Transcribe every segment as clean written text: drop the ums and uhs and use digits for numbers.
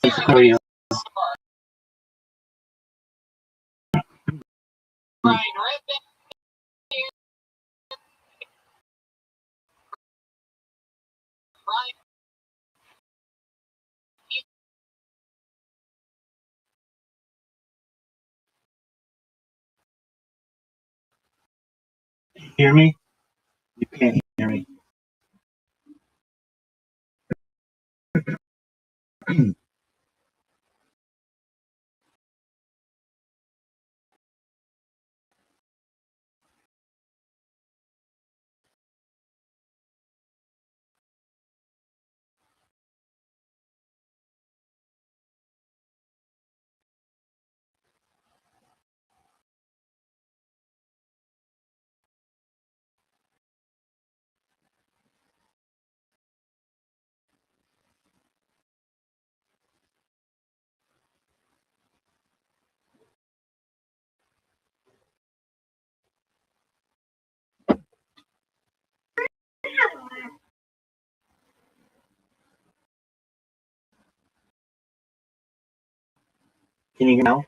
How are you? Hear me? You can't hear me. Can you hear now?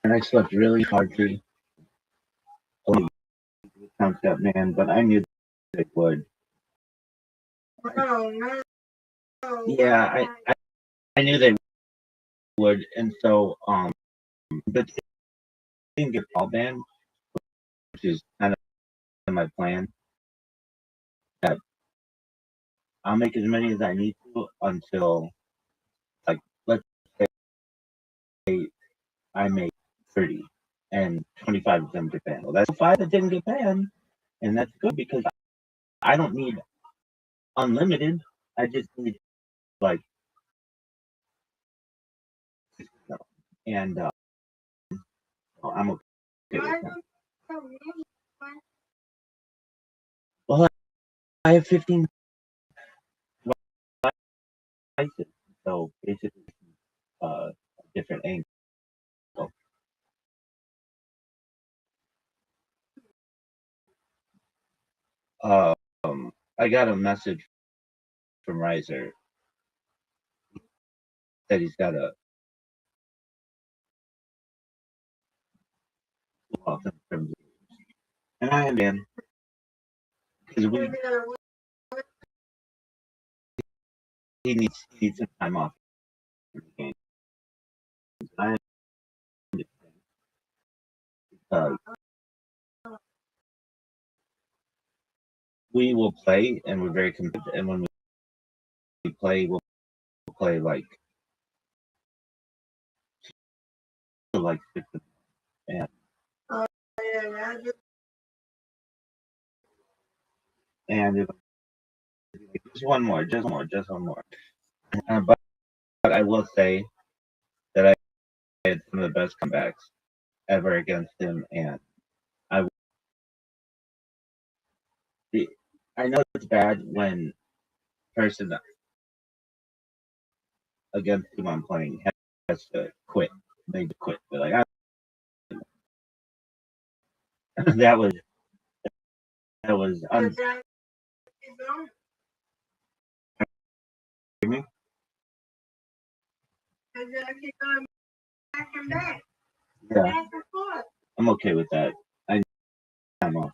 And I slept really hard too. Sounds up, man, but I knew they would. Yeah, I knew they would, and so but they didn't get all banned, which is kind of my plan. That I'll make as many as I need to until, like, let's say I make 30 and 25 of them get banned. Well, that's 5 that didn't get banned, and that's good because I don't need unlimited. I just need like, and I'm okay with that. Well, I have 15 devices, so basically, different angles. I got a message from Riser that he's got a off in terms of, and I am because he needs some time off. I uh, we will play, and we're very competitive. And when we play, we'll play like 6 and if just one more, just one more. But I will say that I had some of the best comebacks ever against him, and I I know it's bad when person against whom I'm playing has to quit, they quit. They're like, that was me. Yeah, I'm okay with that. I'm off.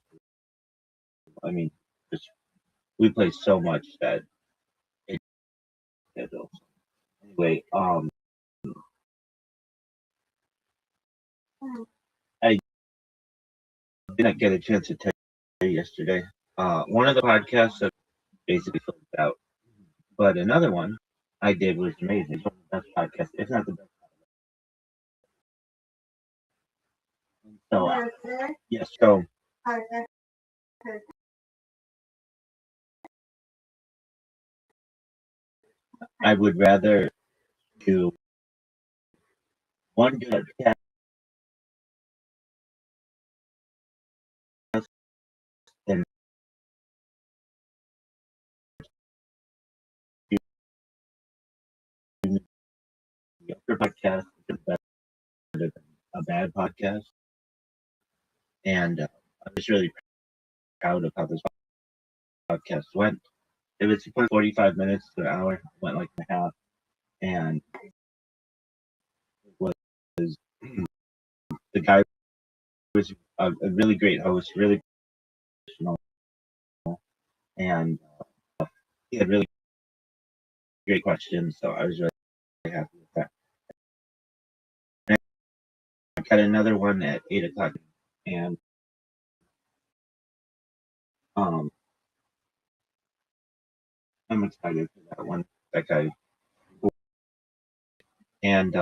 I mean, just, we play so much that it schedule. Anyway, I didn't get a chance to tell you yesterday. One of the podcasts that basically sold out, but another one I did was amazing. It's one of the best podcasts, if not the best. So yes, so I would rather do one good podcast than do the other podcast is better than a bad podcast. And I was really proud of how this podcast went. It was 45 minutes to an hour, went like a half, and it was the guy was a really great host, really professional, and he had really great questions. So I was really happy with that. And I got another one at 8 o'clock, and um, I'm excited for that one. That guy, and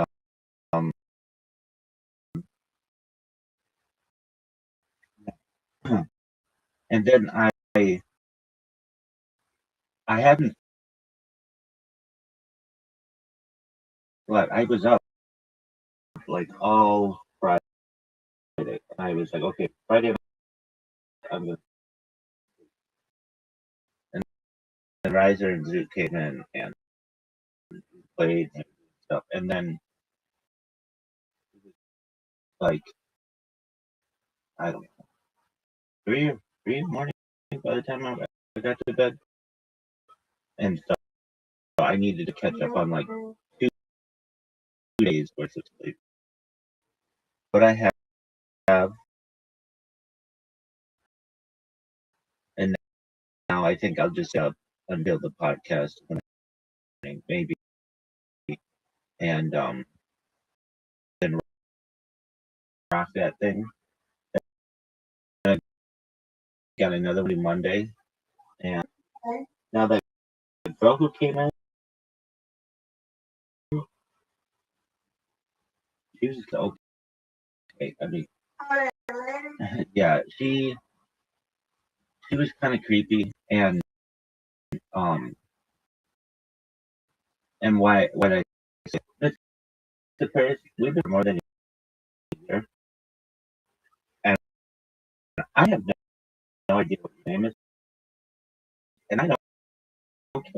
and then I haven't slept. I was up like all Friday. And I was like, okay, Friday I'm gonna. And the Riser and Zoot came in and played and stuff, and then like I don't know, three in the morning by the time I got to bed, and so I needed to catch up on like 2 days worth of sleep. But I have, and now I think I'll just unveil the podcast maybe, and then rock that thing. I got another one Monday, and now that the girl who came in, she was okay. I mean, yeah, she was kind of creepy, um and why what I say the Paris we've been more than a year, and I have no idea what your name is, and I don't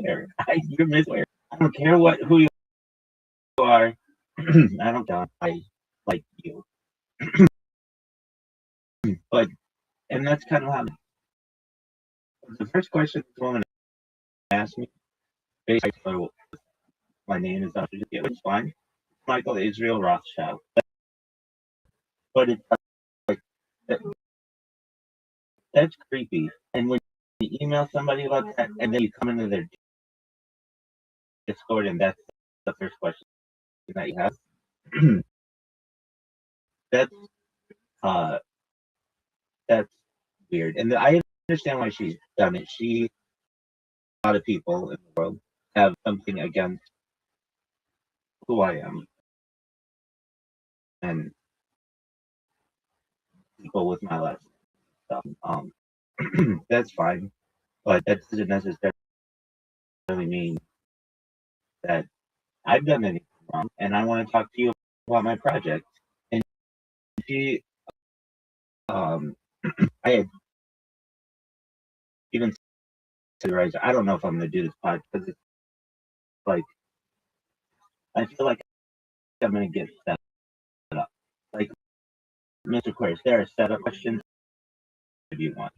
care. You're Miss. I don't care who you are. I don't care. I like you, but and that's kind of how the first question this woman asked me, basically, my name is not which is fine. Michael Israel Rothschild, but it's like that, that's creepy. And when you email somebody about that, and then you come into their Discord, and that's the first question that you have, that's uh that's weird. And I understand why she's done it. A lot of people in the world have something against who I am, and people with my last stuff. That's fine, but that doesn't necessarily mean that I've done anything wrong, and I want to talk to you about my project. And she, um, I had even said, right, I don't know if I'm going to do this podcast because it's like I feel like I'm going to get set up. Like Mr. Aquarius, there are setup questions if you want.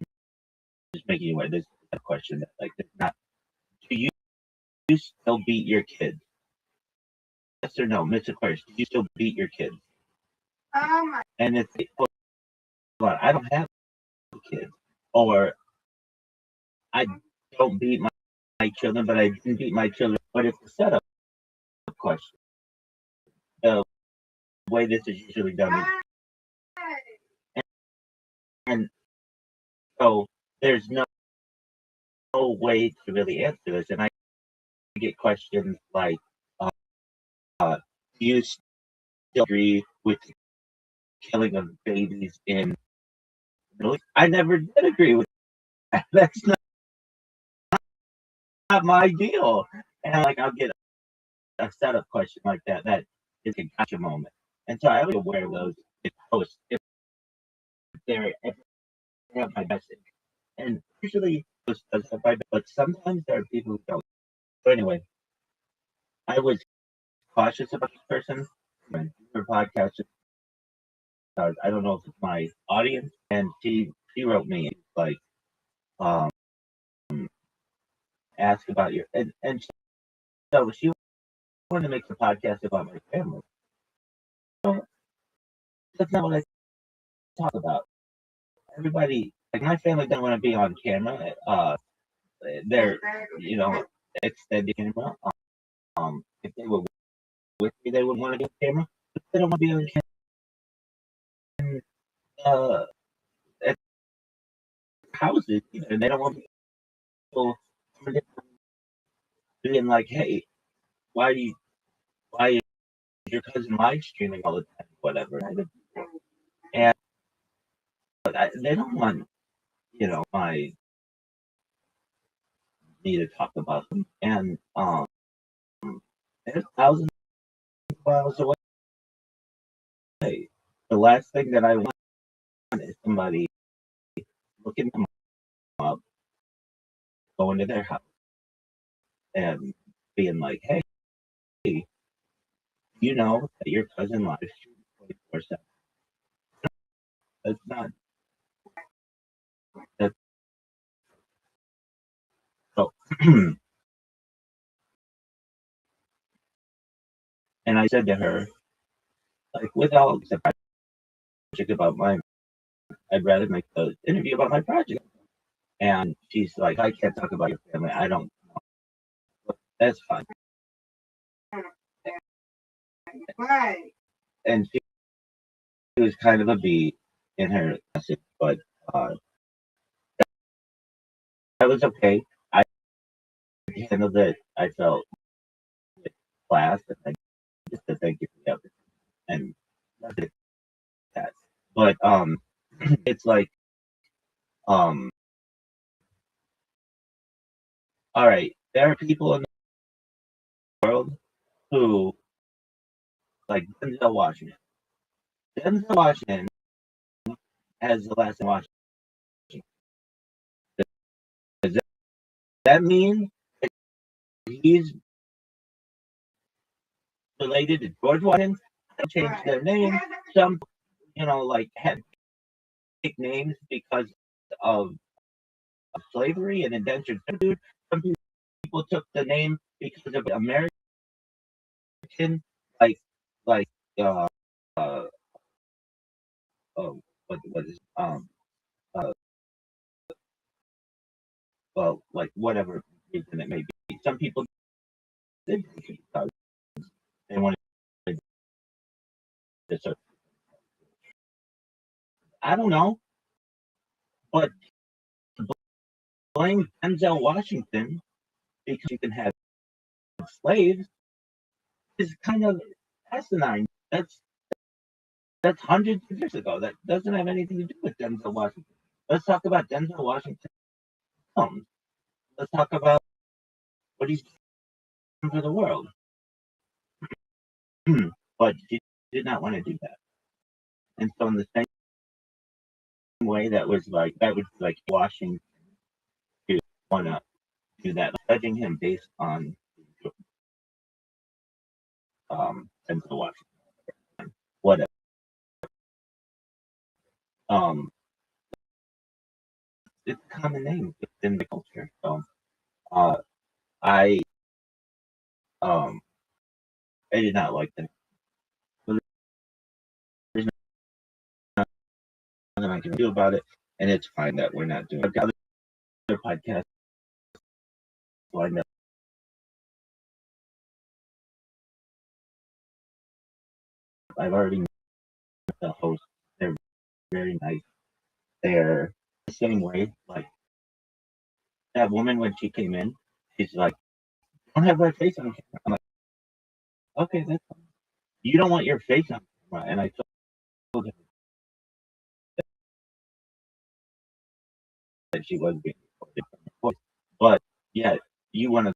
Just making you aware. This is a question that like it's not. Do you still beat your kids? Yes or no, Mr. Aquarius? Do you still beat your kids? And it's well, I don't have kids, or I don't beat my children, but I didn't beat my children. But it's a setup question. The way this is usually done is, and so there's no way to really answer this. And I get questions like, do you still agree with the killing of babies in the Middle East? I never did agree with that. That's not my deal. And like I'll get a setup question like that is a gotcha moment. And so I was aware of those posts if they have my message. And usually post does have my, but sometimes there are people who don't. So anyway, I was cautious about this person. When her podcast, I don't know if it's my audience, and she wrote me like um ask about your and so she wanted to make a podcast about my family. So that's not what I talk about. Everybody, like my family, doesn't want to be on camera. They're extended camera. If they were with me, they would want to be on camera. But they don't want to be on camera at houses either. And they don't want people being like, "Hey, why do you, why is your cousin live streaming all the time?" Whatever. And they don't want my me to talk about them. And they're thousands of miles away. The last thing that I want is somebody looking them up, going to their house, and being like, "Hey, you know that your cousin live streams 24/7." That's not that's so. And I said to her, like, with all the project about mine, I'd rather make the interview about my project. And she's like, "I can't talk about your family. I don't." That's fine. Right. And she was kind of a bee in her message, but uh, that was okay. I handled it. I felt with class, and I just said thank you for the opportunity, and that's it. That. But it's like um, all right, there are people in the world who like Denzel Washington. Denzel Washington has the last name Washington. Does that mean he's related to George Washington? They changed their name. Some, like had names because of slavery and indentured servitude. Some people took the name because of American, like like uh, uh, what is uh, well, like whatever reason it may be. Some people did take it because they wanted to serve. I don't know, but to blame Denzel Washington because you can have slaves is kind of asinine. That's hundreds of years ago. That doesn't have anything to do with Denzel Washington. Let's talk about Denzel Washington. Let's talk about what he's done for the world. But she did not want to do that. And so in the same way that was like Washington to want to do that, judging him based on Denzel Washington. Whatever. Um it's a common name within the culture. So uh I um I did not like that. So there's nothing I can do about it, and it's fine that we're not doing it. I've got other podcasts lined up. I've already met the host. They're very nice. They're the same way. Like that woman when she came in, she's like, "I don't have my face on camera." I'm like, "Okay, that's fine. You don't want your face on camera." And I told her that she was being recorded from her voice. But yeah, you want to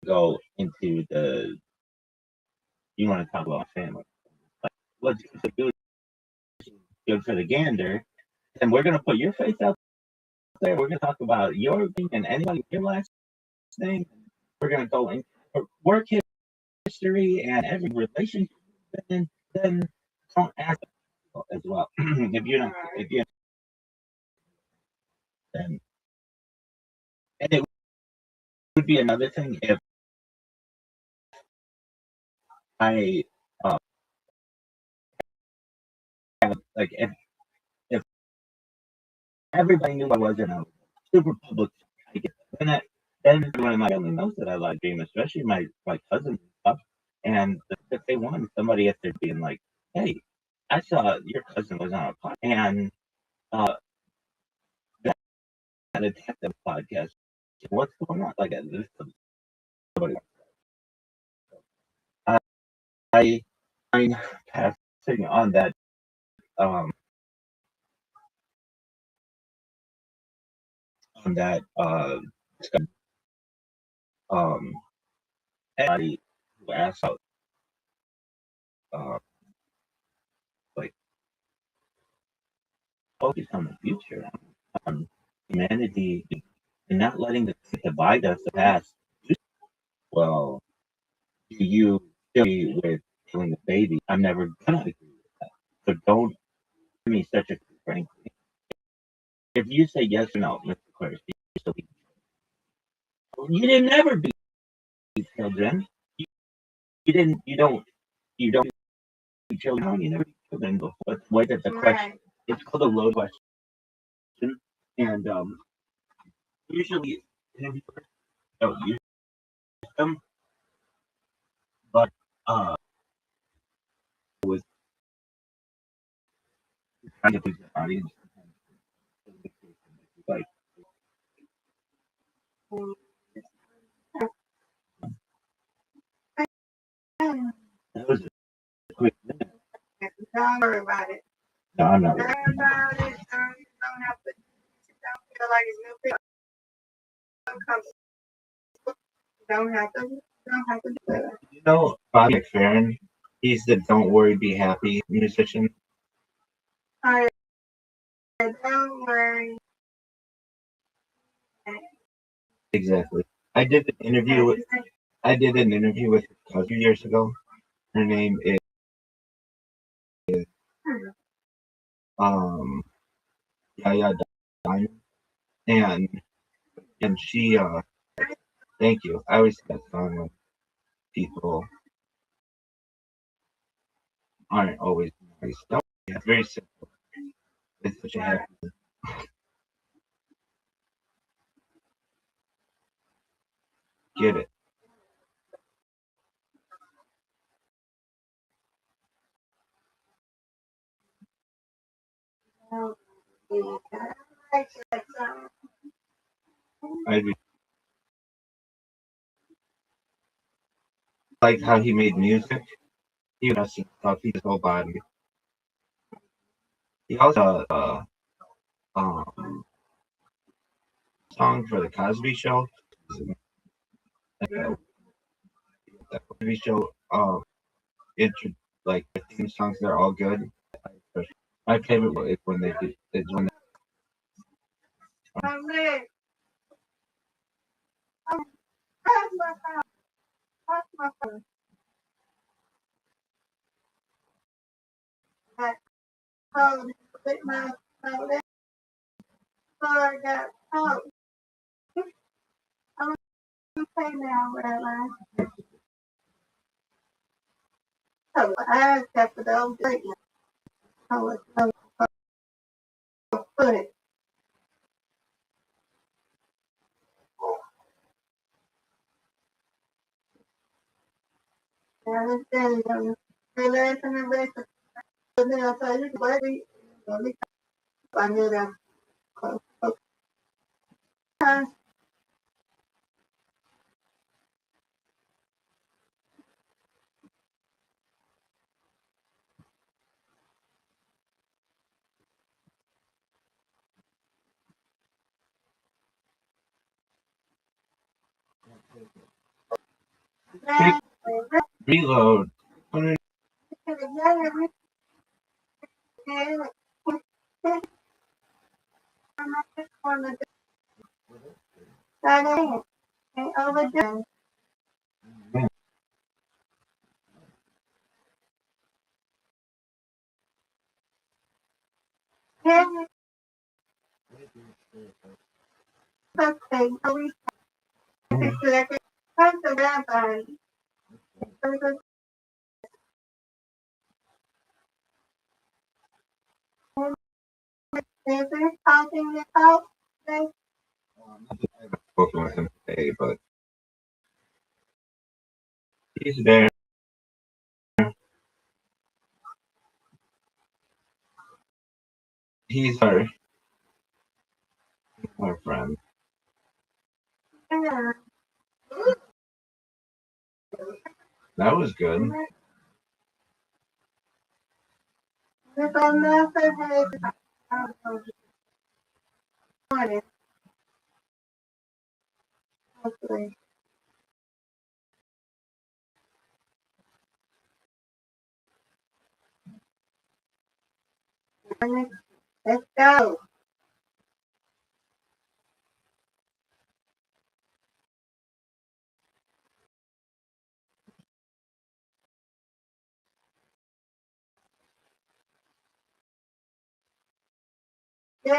go into the you want to talk about family. Like what's good for the gander, and we're gonna put your face out there. We're gonna talk about your thing and anybody your last name. We're gonna go into work history and every relationship, and then don't ask as well. If you then and it would be another thing if I like if everybody knew I was in a super public, I get then that then one of my family knows that I like game, especially my cousins and stuff. And if they want somebody if they're being like, hey, I saw your cousin was on a podcast and uh that detective podcast. What's going on? Like this somebody I I'm passing on um that um anybody who asks out uh like focus on the future, on humanity and not letting the divide us the past. Well, do you still agree with killing the baby? I'm never gonna agree with that. So don't give me such a frank. If you say yes or no, Mr. Clare, you still be. You didn't ever beat children. You, you didn't. You don't. You don't beat children. No, you never beat children before. It's the way that the question. It's called a load question, and usually interviewers don't use them, but with trying to please the audience, like that was a quick minute. Don't worry about it. No, I'm not. Worried about it. Don't have to. Don't feel like it's no. Don't have to. Don't have to do that. You know, Bobby McFerrin, he's the "Don't Worry, Be Happy" musician. I don't worry. Exactly. I did an interview with I did an interview with her a few years ago. Her name is um Yaya Diamond, and she thank you. I always sing that song when people aren't always nice. No, it's very simple. It's such a happy. Get it. I like how he made music. He was stuff his whole body. He also um song for the Cosby Show. The Cosby Show intro like the theme songs they're all good. My favorite is when they do is when Quick reload. Spoken with him today, but he's there. He's our friend. That was good. Let's go. Yay.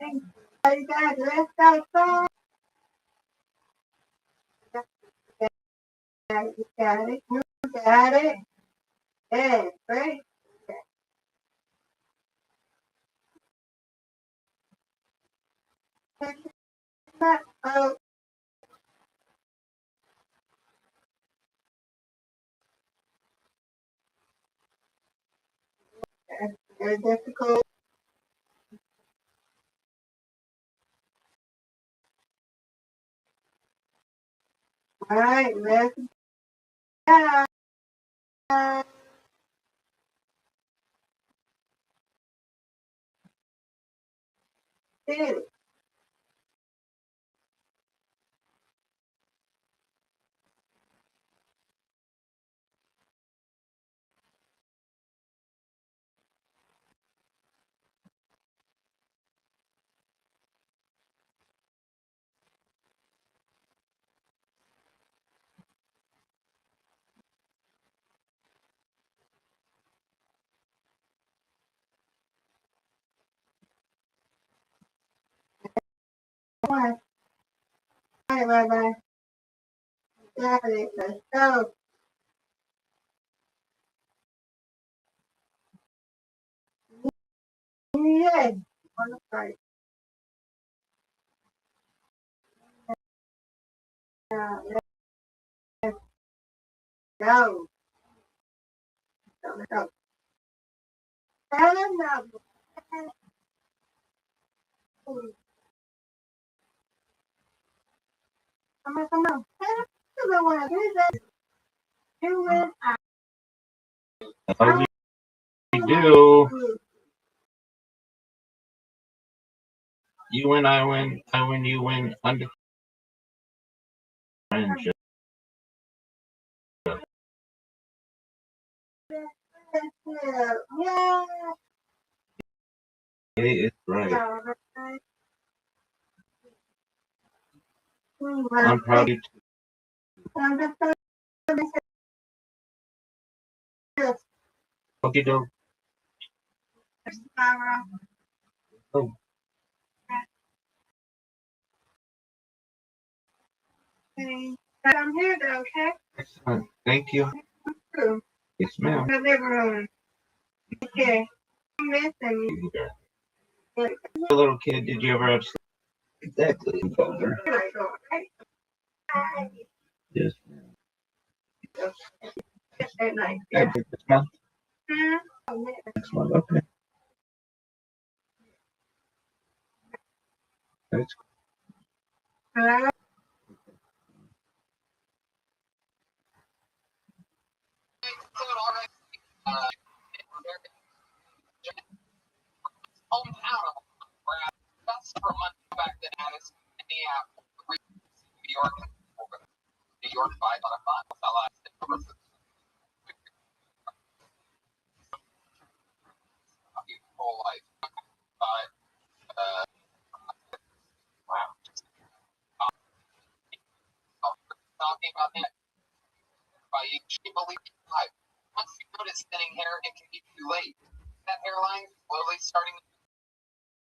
Thanks. You guys, let's go. You got it. You got it. Yeah, great. Oh, very difficult. All right, let's go. Did it. All right, bye-bye. Got it. Let's go. Yay. On the right. Now, let's go. Let's go. Come on, come on. You don't want to do that. You win. Oh, we do. You win, I win. I win, you win. Under friendship. Yeah. It's right. I'm proud of you too. Okay, doke. Oh, But I'm here though, okay? excellent. Thank you. Yes, ma'am. Okay. I'm missing you. A little kid, did you ever have sleep? Exactly. Yes. At night. Yeah, this month. Next month. Okay. That's Hello? by each believe life. Once you notice thinning hair, it can be too late. That hairline slowly starting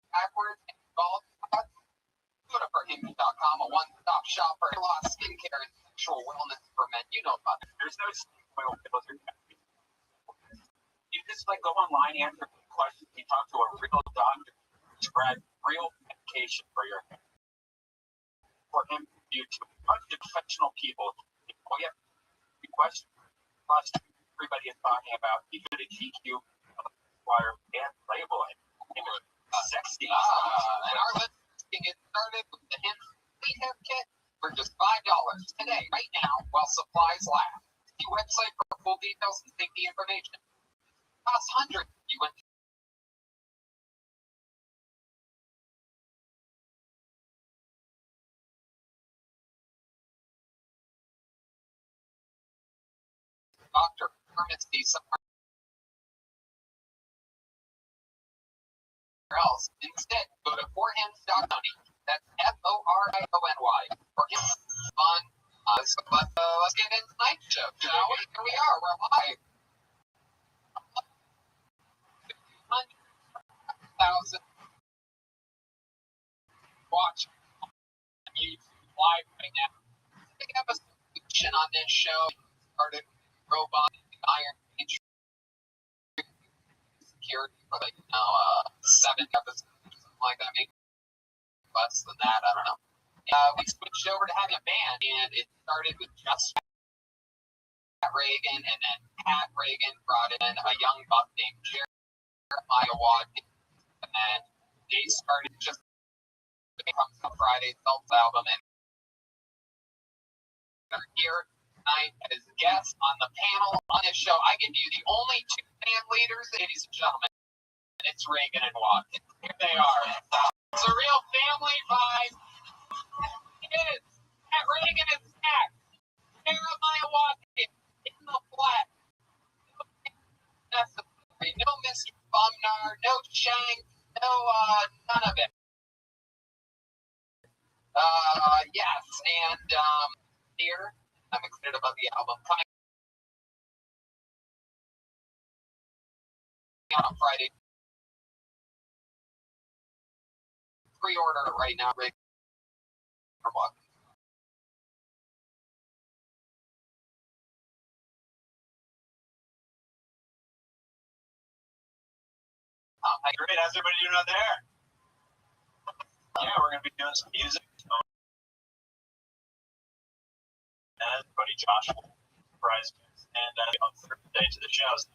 backwards and bald spots. Go to forhim.com, a one-stop shop for hair loss, skincare, and sexual wellness for men. You know about it. There's no oil filter. You just go online, answer questions. You talk to a real doctor, prescribe real medication for your hair. For him, you to a bunch of professional people. Oh yeah, the question. Plus, everybody is talking about you go to GQ, Wire, and Label it. Sexy. And our listeners can get started with the Hemp Clean Hair Kit for just $5 today, right now, while supplies last. See website for full details and safety information. Costs hundreds. You went doctor pharmacy somewhere else. Instead, go to forhims.com. That's FORIONY. For him, fun. Let's get into tonight's show, shall we? Here we are. We're live. 100,000 watch YouTube live right now. We have a solution on this show. Started robot iron security for 7 episodes, something like that, maybe less than that. I don't know. We switched over to having a band, and it started with just Pat Reagan, and then Pat Reagan brought in a young buck named Jeremiah Watkins, and then they started just become some Friday self-album, and they're here tonight as guests on the panel on this show. I give you the only 2 band leaders, ladies and gentlemen, and it's Reagan and Watkins. Here they are. It's a real family vibe. It is. Pat Reagan is back. Jeremiah Watkins in the flat. No Mr. Bumnar, no Shank, no none of it. Yes, and here I'm excited about the album coming out on Friday. Pre-order it right now, Rick. Or what? Great, how's everybody doing out there? Yeah, we're going to be doing some music. And buddy Josh will surprise me. And on Thursday to the shows.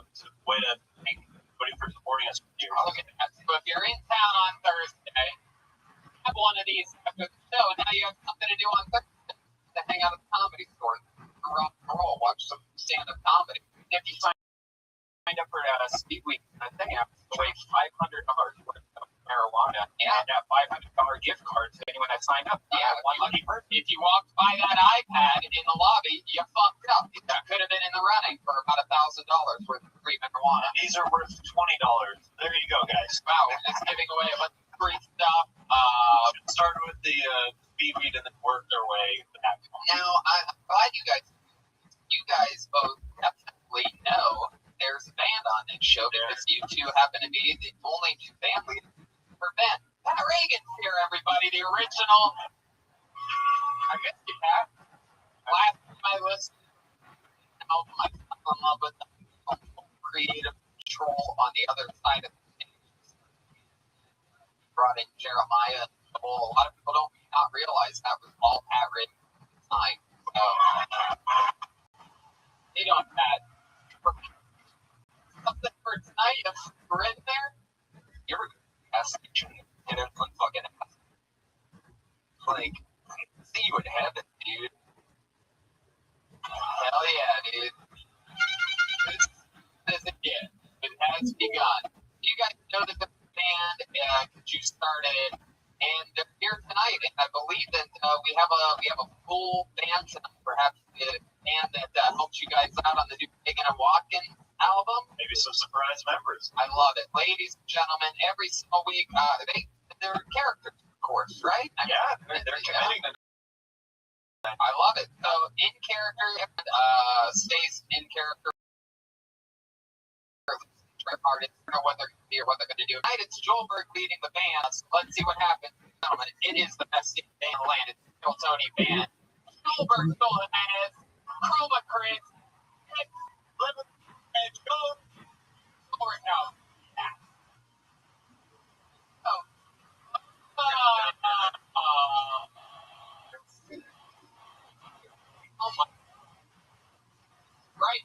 It's a way to thank everybody for supporting us for years. Look at that. So if you're in town on Thursday, have one of these after the show, and now you have something to do on Thursday to hang out at the comedy store, rock and roll, watch some stand-up comedy. If you signed up for Speed Week, I think I have to wait $500 worth of marijuana and a $500 gift card to anyone that signed up. Yeah, one lucky person. If you walked by that iPad in the lobby, you fucked up. You could have been in the running for about $1,000 worth of free marijuana. These are worth $20. There you go, guys. Wow, we're just giving away a bunch of free stuff. Started with the speed weed and then worked our way back. Now, I'm glad you guys both definitely know there's a band on this show because you two happen to be the only 2 band leaders for Ben. Pat Reagan's here, everybody, the original. I guess you have. Last time I listened to the album, I fell in love with the creative control on the other side of the stage. Brought in Jeremiah. A lot of people don't not realize that was all Pat Reagan's time. So, they don't Pat. Something for tonight, if you're in there, you're asking and everyone fucking ass. See you in heaven, dude. Hell yeah, dude. This is it. It has begun. You guys know that the band, you started, and they're here tonight. And I believe that we have a full band tonight. Perhaps the band that helped you guys out on the new Reagan and Watkins album. Maybe some surprise members. I love it. Ladies and gentlemen, every single week, they're characters, of course, right? Yeah, they're committing to I love it. So in character, stays in character. Artists don't know what they're going to do or what they're going to do. Tonight it's Joelberg leading the band. Let's see what happens. Gentlemen, it is the best band in the land. It's the Tony band. Joelberg Stolen Menace, Chroma Chris, and Joe Courthouse. Oh my! Right?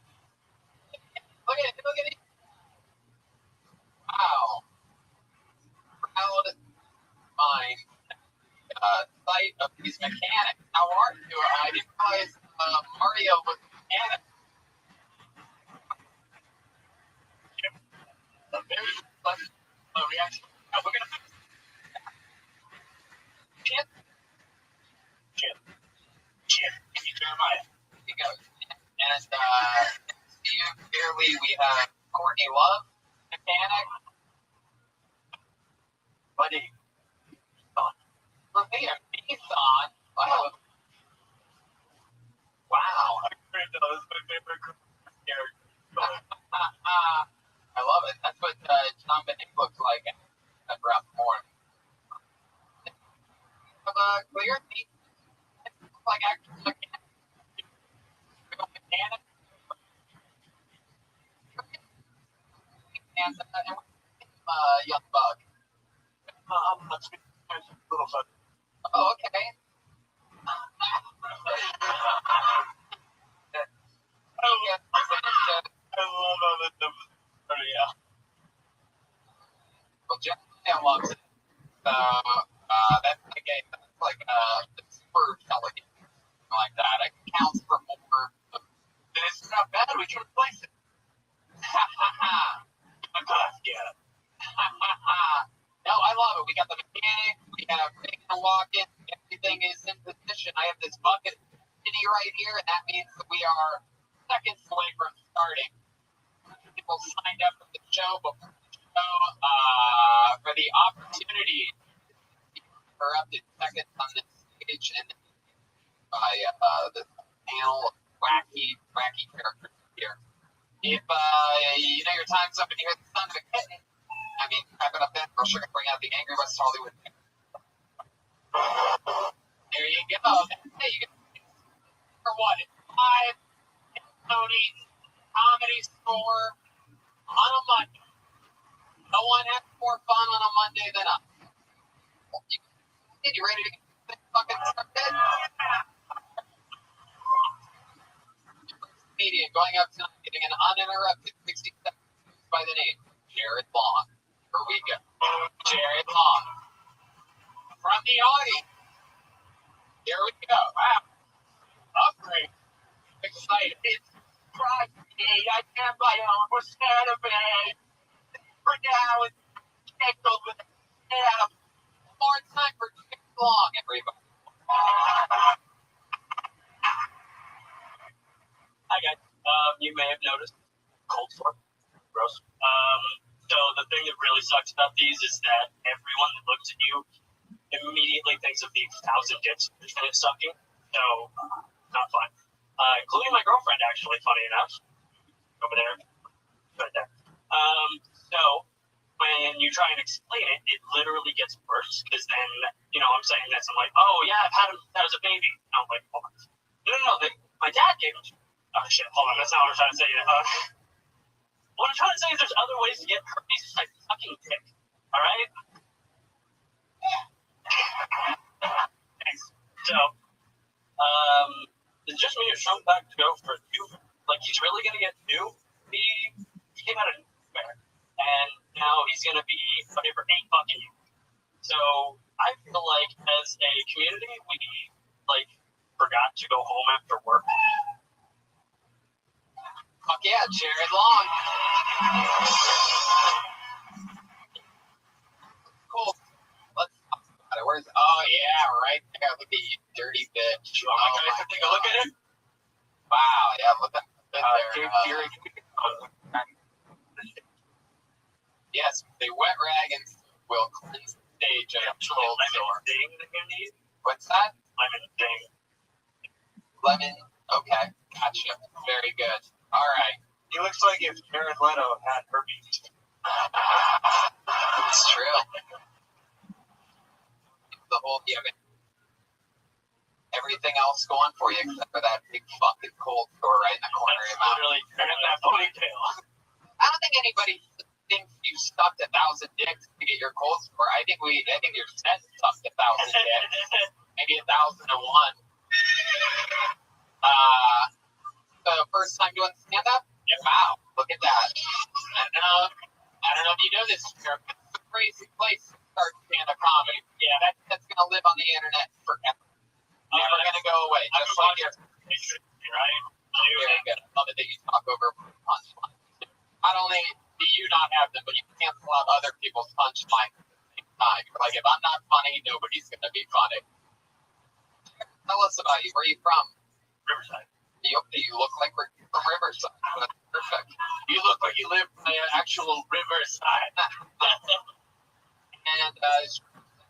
Look at it! Look at it! Wow! Proud mind. Sight of these mechanics. How are you? I didn't realize Mario was a mechanic. A very pleasant reaction. We're gonna fix Chip. Give me Jeremiah. Here you go. And clearly we have Courtney Love, mechanic. Buddy. Revere Nissan. Wow. Wow. I love it. That's what John Benning looks like at Ralph Moore. Clear feet. It looks like actual mechanic. And Young Bug. Let's be a little fun. Oh, okay. I love all the yeah. Well, Jeff loves it. That's like the super delicate, like that. It counts for more. It's not bad. We can replace it. Yeah. No, I love it. We got the mechanic. We have Reagan walking. Everything is in position. I have this bucket right here, and that means that we are seconds away from starting. People signed up for the show before the show for the opportunity for up to seconds on this stage, and by the panel of wacky characters here. If you know your time's up and you hear the sound of a kitten, I mean, wrap it up then. We're sure to bring out the Angry West Hollywood. There you go. Hey, you get for what? 5 Tony Comedy Store on a Monday. No one has more fun on a Monday than us. You ready to get this fucking started? Media going up tonight, getting an uninterrupted 60 seconds by the name Jared Long. Here we go. Jared Long. From the audience. Here we go. Wow. Upgrade. Excited. It's Friday. I can't buy on for Saturday. For now, it's scheduled with more time for Jared Long, everybody. Hi, guys. You may have noticed cold storm. Gross. So the thing that really sucks about these is that everyone that looks at you immediately thinks of the 1,000 dicks infinite sucking. So, not fun. Including my girlfriend, actually, funny enough. Over there. Right there. So, when you try and explain it, it literally gets worse. Because then, I'm saying this. I'm like, oh, yeah, I've had him since I was a baby. And I'm like, what? No, my dad gave him. Oh, shit. Hold on. That's not what I'm trying to say. What I'm trying to say is there's other ways to get herpes by sucking dick. All right? Thanks. So, it's just me or Trump back to go for 2. Like, he's really going to get 2. He came out of nowhere. And now he's going to be fighting for 8 fucking years. So, I feel like as a community, we, forgot to go home after work. Fuck yeah, Jared Long. Cool. Let's talk about it. Where's? Oh yeah, right there. Look at you, dirty bitch. Oh, guys, take a look at it. Wow, yeah, look at there. Yes, the wet ragons will cleanse the stage. Actual lemon ding that you need. What's that? Lemon ding. Lemon. Okay, gotcha. Very good. All right. He looks like if Jared Leto had herpes. It's true. The whole everything else going for you except for that big fucking cold sore right in the corner of your mouth. Literally, that ponytail. I don't think anybody thinks you sucked 1,000 dicks to get your cold sore. I think your set sucked 1,000 dicks. Maybe 1,001. First time doing stand up? Yeah. Wow, look at that. I don't know if you know this, Eric. It's a crazy place to start stand up comedy. Yeah, that's gonna live on the internet forever. Never gonna go away. Just like your right? Very good. I love it that you talk over punchlines. Not only do you not have them, but you cancel out other people's punchlines at the same time. You're like, if I'm not funny, nobody's gonna be funny. Tell us about you. Where are you from? Riverside. You look like we're from Riverside. That's perfect. You look like you live in the actual Riverside. And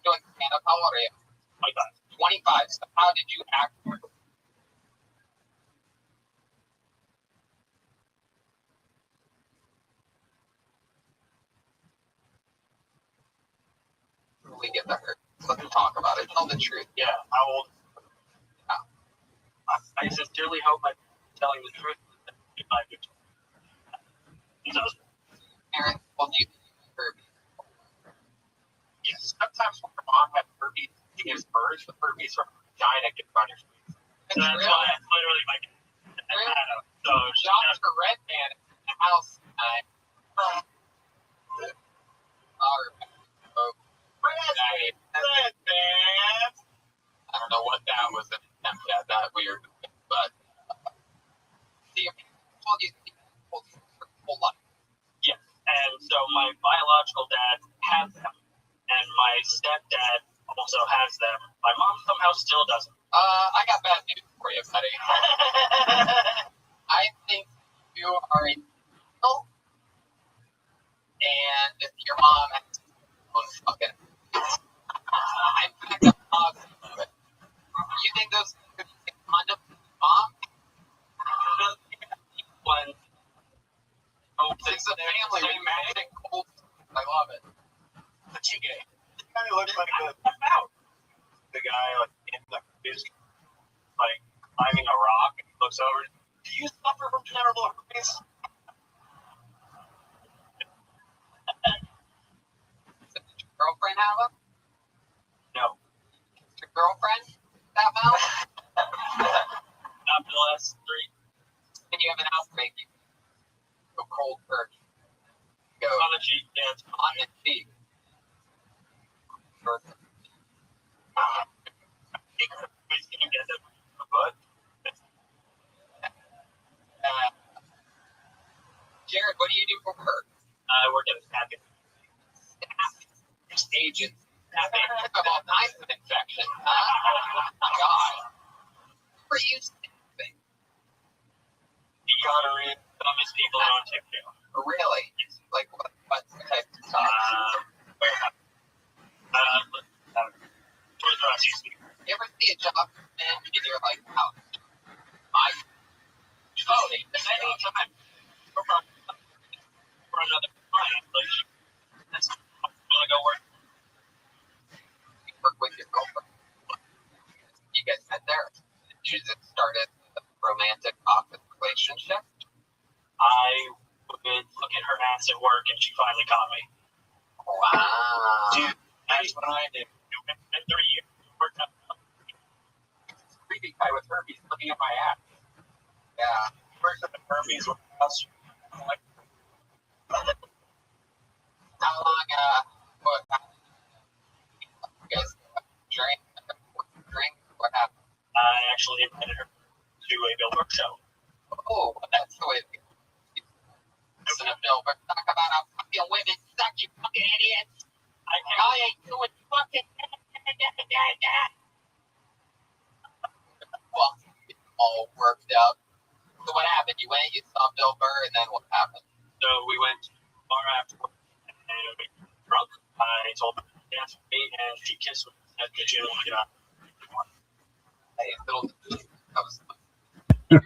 doing stand up. How old are you? 25. So how did you act? We get the hurt. Let's talk about it. Tell the truth. Yeah, how old? I sincerely hope I'm telling the truth. Parents told you herpes. Yes, sometimes when your mom had herpes, she gives birth. The herpes from her vagina gets on your face. So that's why that's literally my. So Dr. Redman in the house tonight. Redman. I don't know what that was an attempt at that weird, but see, your parents told you for the whole life. Yes, and so my biological dad has them, and my stepdad also has them. My mom somehow still doesn't. I got bad news for you, buddy. I think you are a girl, and your mom has fucking. In fact, I'm positive of it. You think those could be condoms with your mom? When It's a family with matching cold. I love it. but you get it kind of looks like the guy like in the is like climbing a rock and he looks over. Do you suffer from terrible herpes? Did your girlfriend have them? No, Your girlfriend? That mouth? not for the last 3. When you have an outbreak, you go cold turkey. Go On the cheek, yeah. on the cheek. Perfect. Can you get them in the butt? Jared, what do you do for work? I work at a staffing. Agent. Of all kinds of infections. God. For you staffing. Gonorrhea, dumbest people on TikTok. Really? Like what type of stuff? Toys R Us used to be. You ever see a job and you're like, wow, they Any time for another client, like, that's I'm gonna go work. you work with your girlfriend. You guys met there. You just started a romantic office relationship. I would look at her ass at work and she finally caught me. Wow. Dude, that's what I did. In 3 years, worked up. Creepy guy with herpes looking at my ass. Yeah. Worked up at herpes with us. Like, How long, what happened? You guys drink? What happened? I actually invited her to a Billboard show. Oh, that's the way it is. Listen to Bill, but talk about how fucking women suck, you fucking idiots. I ain't doing fucking well, all worked up. So what happened? You went, you saw Bill Burr, and then what happened? So we went to the bar afterwards and we were drunk. I told her to dance with me and she kissed me at the gym. Hey, little, that was He was,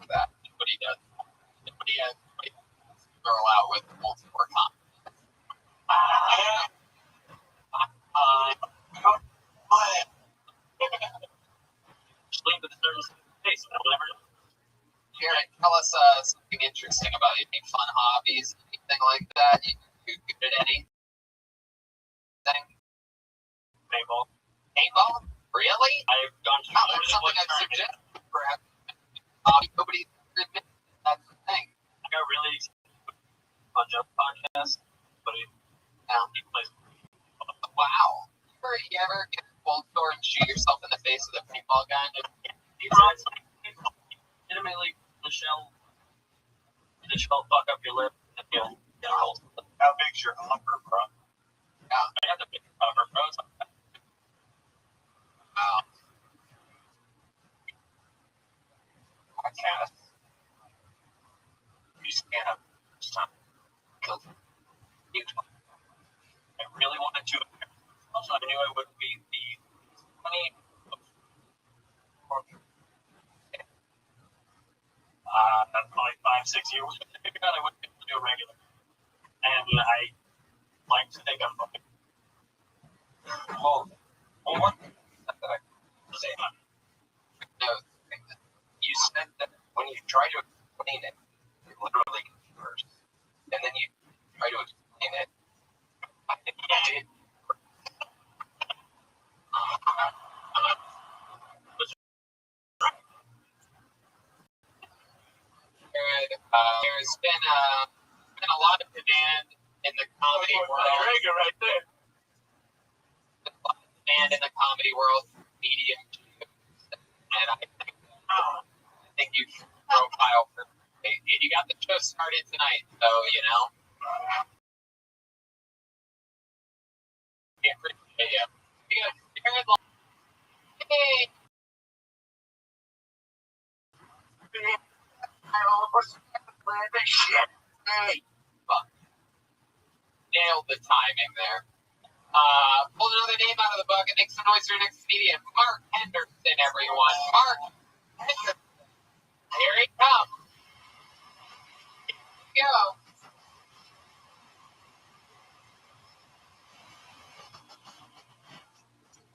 that what he does. But he has girl out with multiple times. Karen, tell us something interesting about you. Any fun hobbies, anything like that? You good at anything? Paintball. Paintball? Really? I've gone to That's something I'd suggest. Perhaps nobody admits that's the thing. I got really on Jeff podcast, but he plays. Wow. You ever get a cold sore and shoot yourself in the face with a paintball gun? Legitimately, Michelle fuck up your lip. How big's your humper, bro? Yeah. I have the big humper, bro. Wow. Podcast. You stand up this time. I really wanted to. Also, I knew I would be the 20. Probably 5-6 years. I would do a regular. And I like to think I'm fucking. Well, one thing that I say, No, you said that when you try to explain it, it literally gets worse. And then you try to explain it, I think you did. There's been a lot of demand in the comedy world. Right there. A lot of demand in the comedy world, medium, and I think you profile for. And you got the show started tonight, so you know. Yeah, appreciate you. Hey. Shit. Hey. Fuck. Nailed the timing there. Pull another name out of the bucket. Make some noise for your next comedian. Mark Henderson, everyone. Mark Henderson. Here he comes. Here we go.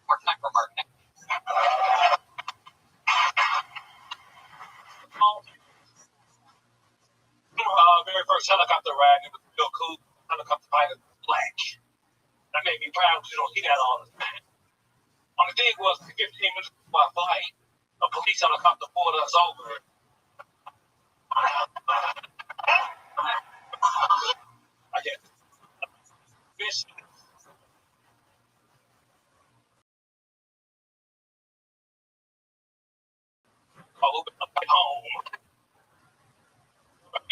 More time for Mark Henderson. Very first helicopter ride, it was real cool. Helicopter pilot was black. That made me proud because you don't see that all the time. Only thing was, 15 minutes before I flight, a police helicopter pulled us over. I get fish. All over my home.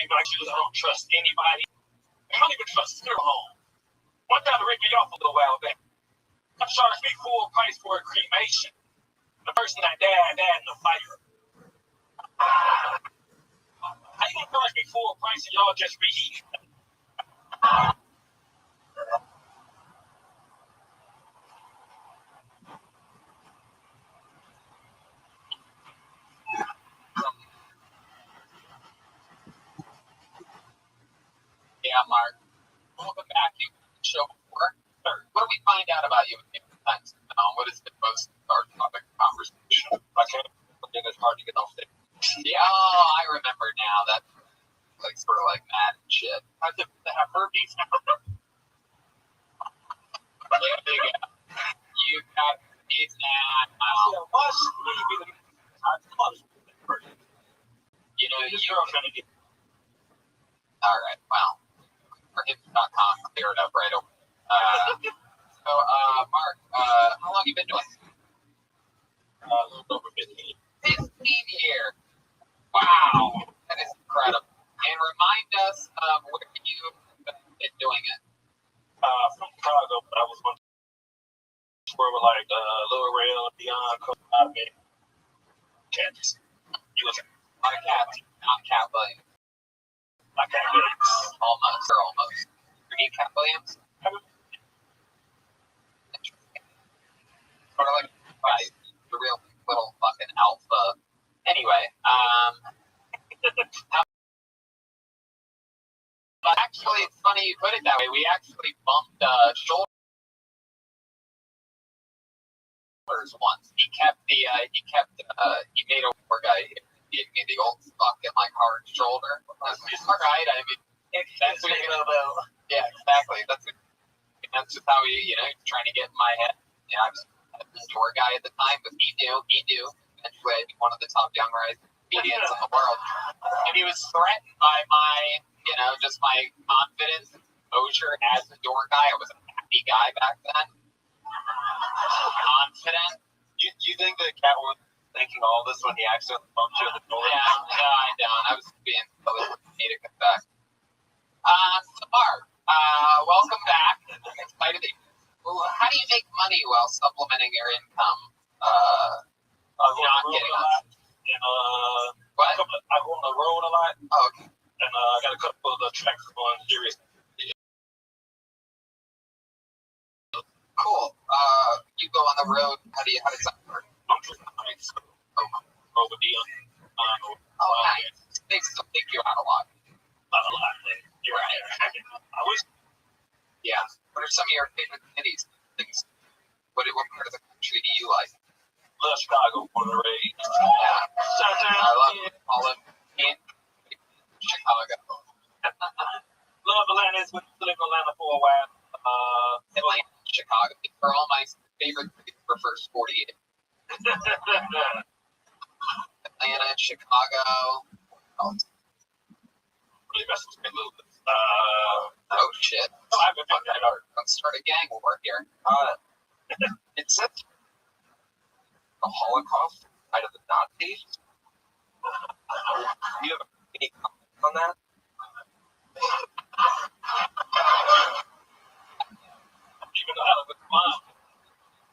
I don't trust anybody. I don't even trust their home. One time to rip me off a little while back. I charged me full price for a cremation. The person that died in the fire. How you gonna charge me full price and y'all just reheat? Yeah, Mark. Welcome back. You show before. What do we find out about you? What is the most our topic of conversation? I can't think it's hard to get off stage. Yeah, I remember now. That's like sort of like mad and shit. I just have herpes. You got these now. You know, This girl's gonna get. All right. Well, for hips.com, clear it up right away. So, Mark, how long you been doing? A little over 15. 15 years. Wow, that is incredible. And remind us of where you've been doing it. From Chicago, but I was going to where we're like Lower Rail, Beyond, Kobe, Cats. You was Not a cat, not Cat Williams. Like Cat Williams. Almost, or almost. Are you Cat Williams? Sort of like the real little fucking alpha. Anyway, but actually, it's funny you put it that way. We actually bumped shoulders once. He made a war guy. He gave me the old fucking like hard shoulder. All right, I mean, that's what yeah, exactly. That's just how he's trying to get in my head. I was a tour guy at the time, but he knew. Eventually, I'd be one of the top young rising comedians in the world. And he was threatened by my, just my confidence and exposure as a door guy. I was a happy guy back then. Confident. You think that Cat was thinking all this when he accidentally bumped you in the door? Yeah, no, I don't. I was being a little comedic effect. Samar, welcome back. I'm excited that how do you make money while supplementing your income? Not getting on. What? I go on the road a lot. Oh, okay. And I got a couple of the tracks going serious. Cool. You go on the road. How does that work? I'm just nice. Over deal. Nice. They still take you out a lot. Not a lot. You're right. I wish. Yeah. What are some of your favorite cities? Things. What part of the country do you like? Love Chicago, born and raised. Yeah. Shout I love all of Chicago. Love Atlanta. It's been living in Atlanta for a while. Atlanta, Chicago. They're all my favorite cities for first 48. Atlanta, Chicago. Really messed with me a little bit. Oh shit. I've been fucking hard. Let's start a gang war here. It says the Holocaust side of the Nazis. Do you have any comments on that? Even out of the mom.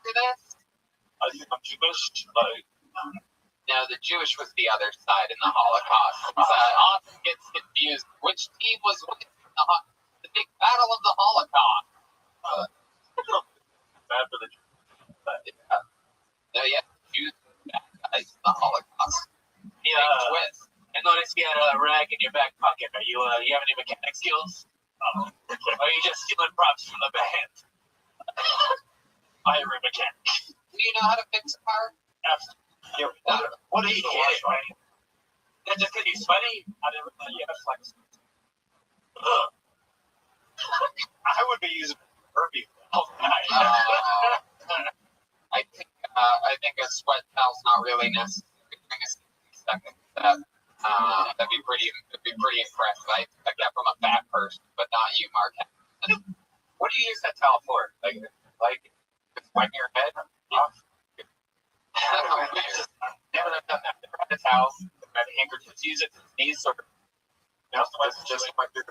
For this? I'm Jewish. Like, No, the Jewish was the other side in the Holocaust. Often gets confused. Which team was with the big battle of the Holocaust? bad for the Yeah. No, yeah, Jews were bad guys in the Holocaust. Big twist. I noticed you had a rag in your back pocket. Are you have any mechanic skills? Or are you just stealing props from the band? Fire mechanic. Do you know how to fix a car? Absolutely. What are you kidding, right? That's just because you're sweaty? I never thought you had flex. I would be using perfume all night. I think a sweat towel's not really necessary during a second step. That'd be pretty impressive. I expect that from a fat person, but not you, Mark. What do you use that towel for? Like wiping your head off? Never have done that. Never had a towel. Never had a handkerchief. Use it to sneeze or just wipe your.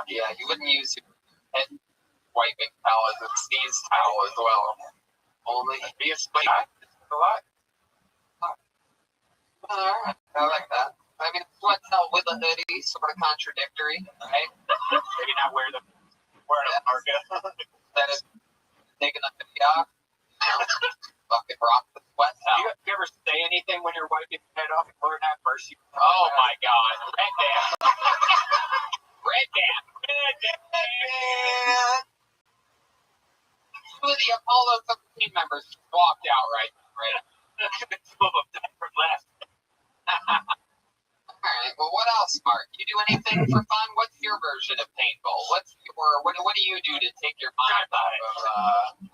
Yeah, you wouldn't use your head wiping towel as a sneeze towel as well. Only be a split. A lot. Alright, I like that. I mean, sweat towel with a hoodie, sort of contradictory, right? Maybe not wearing a parka. That is taking the hoodie off. Fucking rock the sweat towel. You ever say anything when you're wiping your head off? Lord have mercy. Oh my God, Red Band. Red Band. Red Band. Two of the Apollo 13 members walked out right. Two of them died from last. Alright, well, what else, Mark? You do anything for fun? What's your version of paintball? What do you do to take your mind off of,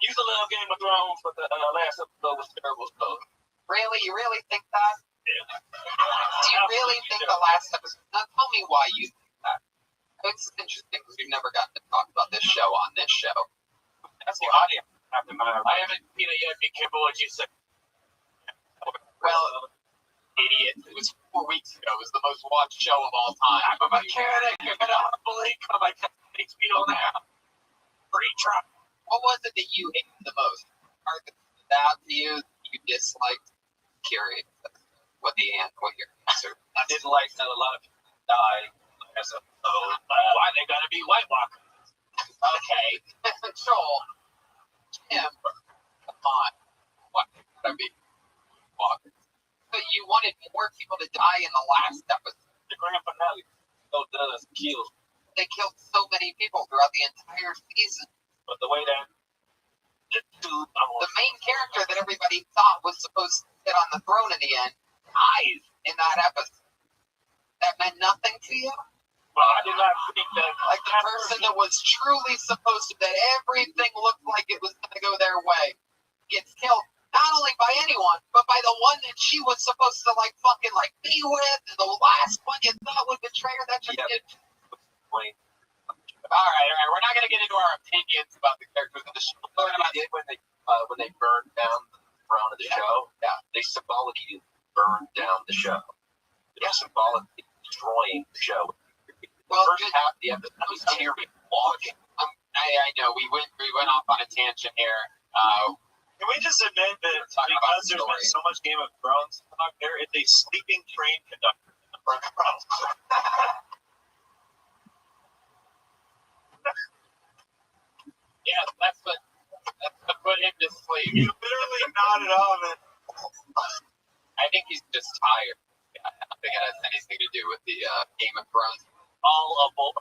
Use a little Game of Thrones, but the last episode was terrible stuff. Really? You really think that? Yeah. Do you really think the last episode? Now tell me why you think that. It's interesting because we've never gotten to talk about this show on this show. That's the audience. I haven't seen it yet. Be careful what you say. Well, idiot. It was 4 weeks ago. It was the most watched show of all time. I'm a mechanic. You're going to unbelieve how I got HBO now. Free truck. What was it that you hated the most? Part that stood out to you, you disliked? Curious. what your answer? I didn't like that a lot of people died. So why they gotta be White Walkers? Okay, Joel, Tim, come on, what gotta be walkers? But you wanted more people to die in the last episode. The grand finale killed kills. They killed so many people throughout the entire season. But the way that the main character that everybody thought was supposed to sit on the throne in the end dies in that episode. That meant nothing to you? Well, I did not think that. Like the person that was truly supposed to, that everything looked like it was going to go their way, gets killed. Not only by anyone, but by the one that she was supposed to like fucking like be with, and the last one you thought would betray her. That just did. All right. We're not gonna get into our opinions about the characters of the show. When they burned down the throne of the show, they symbolically burned down the show. They're symbolically destroying the show. Well, first half of the episode was Tyrion walking. I know we went off on a tangent here. Can we just admit that because there's been so much Game of Thrones talk, there is a sleeping train conductor in the front row. Yeah, that's what put him to sleep. You literally nodded off it. I think he's just tired. I don't think it has anything to do with the Game of Thrones. All of them.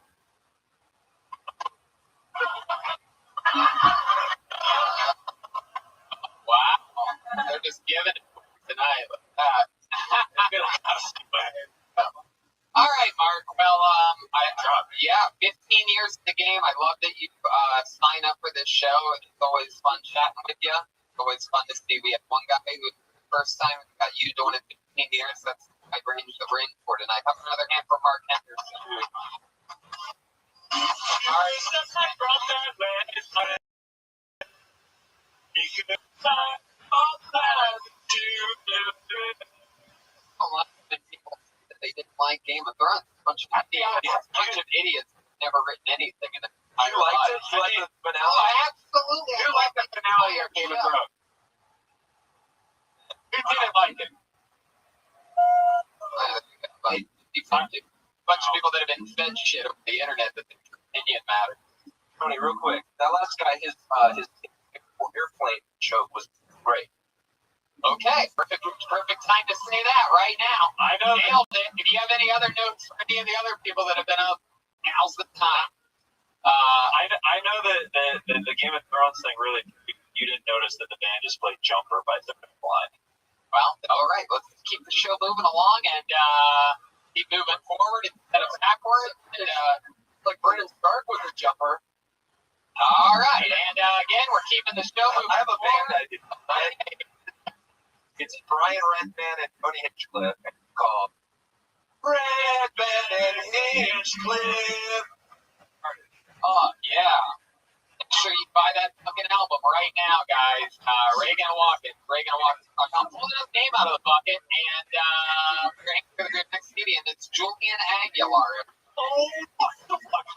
Wow, they're just giving it tonight. Look at that. All right, Mark. Well, 15 years in the game. I love that you sign up for this show. It's always fun chatting with you. It's always fun to see. We had one guy who the first time got you doing it 15 years. That's I range the ring for tonight. Have another hand for Mark Henderson. All right. A lot of people that they didn't like Game of Thrones. A bunch of idiots never written anything in it. You liked it? You liked the finale? Oh, absolutely. You liked the finale of Game of Thrones? Who didn't like it? A bunch of people that have been fed shit over the internet that think their opinion matters. Tony, real quick, that last guy, his airplane choke was great. Okay, perfect time to say that right now. I know. Nailed it. If you have any other notes for any of the other people that have been up, now's the time. I know that the Game of Thrones thing really, you didn't notice that the band just played Jumper by the Blind. Well, all right, let's keep the show moving along and keep moving forward instead of backward. And, like Brennan Stark was a jumper. All right, and again, we're keeping the show moving I have a band forward. idea. It's Brian Redman and Tony Hinchcliffe called Redman and Hinchcliffe. Oh, yeah. Make sure you buy that fucking album right now, guys. Reagan Watkins. I'm pulling his name out of the bucket, and we're going to the next comedian. It's Julian Aguilar. Oh, what the fuck?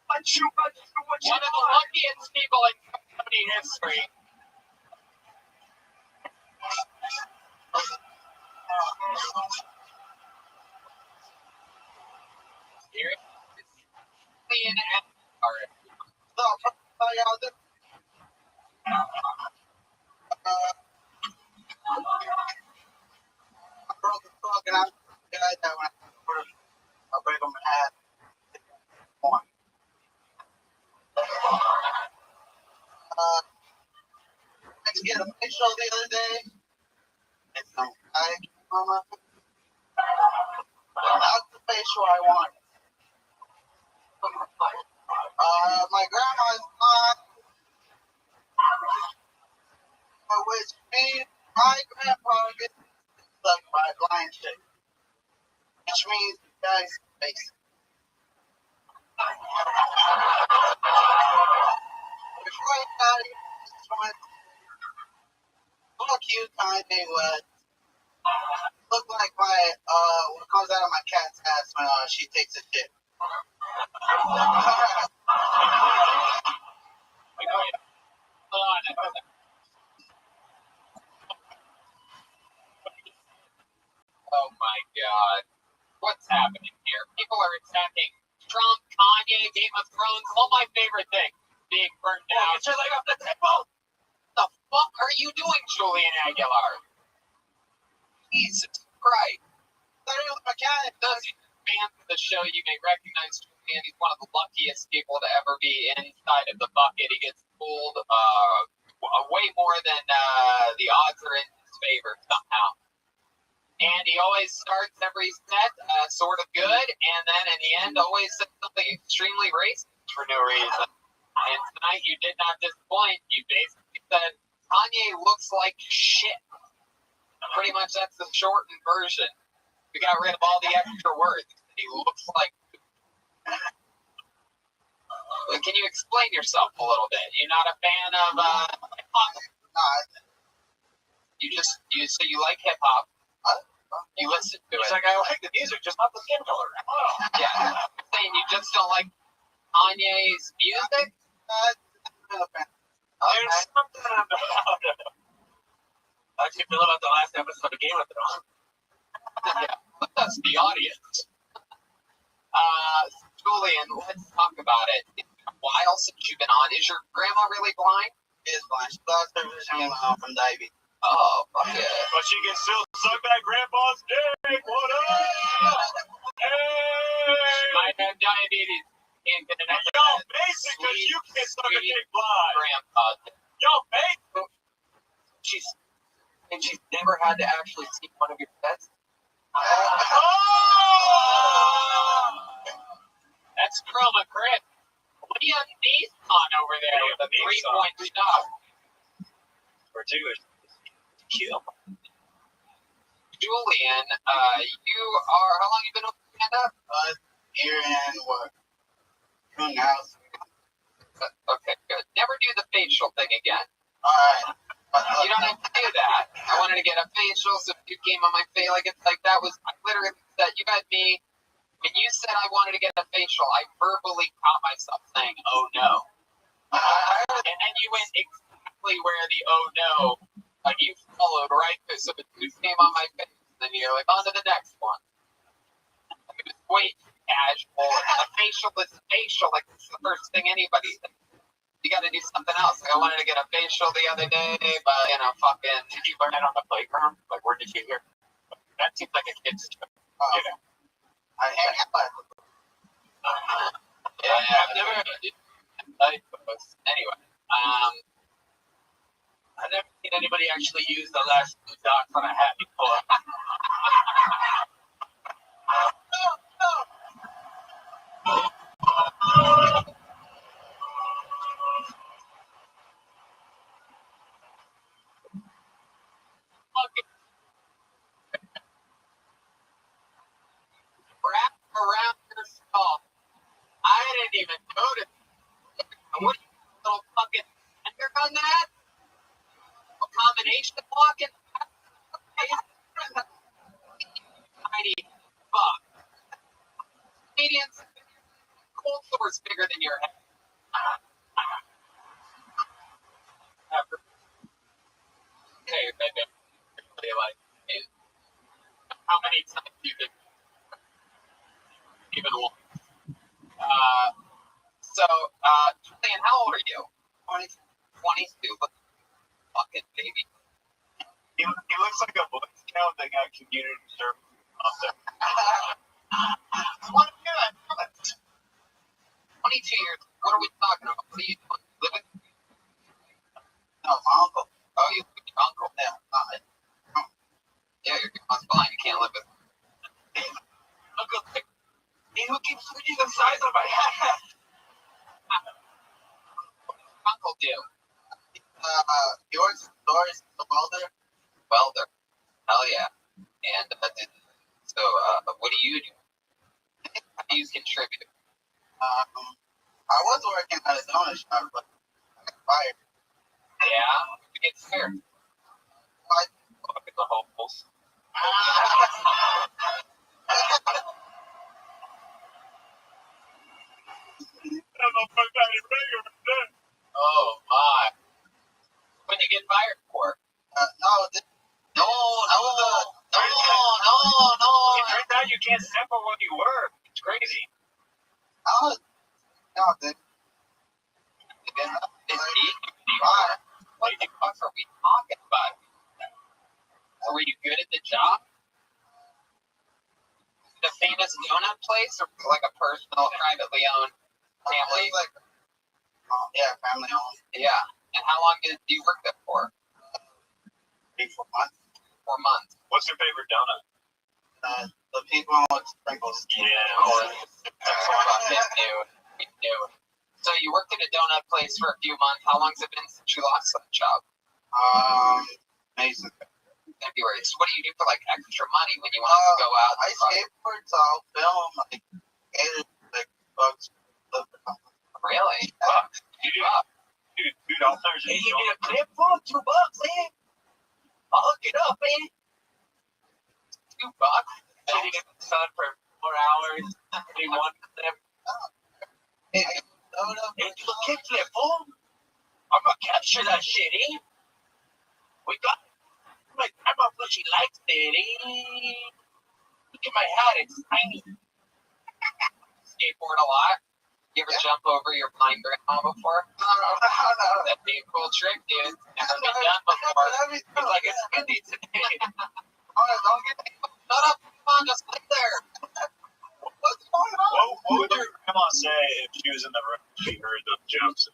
One One of the luckiest people in company history. Here it is. Julian Aguilar. How y'all doing? I broke the fucking out. Guys, that when I break them at one. Let's get a facial the other day. It's some guy mama. That's the facial I want. My grandma's not, which means my grandpa gets stuck by a blind chick, which means the guy's face. Before I got here, just went, look you, Kanye West. Look like my, what comes out of my cat's ass when she takes a shit. God. What's happening here? People are attacking Trump, Kanye, Game of Thrones, all my favorite things being burnt down. Get your leg off the table! What the fuck are you doing, Julian Aguilar? Jesus Christ. Starting with my cat. Those fans of the show, you may recognize Julian. He's one of the luckiest people to ever be inside of the bucket. He gets pulled way more than the odds are in his favor somehow. And he always starts every set sort of good, and then in the end always says something extremely racist for no reason. And tonight you did not disappoint. You basically said Kanye looks like shit. Pretty much that's the shortened version. We got rid of all the extra words. He looks like. Can you explain yourself a little bit? You're not a fan of hip hop? So you like hip hop? You listen to it. He's like, I like the music, just not the skin color. Oh. Yeah. You're saying you just don't like Kanye's music? There's something about it. How do you feel about the last episode of Game of Thrones? Yeah, that's the audience. Julian, let's talk about it. It's been a while since you've been on. Is your grandma really blind? She is blind. She lost her vision from diabetes. Oh, fuck yeah. But she can still suck that grandpa's dick. What up? Hey! Might have diabetes. Can't get an Yo, basic, because you can't suck a dick blind. Grandpa. Yo, basic. She's never had to actually see one of your pets? Oh! That's Chroma Crit. What do you have knees on over there with a 3-point stop? Or two is kill. Julian, you are, how long you been on stand-up? Year and what? 2 now. Okay, good. Never do the facial thing again. Alright. You don't have to do that. I wanted to get a facial, so if you came on my face, like it's like that was, I literally said, you had me, when you said I wanted to get a facial, I verbally caught myself saying, oh no. And then you went exactly where the oh no, like you followed right, so you came on my face, and then you're like, on to the next one. It was way too casual. A facial is a facial, like it's the first thing anybody thinks. You got to do something else. Like I wanted to get a facial the other day, but fucking. Did you learn that on the playground? Like, where did you hear? That seems like a kid's joke. I hang out. Yeah, I've never heard it. Anyway, I've never seen anybody actually use the last 2 dots on a hat before. fucking wrap around your skull. I didn't even notice. What little fucking finger on that? A combination walking. Tiny fuck. Canadians, cold sore's bigger than your head. Okay, baby. Really like it. How many times you could even one? Julian, how old are you? 22. Look, fucking baby. He looks like a Boy Scout that got community service up there. What good? 22 years. What are we talking about? What are you doing? Living? No, my uncle. Oh, you live with your uncle? Yeah, not me. Yeah, your grandma's blind. You can't live with Uncle, he who keeps switching the size of my hat. uncle do. Yours, Doris, the welder. Welder. Hell yeah. And what do you do? How do you contribute? I was working at a donut shop, but I got fired. Yeah? You get scared. Look at the hopefuls. Oh my. What'd you get fired for? No. No. He You were. It's crazy. Oh, no, dude. What the fuck are we talking about? Were you good at the job? The famous donut place, or like a personal, privately owned family? Like, yeah, family owned. Yeah. And how long did you work there for? 3-4 months. 4 months. What's your favorite donut? The pink one with sprinkles. Yeah. Me too. So you worked at a donut place for a few months. How long's it been since you lost that job? Mason. February. So what do you do for like extra money when you want to go out? I skateboard, so I'll film like bucks. Really? Dude, I'll tell you. Hey, you get a clip for $2, man? I'll hook it up, man. $2? Sitting in the sun for 4 hours, getting one clip. Hey, Into a kickflip, fool. I'm gonna capture that shit, eh? We got my grandma, but she likes it, eh? Look at my hat, it's tiny. Skateboard a lot. You ever jump over your blind grandma before? No. That'd be a cool trick, dude. Never been done before. He's like, it's windy today. Don't get me. Shut up. Come on, just sit there. What's going on? What would your grandma say if she was in the room and she heard those jokes?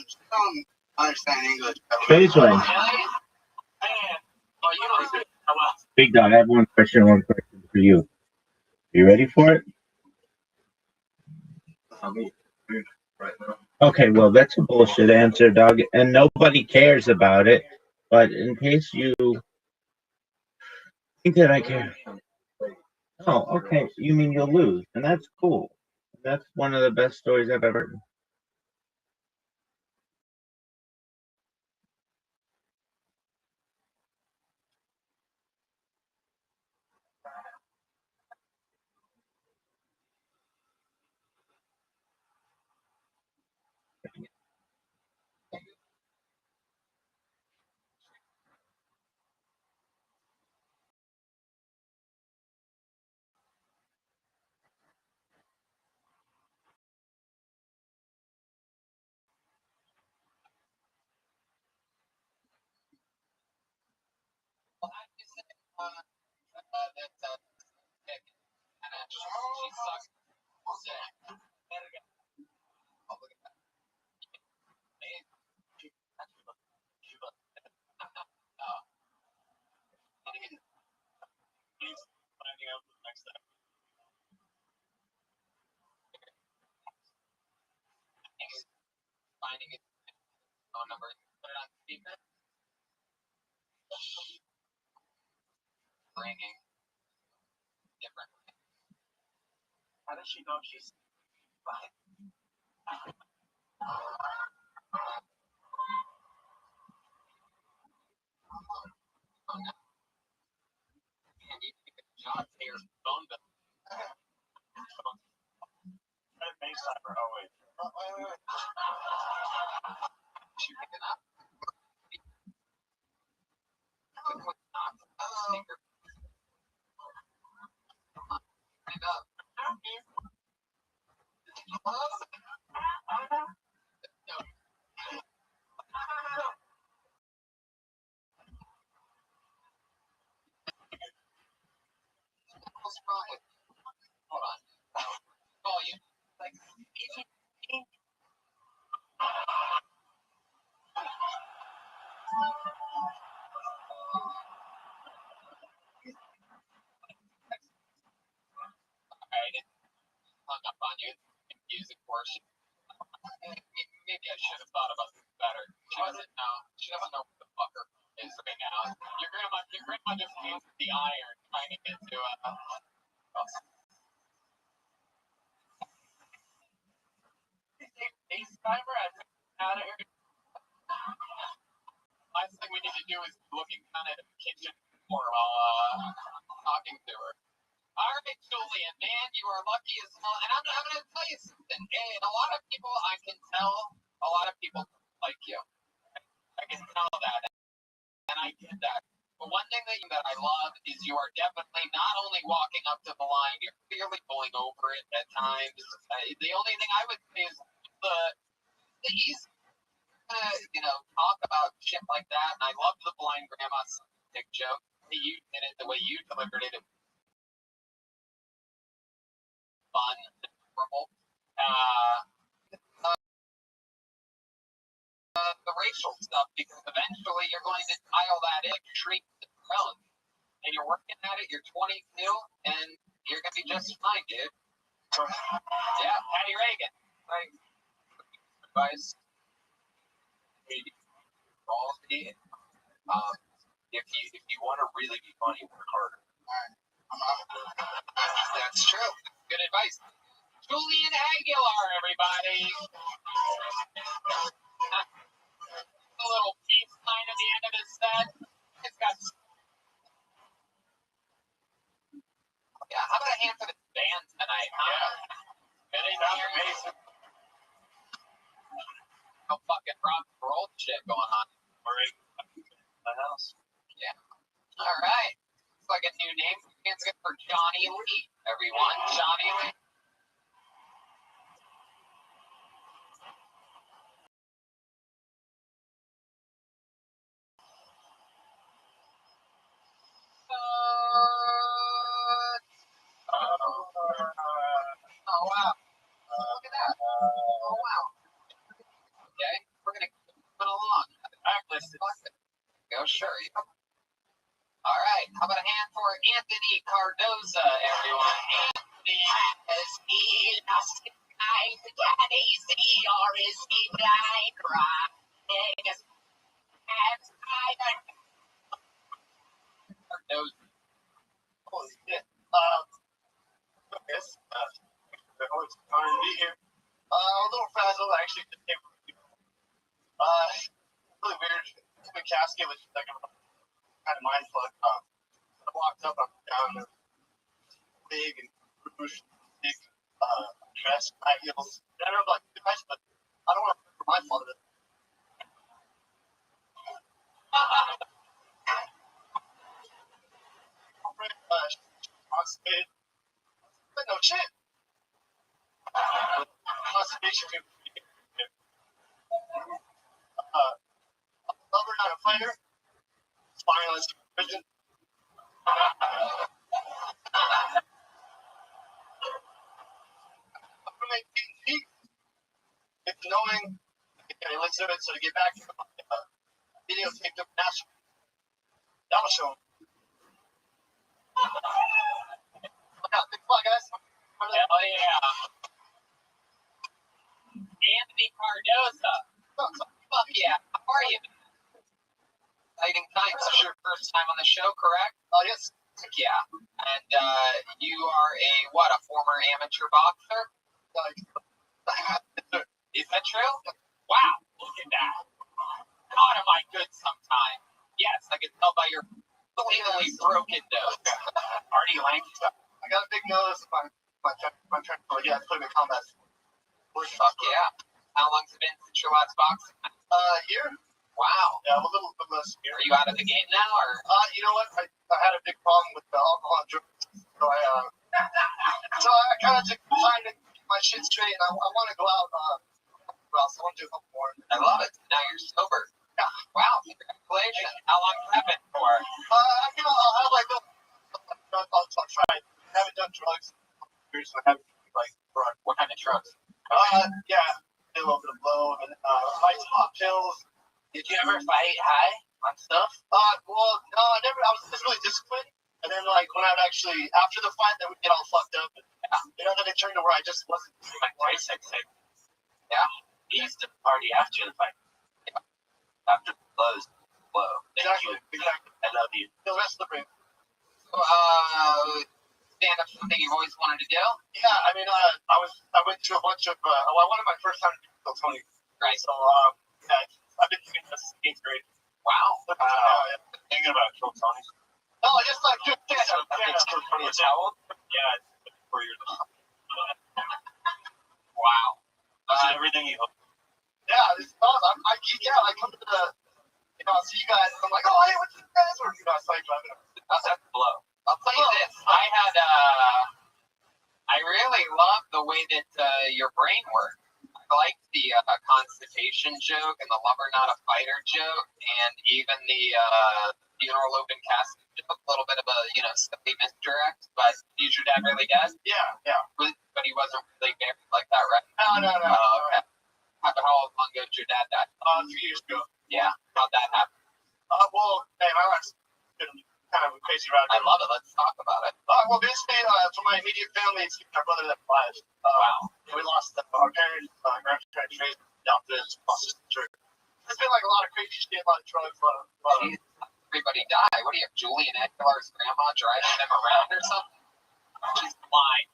She don't understand English. Phase one. Really? Man. Oh, you don't speak that well. Big Dog, I have one question for you. You ready for it? Right now. Okay, well, that's a bullshit answer, Doug, and nobody cares about it. But in case you think that I care. Oh, okay. You mean you'll lose, and that's cool. That's one of the best stories I've ever heard. Well, I just said, that, Nick, and she sucks. There we go. Oh, look at that. Man, oh, He's finding out the next step. finding his phone number. Put it on speaker. Ringing. Different. How does she know she's fine? Oh, no. Man, you think a job pay your phone bill. Try to FaceTime her. Oh, wait. She pick it up. Quick knock. Speaker. Pick up. No. What's wrong with you? Hold on. Volume. Like, alright, it hung up on you. Music portion. Maybe I should have thought about this better. She doesn't know. She doesn't know what the fuck her is right now. Your grandma just needs the iron trying to get to FaceTimer out of her. Last thing we need to do is looking kind of at the kitchen for talking to her. All right, Julian, man, you are lucky as hell. And I'm going to tell you something. Hey, a lot of people, I can tell, a lot of people like you. I can tell that. And I get that. But one thing that I love is you are definitely not only walking up to the line, you're clearly going over it at times. The only thing I would say is the easy, talk about shit like that. And I love the blind grandma dick joke. You did it the way you delivered it. It was fun, memorable. The racial stuff, because eventually you're going to dial that in, treat the throne, and you're working at it. You're 22, and you're gonna be just fine, dude. Yeah, Patty Reagan. Right. Advice. If you want to really be funny, work harder. That's true. Good advice. Julian Aguilar, everybody. A little peace sign at the end of his set. It's got. Yeah, how about a hand for the band tonight, huh? Yeah. Amazing. No fucking rock and roll shit going on. My house. Yeah. All right. Looks like a new name. Hands good for Johnny Lee, everyone. Johnny Lee. Oh, wow. Look at that. Oh, wow. Okay. We're going to keep moving along. Go, sure. All right. How about a hand for Anthony Cardoza, everyone? Anthony has he lost his mind? Can he see or is he blind? Crying as Cardoza. Holy shit. Yes. It's fun to be here. A little frazzled. I actually just came from really weird. The casket was like a kind of mind fuck. I walked up, I'm down, big and rouge, big dress, high heels. And I don't know about you guys, but I don't want to for my fault of it. Constipated. But no shit. Constipation. Lover, not a fighter. Spineless vision. If knowing, okay, let's do it. So to get back to the videotape of national, that'll show them. Look out, big fly, guys. Hell yeah. Anthony Cardoza. Fuck yeah. How are you? Exciting times. This is your first time on the show, correct? Yes. Yeah. And you are a former amateur boxer? Is that true? Wow, look at that. God, am I good sometime? Yes, I can tell by your blatantly broken nose. Artie Lang. I got a big nose. My turn. Oh, yeah, I put him in combat. Fuck yeah. How long's it been since your last boxing? Year. Wow. Yeah, I'm a little bit less here. Are you out of the game now, or? You know what? I had a big problem with the alcohol and drugs, so I kind of took time to get my shit straight, and I want to go out. So I want to do a couple more. I love it. Now you're sober. Yeah. Wow. Congratulations. How long has that been for? I'll have like I'll try it. I haven't done drugs in years, so I haven't like drug. What kind of drugs? Yeah, a little bit of blow and ice pop pills. Did you ever fight high on stuff? Well, no, I never. I was just really disciplined, and then like when I'd actually after the fight, that would get all fucked up, and then it turned to where I just wasn't. Like yeah. He used to party after the fight. Yeah. After the blows, blow. Exactly. I love you. The rest of the ring. So, stand up something you've always wanted to do? Yeah, I mean, I went to a bunch of. I wanted my first time to do Tony. Right. So, yeah, I've been doing this since 8th grade. Wow. Thinking about Kill Tony. No, just like good. Kill Tony is how old? Yeah, 4 years old. Wow. Everything you hope. Yeah, it's fun. I geek out. I come to the see you guys. I'm like, oh, hey, what's you guys? Or, I saw you driving. That's blow. I'll tell you this. I really love the way that your brain works. I liked the constipation joke and the lover not a fighter joke, and even the funeral open casket joke. A little bit of a silly misdirect, but is your dad really dead? Yeah. But he wasn't really buried like that, right? No. Okay. How long ago did your dad die? 2 years ago. Yeah. How'd that happen? Well, hey, my life's been kind of a crazy ride. I love it. Let's talk about it. Well, basically, for my immediate family, it's my brother that alive. Wow. We lost our parents, grandparents, raised adopted, lost sister. There's been like a lot of crazy shit, a lot of drugs, a lot of Everybody died. What do you have, Julian Aguilar's grandma driving them around or something? She's blind.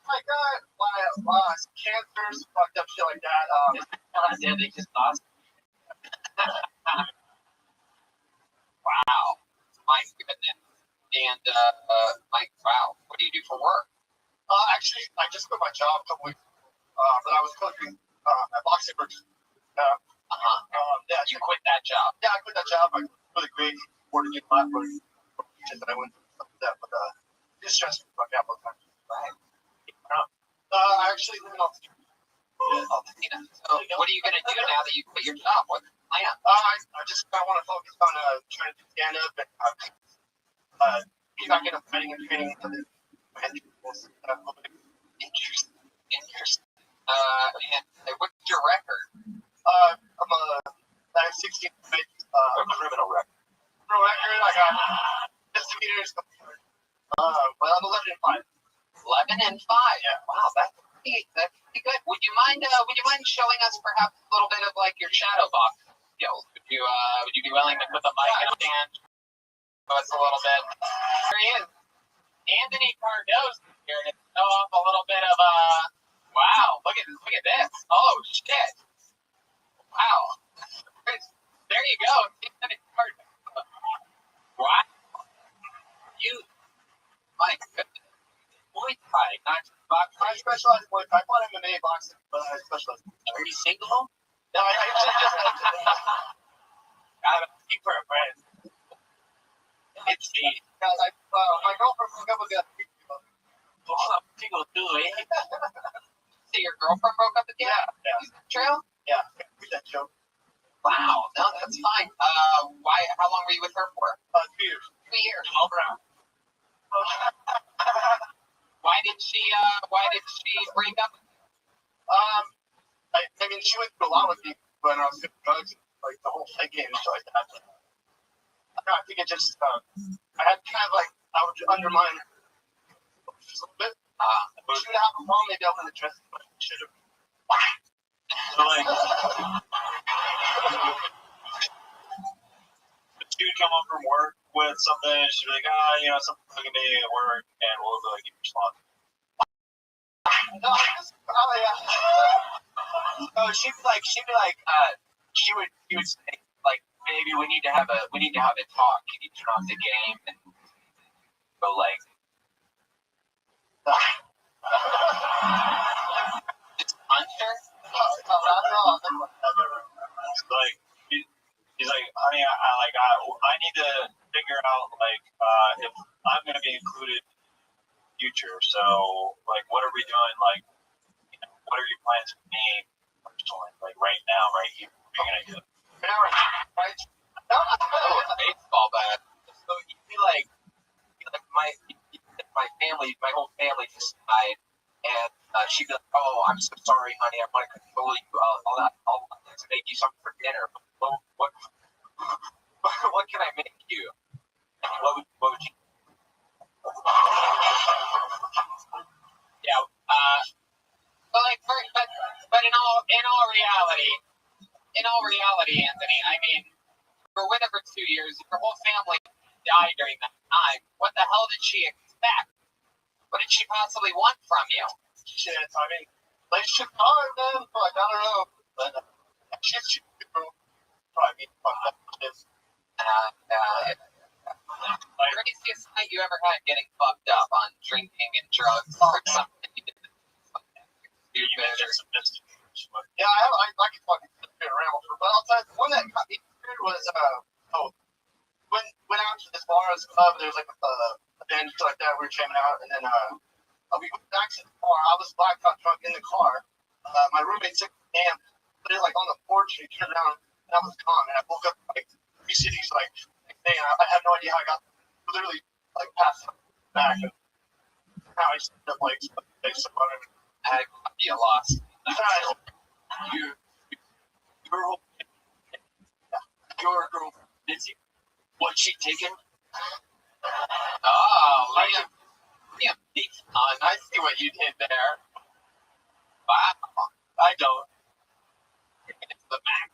my God, a lot of cancers, fucked up shit like that. Yeah, they just lost. Wow. My goodness. And, Mike, wow. What do you do for work? Actually, I just quit my job a couple weeks ago, but I was coaching at boxing for yeah, You quit that job. Yeah, I quit that job. I really great working in my work. That I went through that, but it's stressful for a couple of times. Right. I actually live in Altadena. So what are you going to do now that you quit your job? What's the plan? I just want to focus on trying to do stand up and get back into fighting and training. Interesting. And what's your record? I have 16 criminal record. I got misdemeanors. But I'm 11 and 5. 11 and 5. Yeah. Wow, that's pretty good. Would you mind showing us perhaps a little bit of like your shadow box skills? Would you be willing to put the mic in stand? Show us a little bit. There he is. Anthony Cardozo here to show off a little bit of wow, look at this. Oh shit. Wow. There you go. Anthony Cardozo. Wow. My goodness. Muay Thai, not just boxing. I specialize in Muay Thai. I fought MMA boxing, but I specialize in Muay Thai. Are you single? No, I actually just I'm looking for a friend. It's me. Because my girlfriend broke up with me. I'm single too, eh? So your girlfriend broke up with you? Yeah. Is that true? Yeah, that joke. Wow, no, that's fine. How long were you with her for? 2 years. 2 years. All around. Why did she break up with you? I mean, she went through a lot with me when I was doing drugs, like the whole fake game and stuff like that. I think it just, I had kind of like, I would undermine her just a little bit. She would have a problem, maybe I wouldn't address it, but I should have. So like, she would come home from work with something, and she'd be like, something's looking at me at work, and we'll be like, give you response. No, She would say like, maybe we need to have a talk. Can you turn off the game and go like it's under? Like, he's like, honey, I need to figure out like if I'm gonna be included in the future. So like, what are we doing? Like, what are your plans for me personally? Like right now, right here, what are you gonna do? Baseball bat. So you'd be like my whole family just died, and she'd be like, oh, I'm so sorry, honey. I want to console you. I'll make you something for dinner. What can I make you? What would you? Yeah. But in all reality, Anthony, I mean, for with her for 2 years, her whole family died during that time. What the hell did she expect? What did she possibly want from you? Shit, I mean, relationship hard, man. Like, I don't know. But she probably be fucked up with this. Craziest night you ever had getting fucked up on drinking and drugs or something you did. You mentioned some misdemeanors. Yeah, I can fucking sit here and ramble for, but I'll tell you, the one that got me weird was There was like a bench like that. We were jamming out, and then we went back to the car. I was blackout drunk in the car. My roommate took the damn, put it like on the porch, and he turned around, and I was gone. And I woke up like 3 cities like next day, and I had no idea how I got literally like passed back. And now I just ended up like somebody. I be a loss. You, your girl, Nancy, what's she taken? Oh, Liam. I see what you did there. Wow. I don't. It's the max.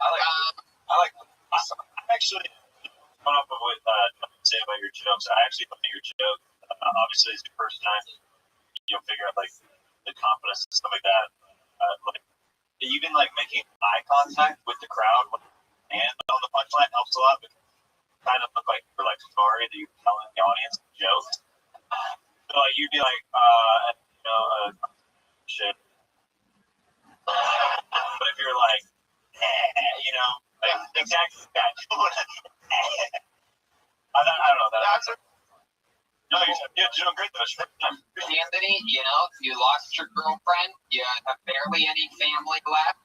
I like. I'm actually going off of what you say about your jokes. I actually think your joke, obviously, it's your first time. You'll figure out like the confidence and stuff like that. Like even like making eye contact with the crowd and on the punchline helps a lot. Because you kind of look like you're like sorry that you're telling the audience a joke. So like you'd be like, shit. But if you're like, like exactly that. I don't know that. No, you're doing great though. Anthony, you lost your girlfriend. You have barely any family left.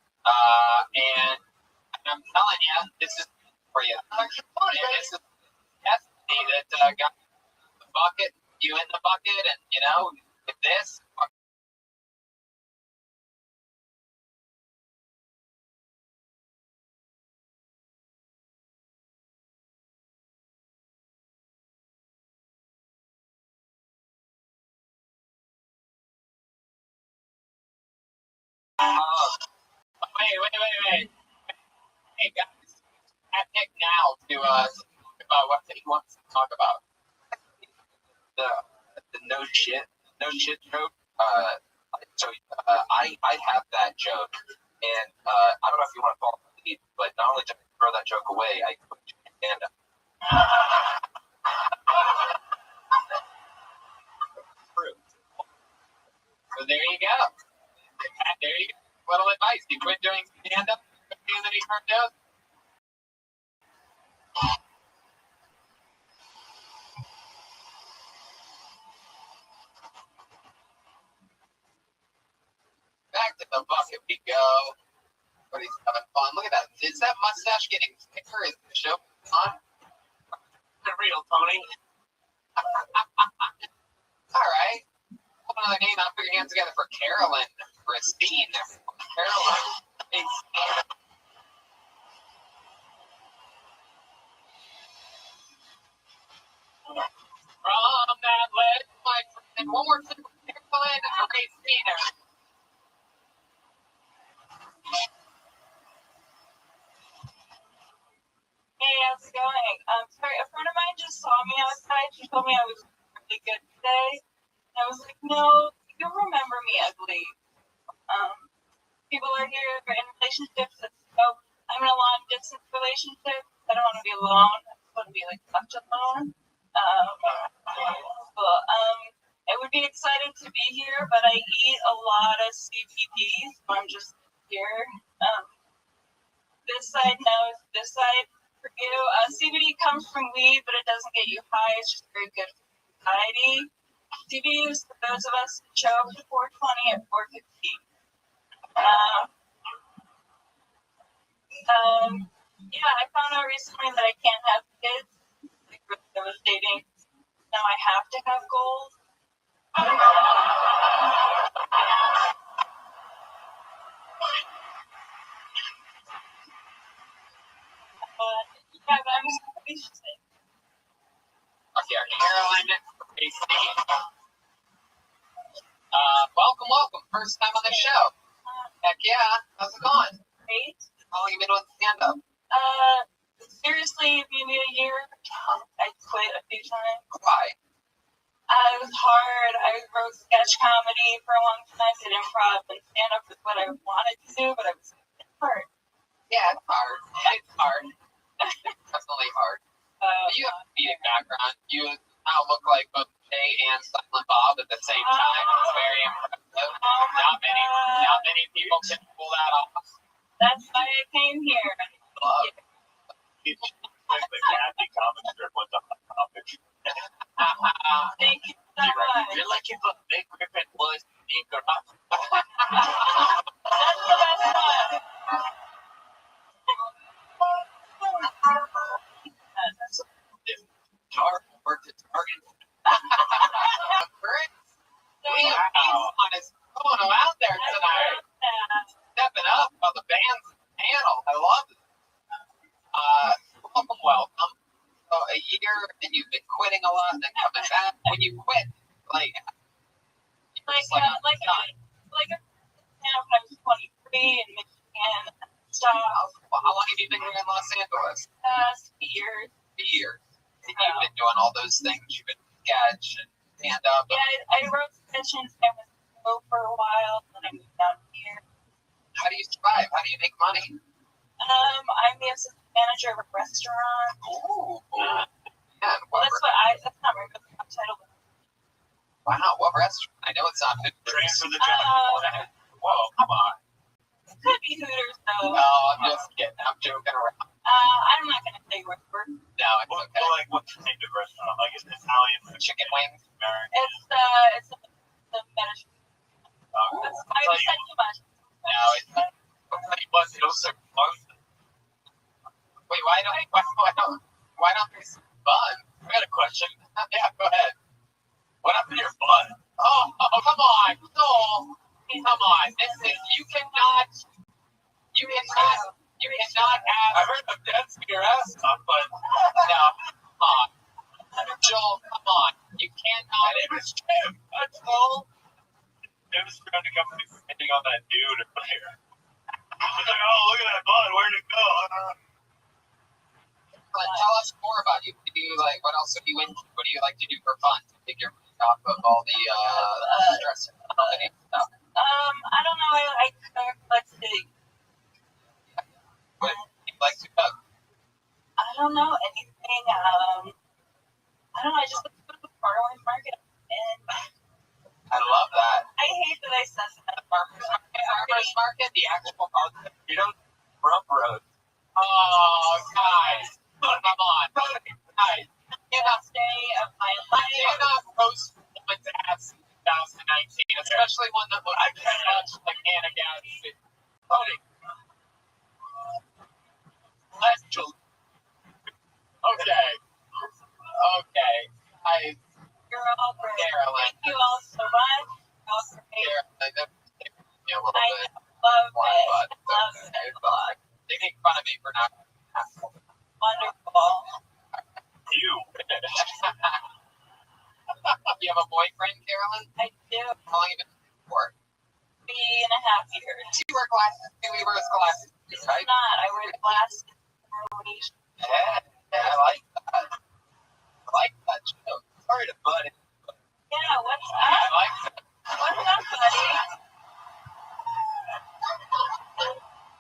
And I'm telling you, this is for you. And this is destiny that got the bucket, you in the bucket, and with this. Wait. Hey guys, at Nick now to about what he wants to talk about. The no shit joke. I have that joke, and I don't know if you want to follow the lead, but not only did I throw that joke away, I put it in stand up. True. So there you go. There you go. Little advice. You quit doing stand up, and then he turned out. Back to the bucket we go. But he's having fun. Look at that. Is that mustache getting thicker as the show goes on? The real Tony. All right. Put another name out. Put your hands together for Carolyn. Christine. Carolyn. Thanks. From that ledge, my friend. One more time for Carolyn and Christina. Hey, how's it going? Sorry, a friend of mine just saw me outside. She told me I was really good today. I was like, no, you'll remember me, I believe. People are here in relationships. So I'm in a long distance relationship. I don't want to be alone. I just want to be like left alone. I would be excited to be here, but I eat a lot of CBD, so I'm just here. This side knows this side. For you, CBD comes from weed, but it doesn't get you high. It's just very good for anxiety. CBD is for those of us who show up to 420 at 4:15. I found out recently that I can't have kids. Like really devastating. Now I have to have goals. But I'm just interested. Okay, Carolyn, Christine. Welcome. First time on the show. Heck yeah. How's it going? Great. How long have you been doing stand-up? Seriously, maybe a year. I quit a few times. Why? It was hard. I wrote sketch comedy for a long time, did improv, and stand-up was what I wanted to do, but it was hard. Yeah, it's hard. It's hard. Definitely hard. You have a comedic background. You now look like both Jay and Silent Bob at the same time. It's very impressive. Not many people can pull that off. That's why I came here. The Kathy comic strip was the was secret. That's the best one. Dark or to target. Liam Neeson is going out there tonight. Stepping up on the band's panel. I love it. Welcome. So a year and you've been quitting a lot and then coming back. When you quit, like When I was 23 in Michigan and stuff. how long have you been here in Los Angeles? 2 years. 2 years. And you've been doing all those things. You've been sketch and stand up. Yeah, I wrote sketch in San Francisco for a while, and then I moved out here. How do you survive? How do you make money? I'm the assistant manager of a restaurant. Ooh. Well, that's not my real job title. Wow, what restaurant? I know it's not Hooters. Train for the job. Whoa, come on. It could be Hooters, though. No, I'm just kidding. I'm joking around. I'm not going to say where we're. No, it's What, okay. like, what's the name of the restaurant? Like, it's Italian, Chicken wings. American. It's the Mediterranean. I said too much. No, it's not. Those are fun. Wait, why don't they bun? I got a question. Yeah, go ahead. What happened to your butt? Oh, come on. No. Come on. You cannot ask. I heard the dancing your ass off, but No, come on. Joel, come on. You my cannot. name is Jim. That's all. Jim is trying to come hitting on that dude earlier. He's like, oh, look at that butt. Where'd it go? Tell us more about you. What else are you into? What do you like to do for fun to take your mind off of all the stress and stuff? I don't know. I like to. What do you like to cook? I don't know anything. I don't know. I just like to go to the farmer's market, and I love that. I hate that I said that. Farmers market, the actual market. You don't rump road. Oh, guys. Come on. Guys. Best day of my life. Cannot roast woman's ass in 2019, especially one that I can't touch like Anna Gadsby. Cody. Let's just. Okay. You're all great. Carolyn. Thank you all so much. You're all great. Carolyn, that took me a little I bit. love More, it. but Love it's it okay. a lot. They make fun of me for not. Wonderful. You. You have a boyfriend, Carolyn? I do. How long have you been for? 3.5 years. Do you wear glasses? Do we wear glasses? It's Right? not. I wear glasses for relation. Yeah, I like that. I like that joke. Sorry to butt in. Yeah, what's I up? like that. What's up, buddy?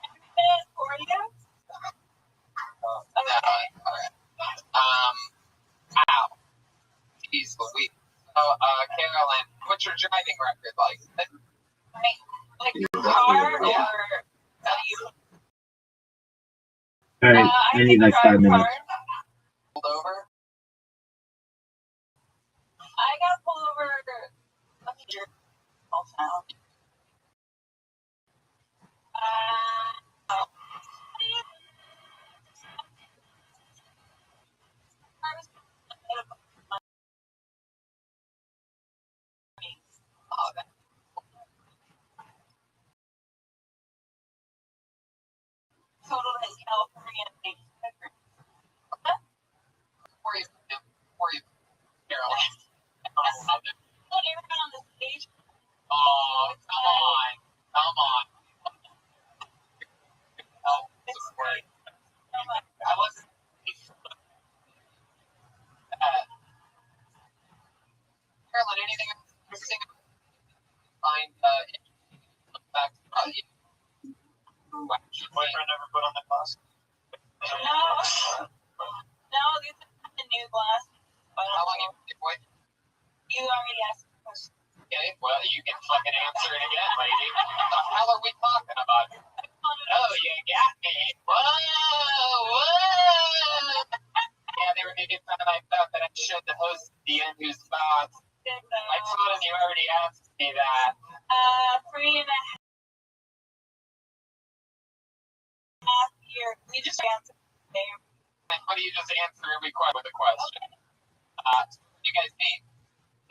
Everything for you? No, alright. Ow. Jeez Louise. So, Carolyn, what's your driving record like? Like your car or Yeah. you? All right, I need like 5 minutes. Pulled over? I got pulled over a few small town. Oh, that. Total in California. Before you, Carolyn. Look, everyone on the stage. Oh, come on. Come on. Oh, this is great. I wasn't. Carolyn, anything interesting? Find back about you. Your boyfriend ever put on the class? No, these are the new glasses. How long have you been with? You already asked the question. Okay, well, you can fucking answer it again, lady. What the hell are we talking about? Oh, you got me. Whoa. Yeah, they were making fun of my stuff that I showed the host at the end whose boss. I told him you already asked me that. 3.5 years. We just answered the name. How do you just answer every question with a question? You guys meet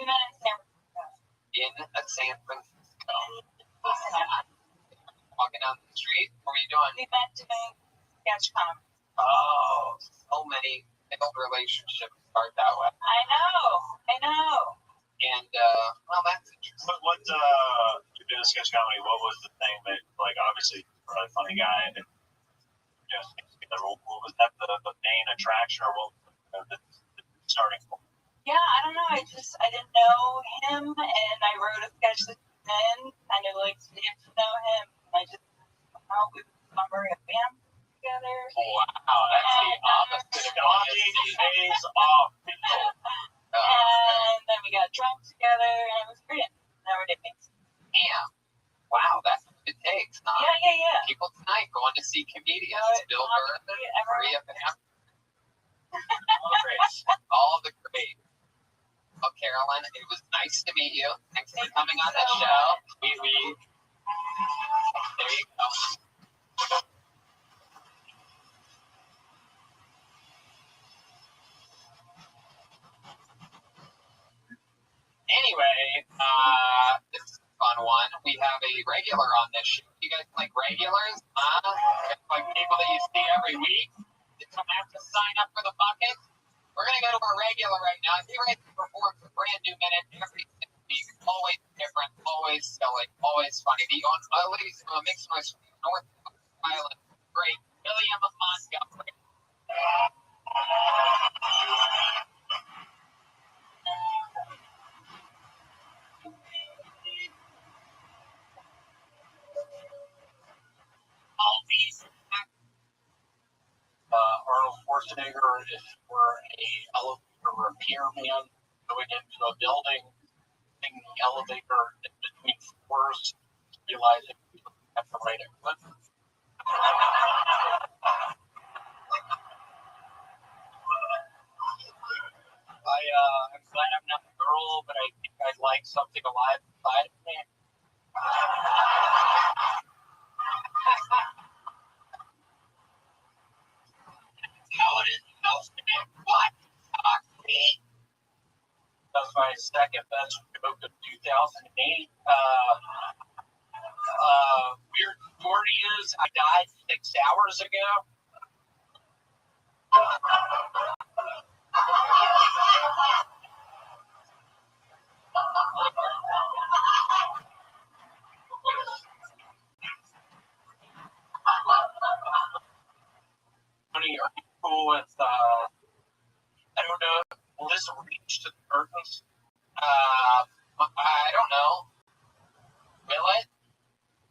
We met in San Francisco. in San Francisco. Walking down the street. What were you doing? We met doing sketch comedy. Oh, so many failed relationships start that way. I know. And well, that's interesting. What you've been in sketch comedy? What was the thing that, like, obviously, you're a funny guy, and what was that the main attraction, or what was the starting point? Yeah, I don't know. I didn't know him, and I wrote a sketch that then kind of like to get to know him. I just thought we would summer a band together. Wow, that's the opposite of Dodging pays off. And then we got drunk together, and it was great. Now we're dating. Damn. Wow, that's what it takes, huh? Yeah. People tonight going to see comedians, Bill Burr, Maria Pam, all the great. Well, Carolyn, it was nice to meet you. Thanks for coming on the show. We there you go. Anyway, this is a fun one. We have a regular on this show. You guys like regulars? Like people that you see every week? You don't have to sign up for the bucket. We're going to go to a regular right now. He writes and performs a brand new minute every single week. Always different, always silly, always funny. The ladies from a mixed noise from North Island. Great. William Montgomery. Arnold Schwarzenegger, if we're a elevator repairman going into a building, taking the elevator in between floors, realizing we don't have the right equipment. I'm glad I'm not a girl, but I think I'd like something alive inside of me. That's my second best joke of 2008. Weird story is I died 6 hours ago. Are you cool with I don't know, will this reach to the curtains? I don't know. Will it?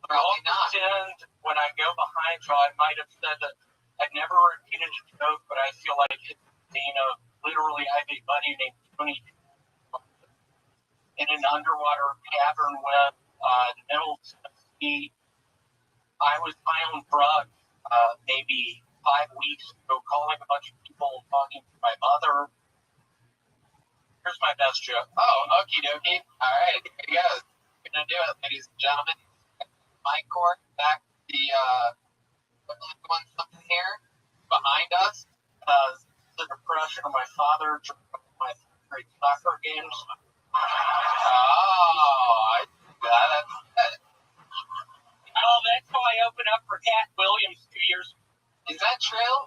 Probably I'll not. pretend when I go behind you, I might have said that I'd never repeated a joke, but I feel like it's the scene of literally I have a buddy named Tony in an underwater cavern with the middle of the sea. I was high on drugs maybe 5 weeks ago, calling a bunch of people and talking to my mother. Here's my best joke. Oh, okie dokie. All right, here he goes. We're going to do it, ladies and gentlemen. Mike Cork, back to the one something here behind us. The depression of my father during my great soccer games. Oh, that's good. Oh, that's how I opened up for Cat Williams 2 years ago. Is that true?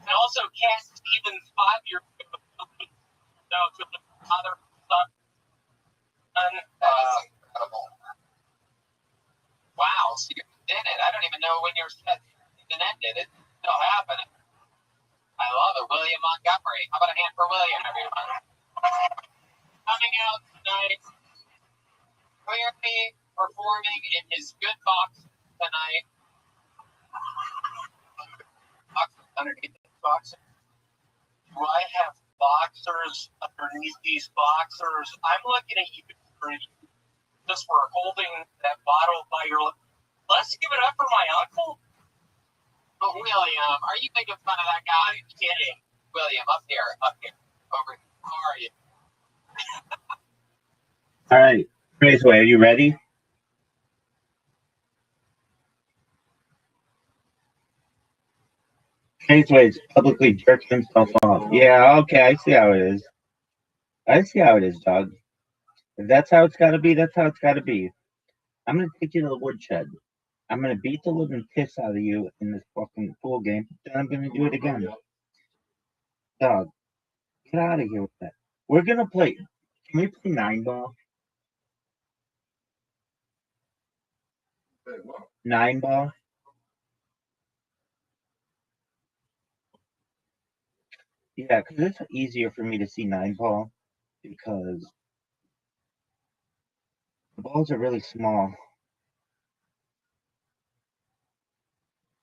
And also Cat Stevens 5 years ago. So, to the father, son. That is incredible. Wow, so you're in it. I don't even know when your set even ended. It's still happening. I love it. William Montgomery. How about a hand for William, everyone? Coming out tonight, clearly performing in his good box tonight. Boxers underneath the boxer. Do I have boxers underneath these boxers? I'm looking at you just for holding that bottle by your lip. Let's give it up for my uncle. But William, are you making fun of that guy? I'm kidding. William, up here. Over here. How are you? All right. Raceway, are you ready? Raceway's publicly jerking himself off. Yeah, okay, I see how it is. I see how it is, dog. If that's how it's gotta be, that's how it's gotta be. I'm gonna take you to the woodshed. I'm gonna beat the living piss out of you in this fucking pool game. Then I'm gonna do it again. Dog, get out of here with that. We're gonna play. Can we play 9 ball? 9 ball? Yeah, because it's easier for me to see 9 ball because the balls are really small.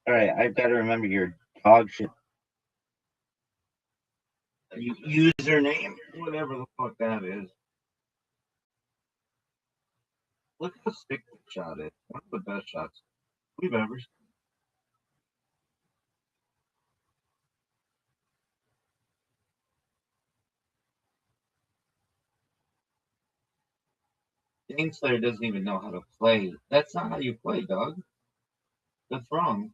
All right, I've got to remember your dog shit. Username, whatever the fuck that is. Look how sick the shot is. One of the best shots we've ever seen. Dane Slayer doesn't even know how to play. That's not how you play, dog. That's wrong.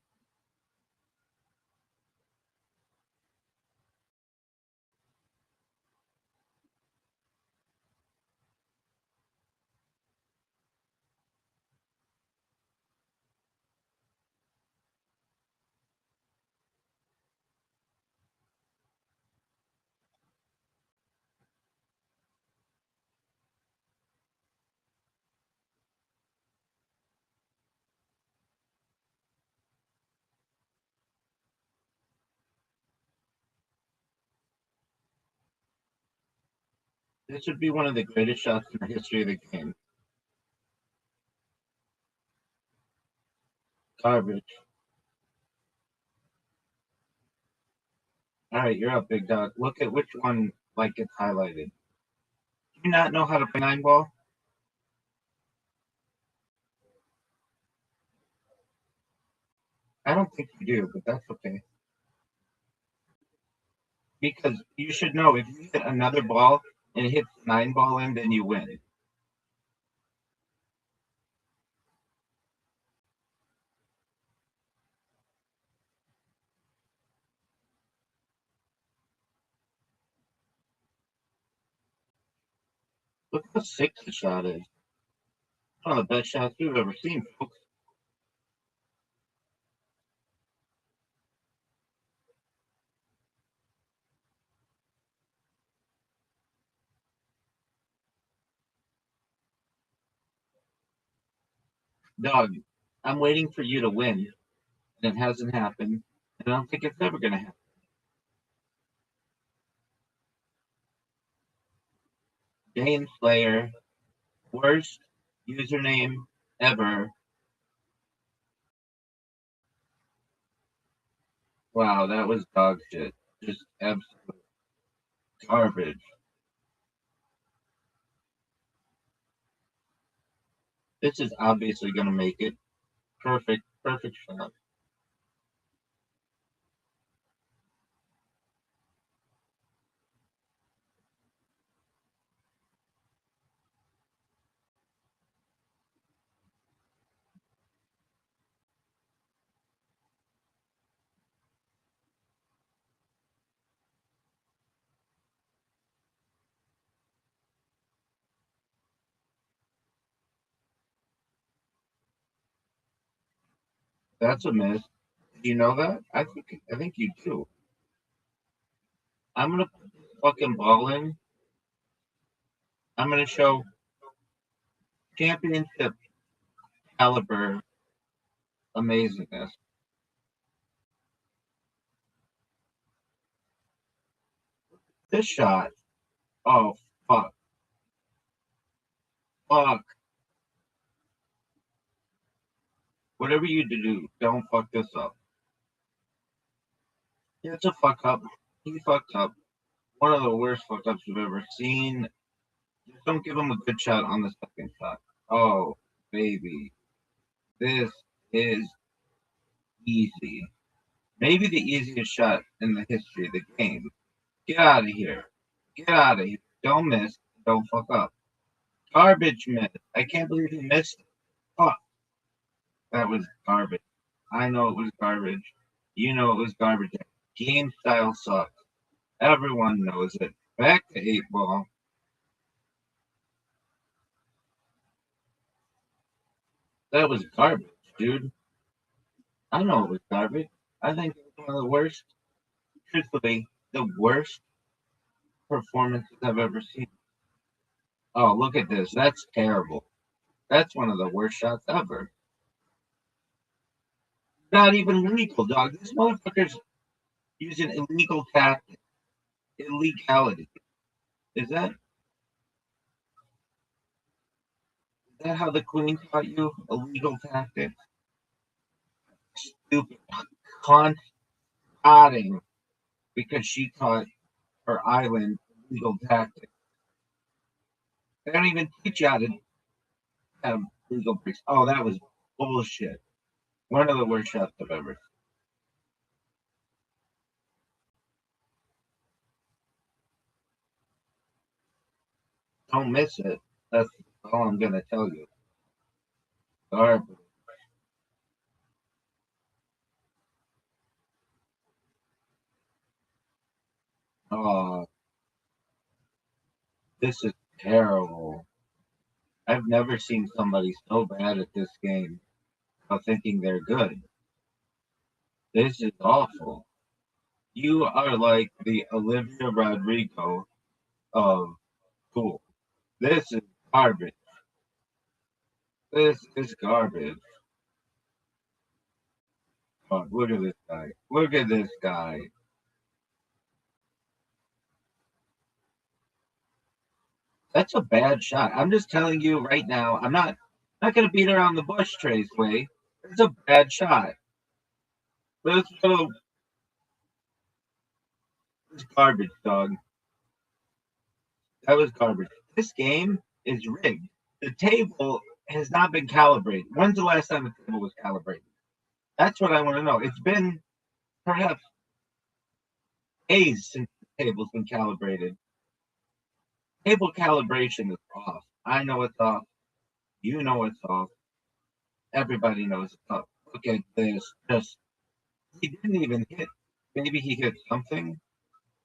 This should be one of the greatest shots in the history of the game. Garbage. All right, you're up, big dog. Look at which one like gets highlighted. Do you not know how to play 9 ball? I don't think you do, but that's okay. Because you should know if you hit another ball and it hits 9 ball in, then you win. Look how sick the shot is. One of the best shots we've ever seen, folks. Dog, I'm waiting for you to win, and it hasn't happened, and I don't think it's ever going to happen. Dane Slayer, worst username ever. Wow, that was dog shit. Just absolute garbage. This is obviously going to make it. Perfect, perfect shot. That's a miss. Do you know that? I think you do. I'm gonna put this fucking ball in. I'm gonna show championship caliber amazingness. This shot. Oh fuck. Fuck. Whatever you do, don't fuck this up. Yeah, it's a fuck up. He fucked up. One of the worst fuck ups we've ever seen. Just don't give him a good shot on the second shot. Oh, baby. This is easy. Maybe the easiest shot in the history of the game. Get out of here. Get out of here. Don't miss. Don't fuck up. Garbage miss. I can't believe he missed it. Fuck. That was garbage. I know it was garbage. You know it was garbage. Game style sucks. Everyone knows it. Back to 8 ball. That was garbage, dude. I know it was garbage. I think it was one of the worst, truthfully, the worst performances I've ever seen. Oh, look at this. That's terrible. That's one of the worst shots ever. Not even legal, dog. This motherfucker's using illegal tactics. Illegality. Is that how the queen taught you? Illegal tactics? Stupid cunt potting because she taught her island illegal tactics. They don't even teach you how to have legal breaks. Oh, that was bullshit. One of the worst shots I've ever seen. Don't miss it. That's all I'm gonna tell you. Garbage. Oh, this is terrible. I've never seen somebody so bad at this game without thinking they're good. This is awful. You are like the Olivia Rodrigo of pool. This is garbage. This is garbage. Oh, look at this guy. Look at this guy. That's a bad shot. I'm just telling you right now. I'm not gonna beat around the bush, Trey's way. It's a bad shot. This was garbage, dog. That was garbage. This game is rigged. The table has not been calibrated. When's the last time the table was calibrated? That's what I want to know. It's been perhaps days since the table's been calibrated. Table calibration is off. I know it's off. You know it's off. Everybody knows it's off. Look at this. Just he didn't even hit. Maybe he hit something,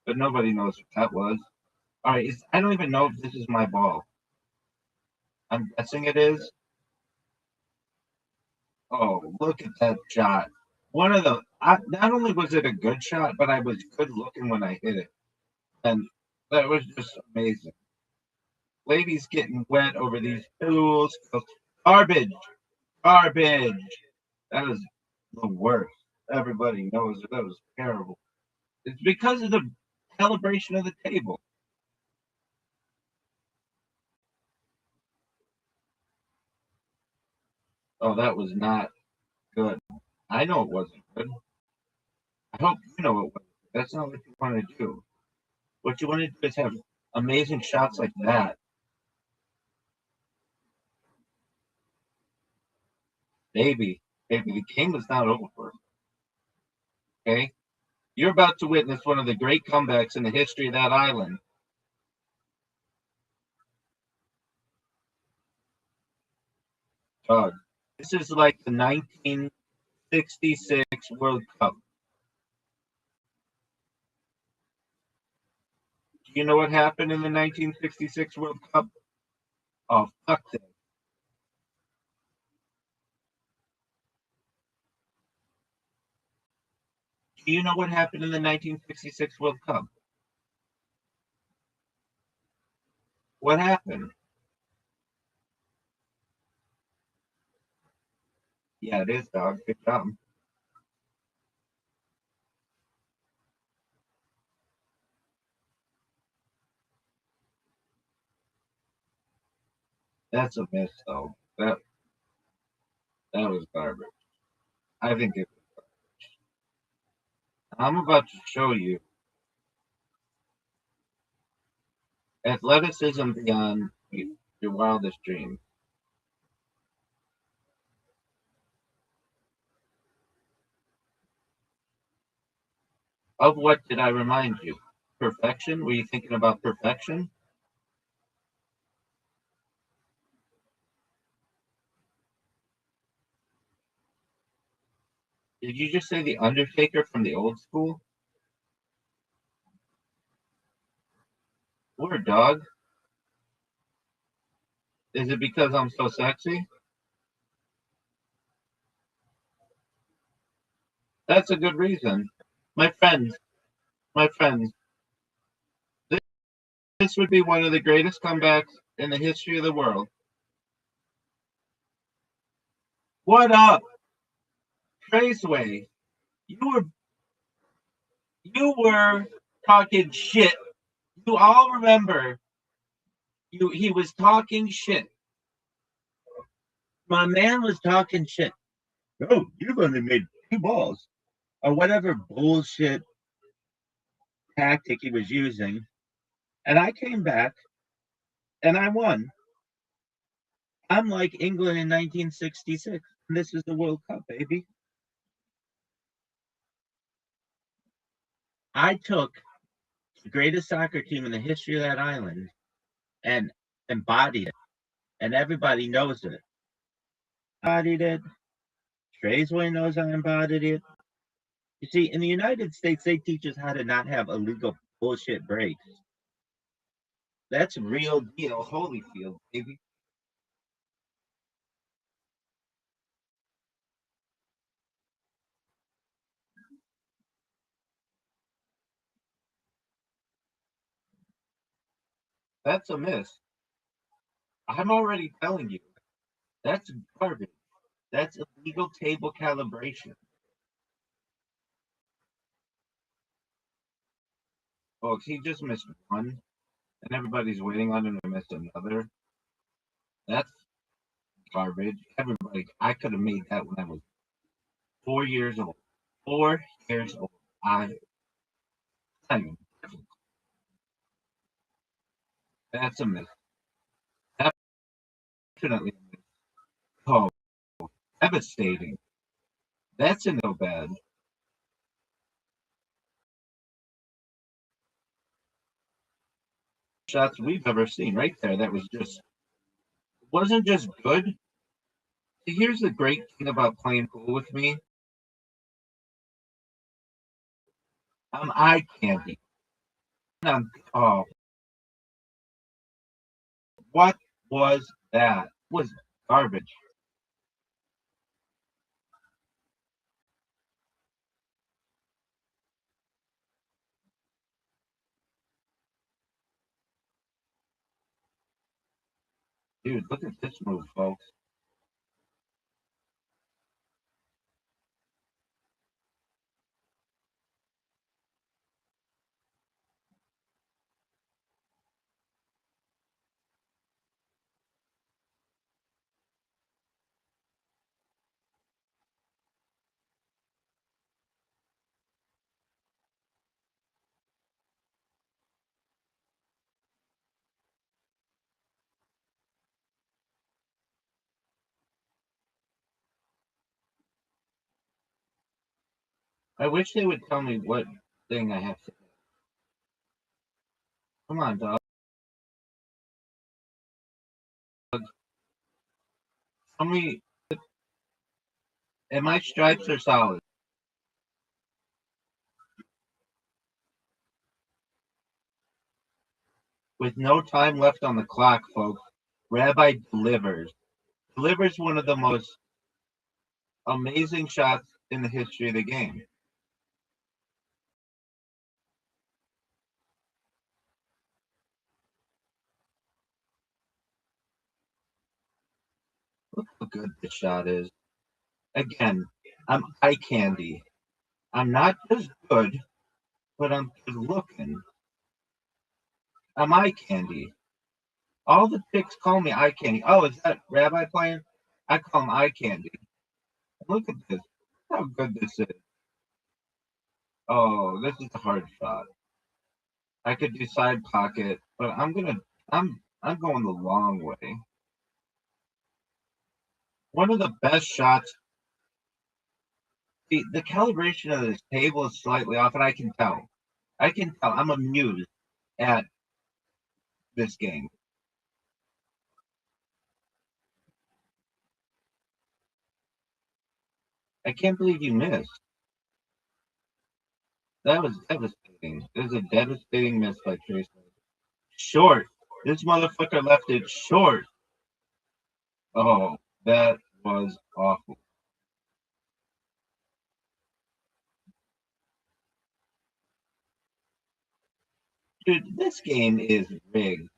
but nobody knows what that was. All right, I don't even know if this is my ball. I'm guessing it is. Oh, look at that shot. Not only was it a good shot, but I was good looking when I hit it. And that was just amazing. Ladies getting wet over these pools. Garbage. Garbage. That is the worst. Everybody knows that was terrible. It's because of the calibration of the table. Oh, that was not good. I know it wasn't good. I hope you know it wasn't. That's not what you want to do. What you want to do is have amazing shots like that. Baby, the game is not over. Okay? You're about to witness one of the great comebacks in the history of that island. God, this is like the 1966 World Cup. Do you know what happened in the 1966 World Cup? Oh, fuck that. Do you know what happened in the 1966 World Cup? What happened? Yeah, it is, dog. Good job. That's a miss, though. That was garbage. I think it. I'm about to show you athleticism beyond your wildest dreams. Of what did I remind you? Perfection? Were you thinking about perfection? Did you just say the Undertaker from the old school? Word, dog. Is it because I'm so sexy? That's a good reason. My friends, my friends, this would be one of the greatest comebacks in the history of the world. What up, Traceway? You were you were talking shit. You all remember he was talking shit. My man was talking shit. Oh, you've only made 2 balls. Or whatever bullshit tactic he was using. And I came back and I won. I'm like England in 1966. And this is the World Cup, baby. I took the greatest soccer team in the history of that island and embodied it. And everybody knows it. I embodied it. Traceway knows I embodied it. You see, in the United States, they teach us how to not have illegal bullshit breaks. That's real deal Holyfield, baby. That's a miss. I'm already telling you, that's garbage. That's illegal table calibration. Folks, he just missed one, and everybody's waiting on him to miss another. That's garbage. Everybody, I could have made that when I was 4 years old. 4 years old. I mean, that's a miss. Definitely a miss. Oh, devastating. That's a no bad. Shots we've ever seen right there. That was just wasn't just good. Here's the great thing about playing pool with me. I'm eye candy. Oh, what was that? It was garbage. Dude, look at this move, folks. I wish they would tell me what thing I have to. Come on, dog. Tell me, and my stripes are solid. With no time left on the clock, folks, Rabbi delivers one of the most amazing shots in the history of the game. Look how good this shot is. Again, I'm eye candy. I'm not just good, but I'm good looking. I'm eye candy. All the chicks call me eye candy. Oh, is that Rabbi playing? I call him eye candy. Look at this. How good this is. Oh, this is a hard shot. I could do side pocket, but I'm going the long way. One of the best shots. The calibration of this table is slightly off, and I can tell. I can tell. I'm amused at this game. I can't believe you missed. That was devastating. It was a devastating miss by Trace. Short. This motherfucker left it short. Oh, that was awful. Dude, this game is rigged.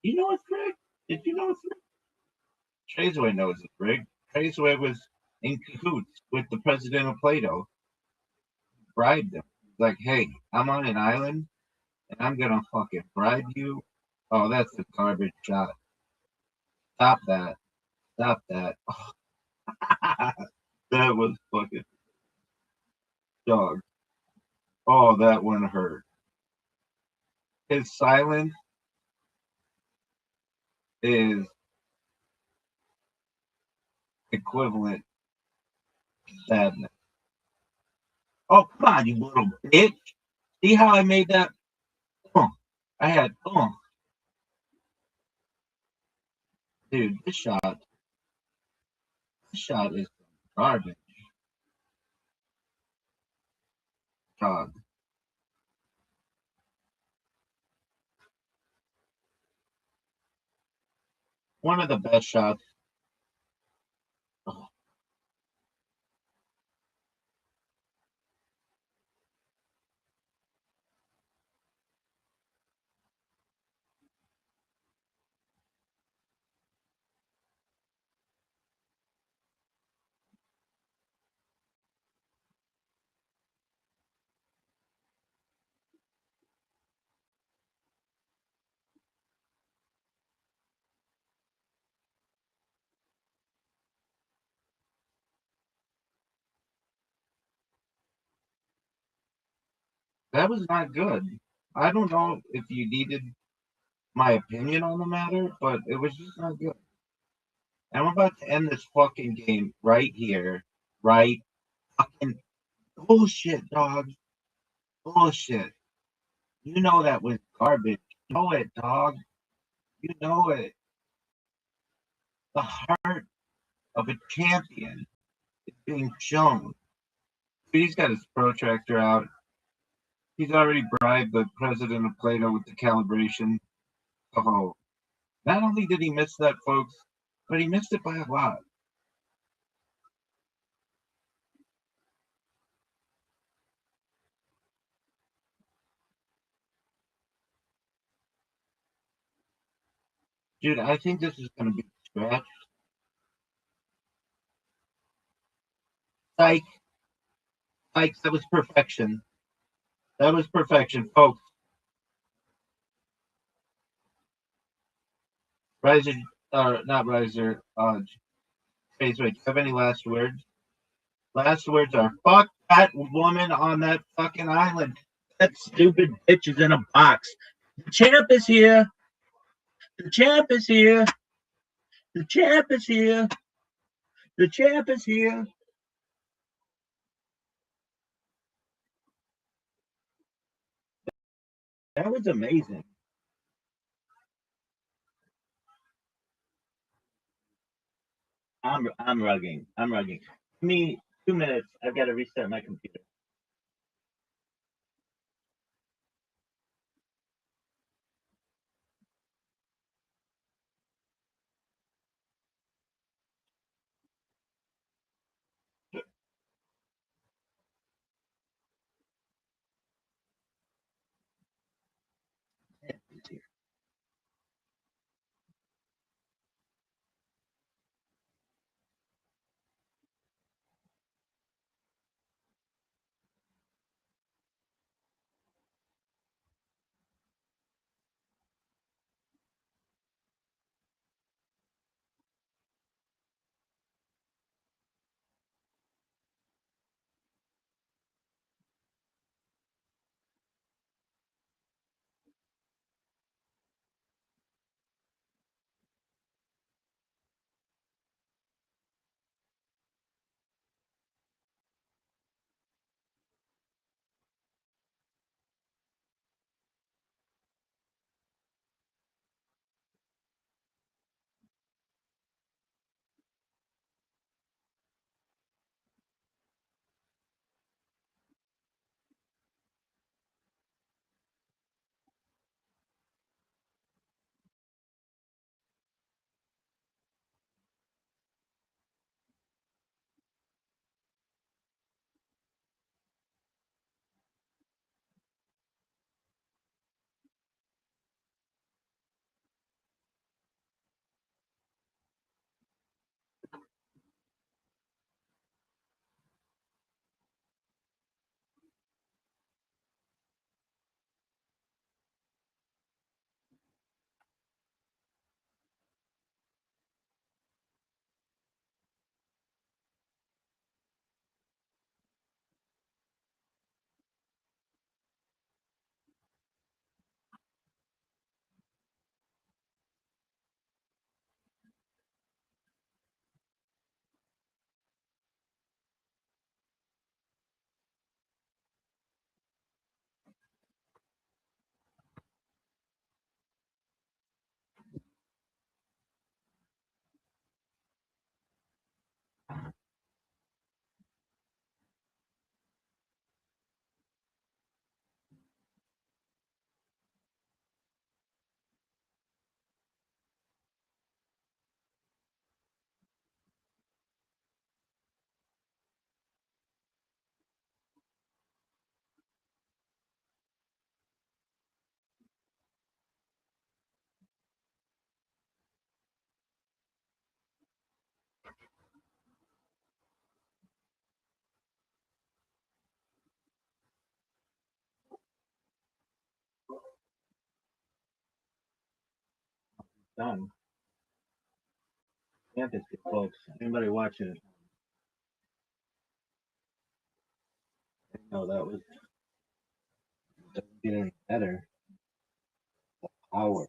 You know it's rigged? Did you know it's rigged? Traceway knows it's rigged. Traceway was in cahoots with the president of Plato. Bribed him. Like, hey, I'm on an island and I'm gonna fucking bribe you. Oh, that's a garbage shot. Stop that. Stop that. Oh, that was fucking dog. Oh, that one hurt. His silence is equivalent to sadness. Oh, come on, you little bitch. See how I made that? Oh, I had, dude, this shot is garbage. Dog. One of the best shots. Oh, that was not good. I don't know if you needed my opinion on the matter, but it was just not good. And I'm about to end this fucking game right here. Right? Fucking bullshit, dog. Bullshit. You know that was garbage. You know it, dog. You know it. The heart of a champion is being shown. He's got his protractor out. He's already bribed the president of Plato with the calibration. Oh, not only did he miss that, folks, but he missed it by a lot. Dude, I think this is going to be scratch. Psych. Psych. That was perfection. That was perfection, folks. Riser, not Riser, Phase, wait, do you have any last words? Last words are fuck that woman on that fucking island. That stupid bitch is in a box. The champ is here. The champ is here. The champ is here. The champ is here. That was amazing. I'm rugging. I'm rugging. Give me 2 minutes. I've got to reset my computer. done. Fantasy, folks. Anybody watching it? No, that was doesn't get any better. Power.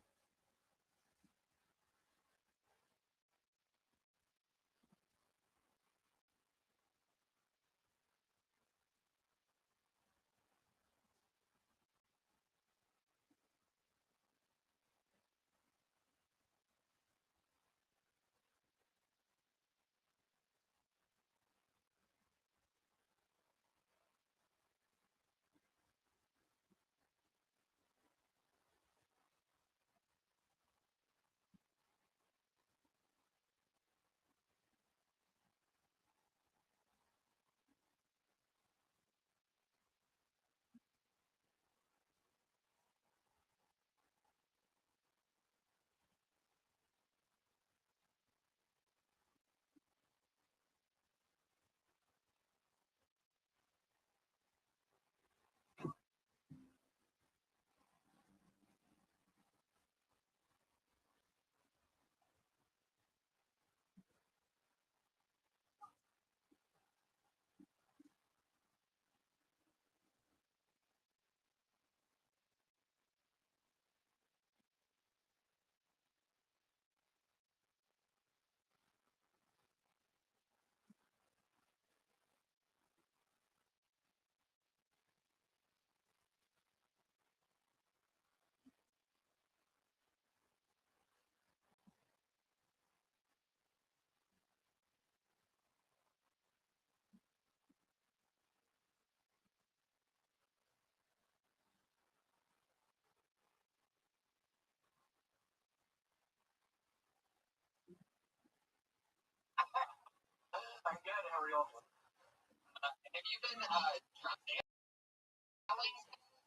I'm good, Ariel. Have you been traveling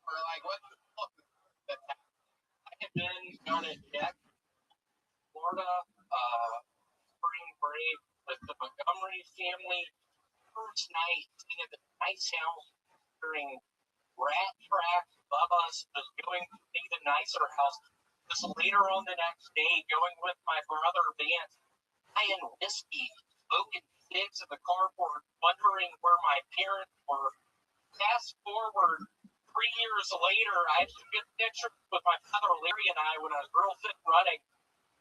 or like what? I have been down at Jack, Florida, spring break with the Montgomery family. First night staying at the nice house during Rat Track. Bubba's was going to see the nicer house. Just later on the next day, going with my brother Vance, buying whiskey, smoking cigs in the carport, wondering where my parents were. Fast forward 3 years later, I have some good pictures with my father Larry and I when I was real fit running,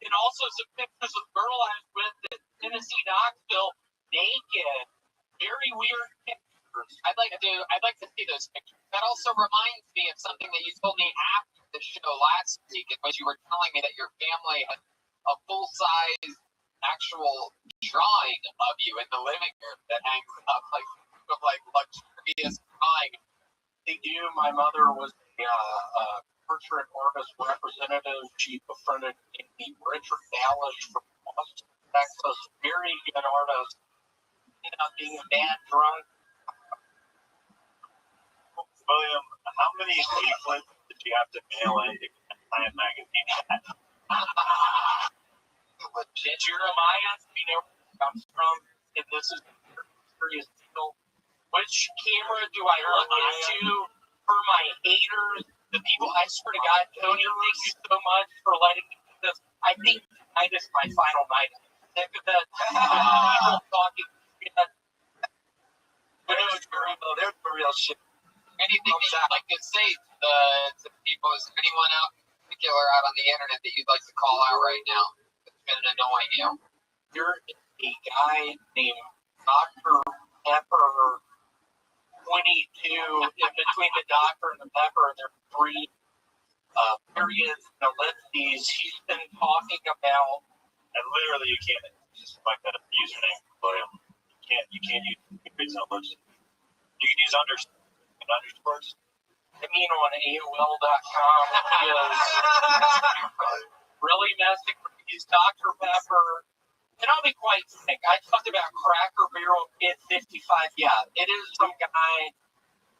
and also some pictures of the girl I was with at Tennessee Knoxville naked. Very weird pictures. I'd like to see those pictures. That also reminds me of something that you told me after the show last week, in which you were telling me that your family had a full-size actual drawing of you in the living room that hangs up like luxurious drawing. They do. My mother was a portrait artist representative. She befriended Richard Dallas from Austin, Texas. Very good artist. Ended up being a bad drunk. William, how many leaflets did you have to mail in to get Time magazine? And Jeremiah, we know where it comes from, and this is a serious deal. Which camera do I look into for my haters? The people, I swear to God, Tony, thank you so much for letting me do this. I think tonight is my final night. Sick of that people talking shit. There's the real shit. Anything that you'd like to say to people? Is there anyone out in particular out on the internet that you'd like to call out right now that's been annoying you? There is a guy named Dr. Pepper 22. In between the doctor and the pepper, there are three periods and ellipses. He's been talking about. And literally, you can't just like that username, William. You can't use periods and ellipses. You can use underscores. I mean, on AOL.com, he is really messing with these Dr. Pepper. And I'll be quite frank. I talked about Cracker Barrel Kid 55. Yeah, it is some guy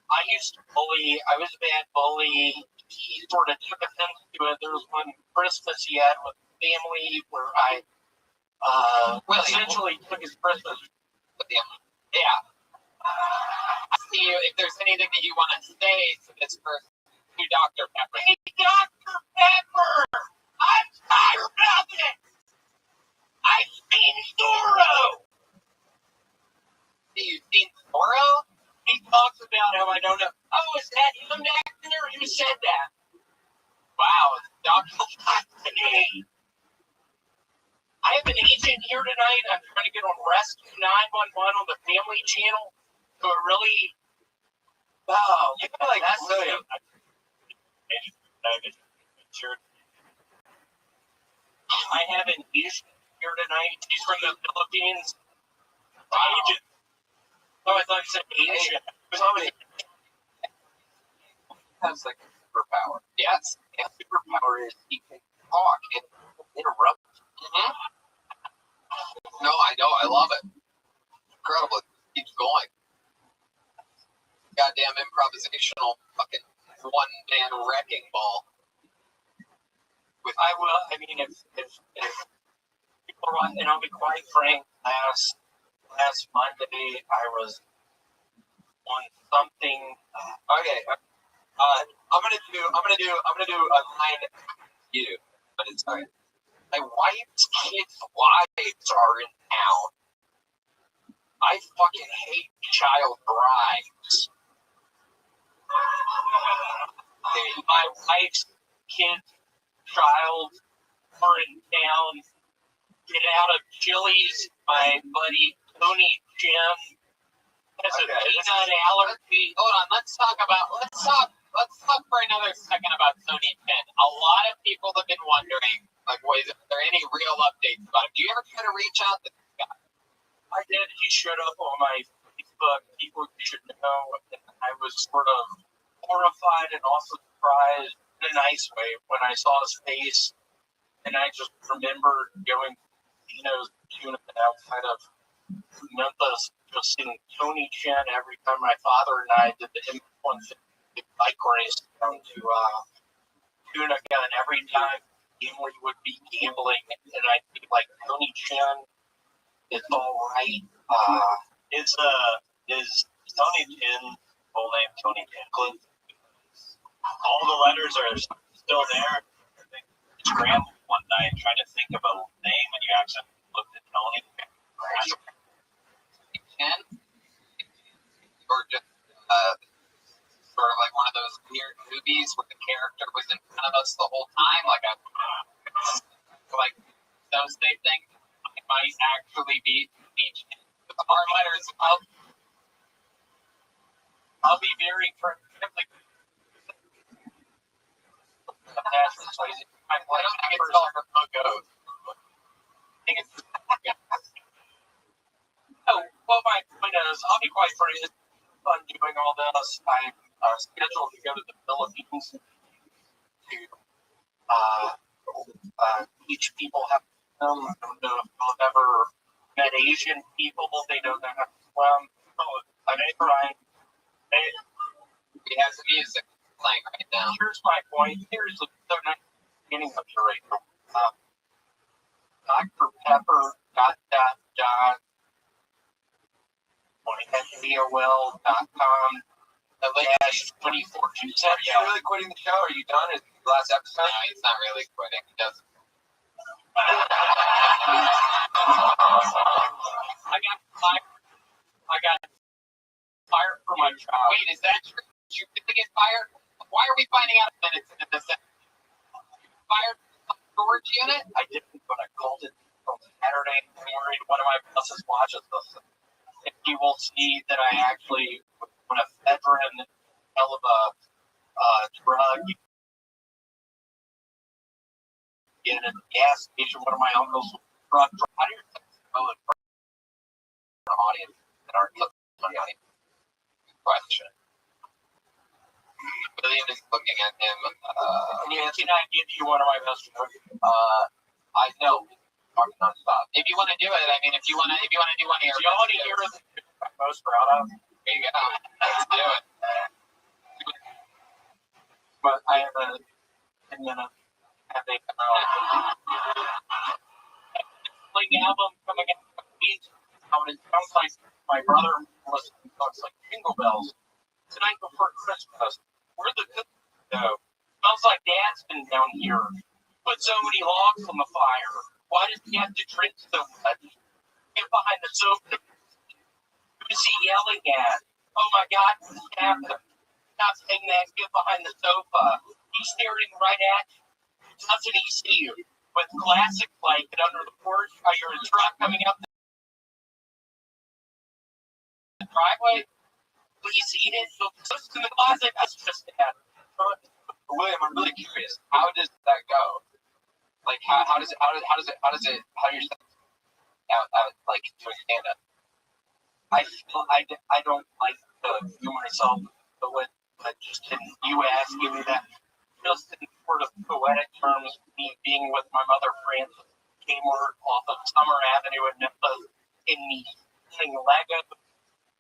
I used to bully. I was a bad bully. He sort of took offense to it. There was one Christmas he had with family where I essentially took his Christmas With him. Yeah. See you if there's anything that you want to say to this person, to Dr. Pepper. Hey, Dr. Pepper! I'm Fire about it! I've seen Zorro! You've seen Zorro? He talks about how I don't know. Oh, is that him back there? Who said that? Wow, Dr. I have an agent here tonight. I'm trying to get on Rescue 911 on the Family Channel. So it really, wow, you feel like that's really. I have an agent here tonight. He's from the Philippines. Wow. Agent. Oh, I thought you said agent. That's like a superpower. Yes, his superpower is he can talk and interrupt. Mm-hmm. No, I know. I love it. Incredible. Keeps going. Goddamn improvisational fucking one-man wrecking ball. I mean, if people are, and I'll be quite frank, last Monday I was on something. Okay, I'm gonna do a line you, but it's okay. My wife's kids' wives are in town. I fucking hate child brides. My wife's kids' child are in town. Get out of Chili's. My buddy Tony Jim has a peanut allergy. Hold on, let's talk for another second about Tony Jim. A lot of people have been wondering, like, is there any real updates about him? Do you ever try to reach out to this guy? I did. He showed up on my Facebook. People should know that I was sort of horrified and also surprised in a nice way when I saw his face. And I just remember going to Dino's tuna outside of Memphis, just seeing Tony Chen every time my father and I did the M150 bike race down to Tuna, and every time family would be gambling, and I'd be like, Tony Chen, it's all right. Is Tony Chen full name Tony Chen? All the letters are still there. Scrambled one night trying to think of a name, and you actually looked at Tony. Chen, or just sort of like one of those weird movies where the character was in front of us the whole time, like those same things. It might actually be each our letters. I'll be very friendly. I don't think it's all goes. I think it's. Oh, well, my point is, I'll be quite frank. It's fun doing all this. I'm scheduled to go to the Philippines to teach people how to swim. I don't know if you've ever met Asian people. They don't know how to swim. I'm trying. He has the music playing right now. Here's my point. Here's the beginning of your radio. Dr. Pepper, AOL.com. Dash 24. You said you're really quitting the show. Are you done? Is the last episode? No, he's not really quitting. He doesn't. I got fired for my job. Wait, is that true? Did you really get fired? Why are we finding out minutes into this? Fired from the storage unit? I didn't, but I called it on Saturday morning. One of my bosses watches this. And he will see that I actually, when a veteran hell of a drug in a gas station, one of my uncles was drug. How do you know it from the audience that aren't listening to the audience? Good question. William is looking at him. Can I give you one of my best jokes? I know. Talking nonstop. If you want to do it, I mean, if you want to do one here. Do you want to hear the I'm most proud of? There you go. Let's do it. But I have a 10-minute epic Sling album coming out in a week. It sounds like my brother was like Jingle Bells. The night before Christmas, where the cookies go? Smells like Dad's been down here put so many logs on the fire? Why does he have to drink so much? Get behind the sofa. Who is he yelling at? Oh my God, what's happening? Stop saying that. Get behind the sofa. He's staring right at you. Doesn't he see you? With classic blanket under the porch, while you're in a truck coming up the driveway. Please eat it. So just in the closet. That's just that. William, I'm really curious. How does that go? Like how does it how do you like to stand up? I feel I don't like to do myself the way that just you asking me that. Just in sort of poetic terms, me being with my mother Frances Kmart off of Summer Avenue in Memphis, in me playing Lego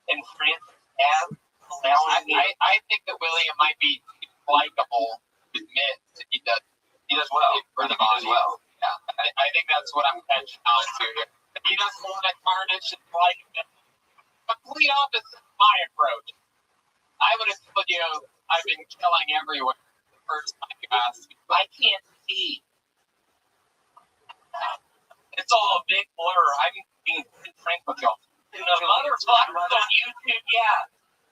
and Frances Ave. I think that William might be likable to admit that he does well for the body as well. Yeah, I think that's what I'm catching on to here. He doesn't want to tarnish his like complete opposite of my approach. I would have told you I've been killing everywhere the first time you asked me. I can't see. It's all a big blur. I'm being frank with y'all. The other vloggers on YouTube, yeah.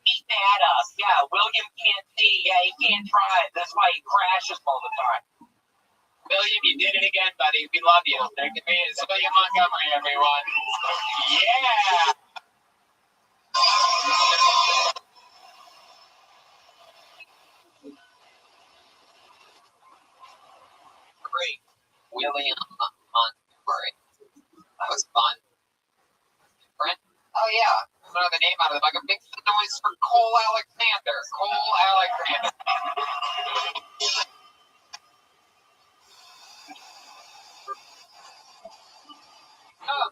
Eat that up. Yeah, William can't see. Yeah, he can't drive. That's why he crashes all the time. William, you did it again, buddy. We love you. It's William Montgomery, everyone. Yeah. Great. William Montgomery. That was fun. Brent? Oh, yeah. Throw the name out of the bucket. Make some noise for Cole Alexander. Cole Alexander. Oh.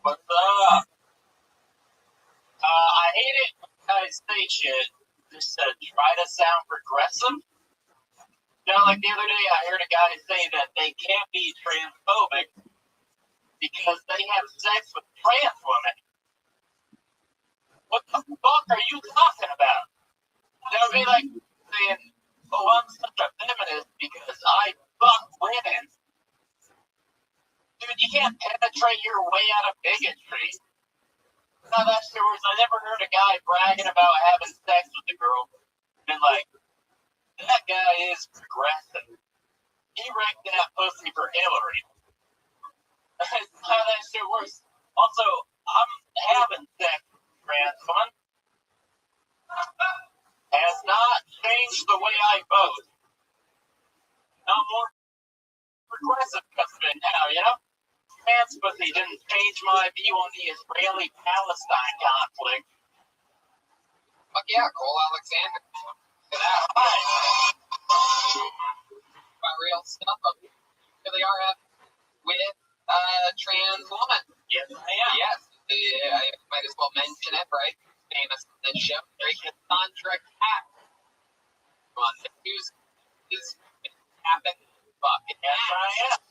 What's up? I hate it when guys say shit just to try to sound progressive. You know, like the other day I heard a guy say that they can't be transphobic because they have sex with trans women. What the fuck are you talking about? That would be like saying, oh, I'm such a feminist because I fuck women. Dude, you can't penetrate your way out of bigotry. No, that's the words. I never heard a guy bragging about having sex with a girl. Been like, that guy is progressive. He wrecked that pussy for Hillary. That's how that shit works. Also, I'm having sex with a trans woman. Has not changed the way I vote. I'm more progressive because of it now, you know? Trans pussy didn't change my view on the Israeli-Palestine conflict. Fuck yeah, Cole Alexander. Look at that. Right. About real stuff up here. Here they are with a trans woman. Yes, I am. Yes. I might as well mention it, right? Famous on this show. Right? Cassandra Cat. On the news is happening. Fucking yes, I am.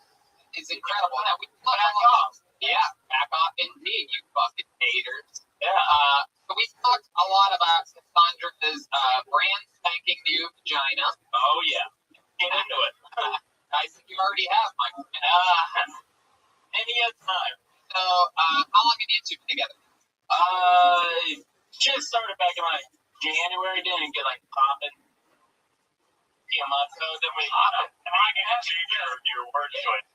It's incredible. Now we back off. Yeah, back off indeed, you fucking haters. Yeah. So we talked a lot about Cassandra's brand spanking new vagina. Oh yeah. Get into it. I think you already have, Mike. Any other time. So, how long have you two been together? Just started back in like January. Didn't get like popping. A month ago. Then we. I can ask you your word choice.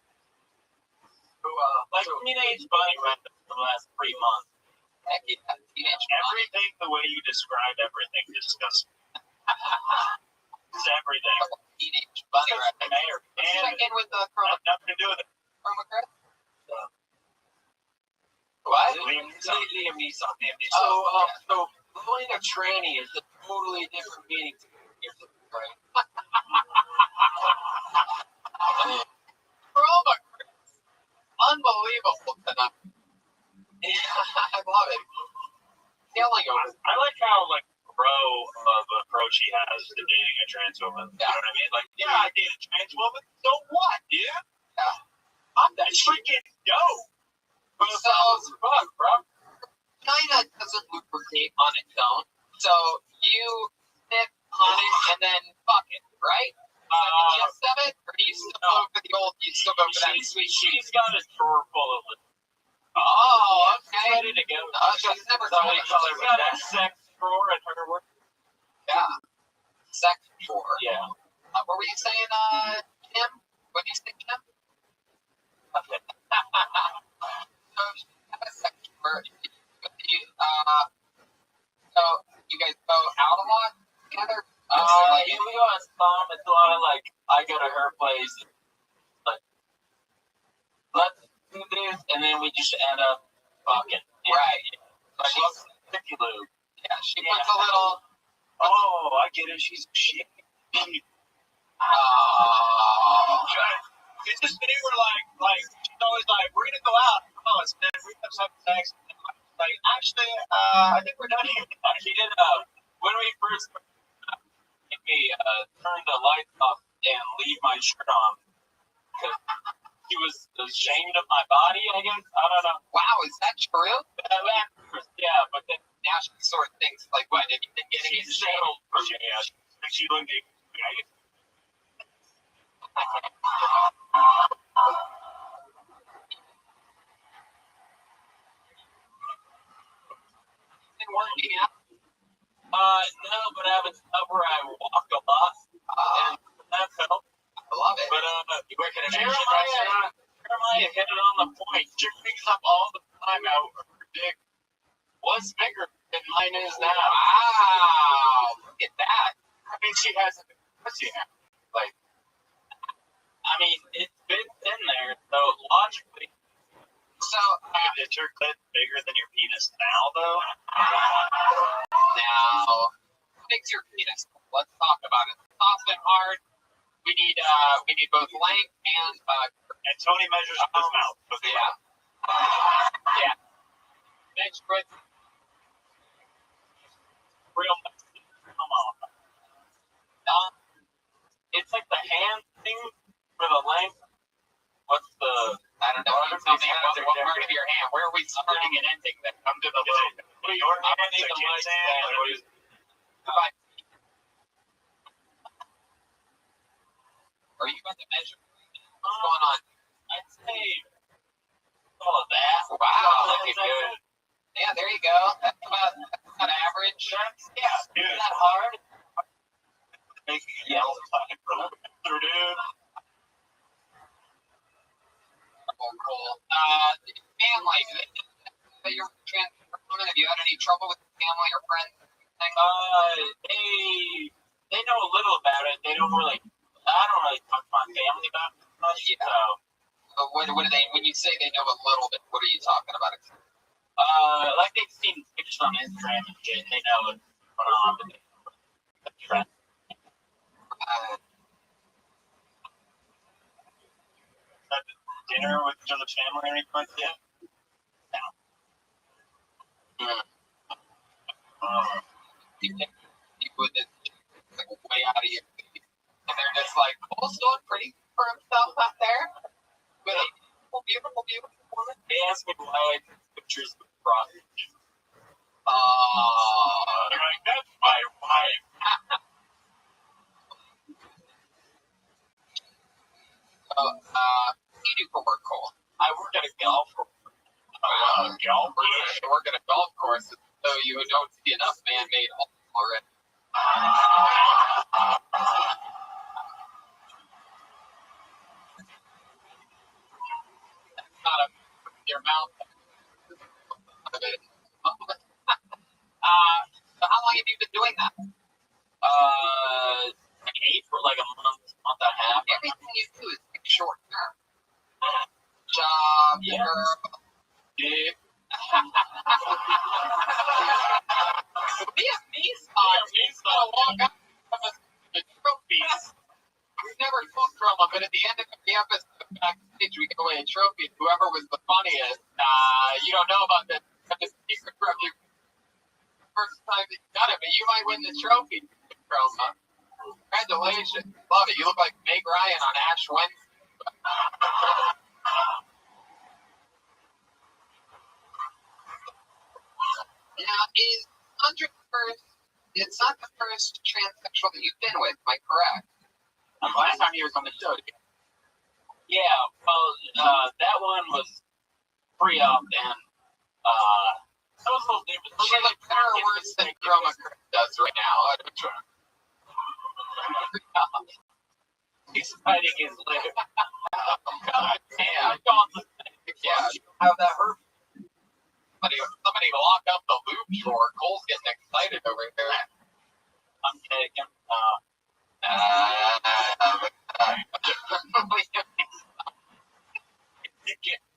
Like teenage bunny rabbit for the last 3 months. Heck yeah, teenage everything bunny. The way you describe everything disgusts me. It's everything. Teenage bunny rabbit. Check in with the chroma. Nothing to do with it. Chroma Chris? What? Liam Neeson. So blowing a tranny is a totally different meaning to me. Right? Chroma Chris. Unbelievable tonight. Yeah, I love it. Killing over. I like how pro of approach he has to dating a trans woman. Yeah. You know what I mean? Like, yeah, I date a trans woman. So what, dude? Yeah. I'm that freaking dope. So fuck, bro. China doesn't lubricate on its own. So you sit on it and then fuck it, right? The gist of it, or do you still go for the old? You still go for that sweet tea? She's got a drawer full of it. Oh, okay. Ready to go. She's never So told we us. call her that sex drawer at her work. Yeah. Sex drawer. Yeah. What were you saying, Kim? What did you say, Kim? So she has a sex drawer. So you guys go out a lot together? Yeah, we go on some. It's a lot of like, I go to her place, like, let's do this, and then we just end up fucking. Right. Like, let's sticky lube. Yeah, she puts a little. Oh, I get it. She's shit. It's just we were like, she's always like, we're gonna go out. Oh, it's been we have some sex. Like, actually, I think we're done here. She did. When we first made me turn the lights off and leave my shirt on because she was ashamed of my body. I guess I don't know. Wow, is that true? Yeah, but then Now she sort of thinks like, what? If you didn't get any she's shame, she wouldn't be. didn't work out. No, but I have a tub where I walk a lot, and that's helped. I love it. But you work at an Asian restaurant. Jeremiah hit it on the point. She brings up all the time how her dick was bigger than mine is now. Wow, look at that. I mean, she has a pussy now. Like, I mean, it's been in there, so logically. So, is your clit bigger than your penis now, though? now, what makes your penis? Let's talk about it. Soft and hard. We need both length and And Tony measures his mouth. yeah. Yeah. Bench press. Real messy. Come on. It's like the hand thing for the length. What's the? I don't know. You tell me what part of your hand. Where are we starting and ending? Then come to the low. Your hand is a kid's hand. Are you going to measure? What's going on? I'd say all of that. Wow, looking good. Yeah, there you go. That's about average. Yeah, dude. Isn't that hard? Making it yell dude. Cool. Family. Your women, have you had any trouble with family or friends? They know a little about it. They don't really. I don't really talk to my family about it much. Yeah. So, what do they? When you say they know a little bit, what are you talking about? like they've seen pictures on Instagram and shit. They know what's going on, but they trend. Dinner with each other's family or anything like that? No. You would like way out of your league. And they're just like, Cole's doing pretty for himself out there. But beautiful woman. They asked me why I took pictures with prostitutes. They're like, that's my wife. What do you do for work, Cole? I work at a golf course. Golf course. You work at a golf course, so you don't see enough man-made holes already. That's not your mouth. So how long have you been doing that? For like a month and a half. Everything you do is short term. Job, Yeah. girl. Yeah. Be a me spot. He's gonna walk up with the trophies. We've never told Chroma, but at the end of the episode backstage, we give away a trophy. Whoever was the funniest, you don't know about this. It's a secret trophy. First time that you got it, but you might win the trophy, Chroma. Congratulations. Love it. You look like Meg Ryan on Ash Wednesday. Now, is 101st It's not the first transsexual that you've been with, am I correct? Last time he was on the show. Yeah, well, that one was pre-op and that was a little different. She looked better or worse than Chroma does right now. He's biting his lip. Oh, God damn. Yeah, How that hurt? Somebody lock up the loop drawer. Cole's getting excited over here. I'm taking.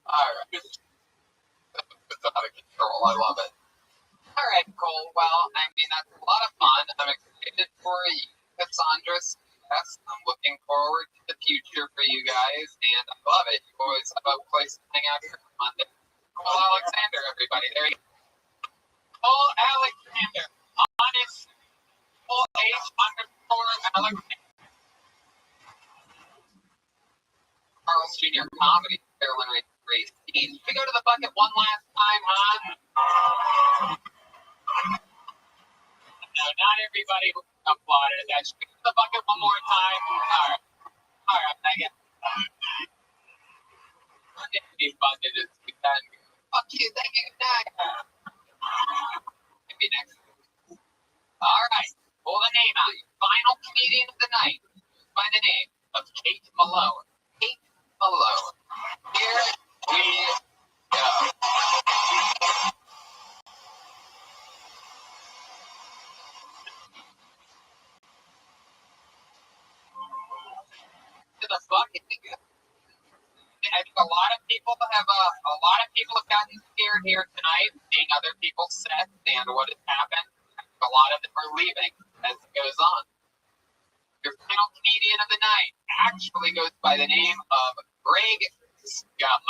Alright. It's out of control. I love it. Alright, Cole. Well, I mean, that's a lot of fun. I'm excited for you, Cassandra. Yes, I'm looking forward to the future for you guys, and I love it. You always have a place to hang out here on Monday. Cole Alexander, everybody. There you go. Cole Alexander. Honest. Cole H_Alexander. Carl's Jr. Comedy, Carolyn Ray Grace. Can we go to the bucket one last time, huh? No, not everybody applauded that. Should we go to the bucket one more time? Alright, I guess. These buckets is done. Fuck you, thank you, good night. Maybe next week. Alright, pull the name out. Your final comedian of the night. By the name of Kate Malone. Kate Malone. Here we go. To the bucket we go. I think a lot of people have gotten scared here tonight, seeing other people's sets and what has happened. A lot of them are leaving as it goes on. Your final comedian of the night actually goes by the name of Greg Scamato.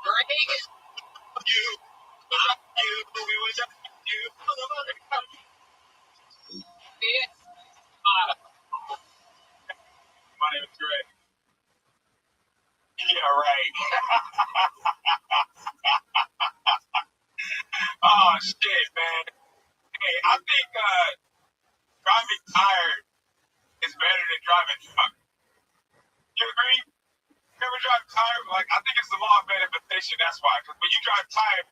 Greg, My name is Greg. Yeah, right. Oh, shit, man. Hey, I think driving tired is better than driving drunk. You agree? You ever drive tired? Like, I think it's the law of manifestation, that's why. Because when you drive tired,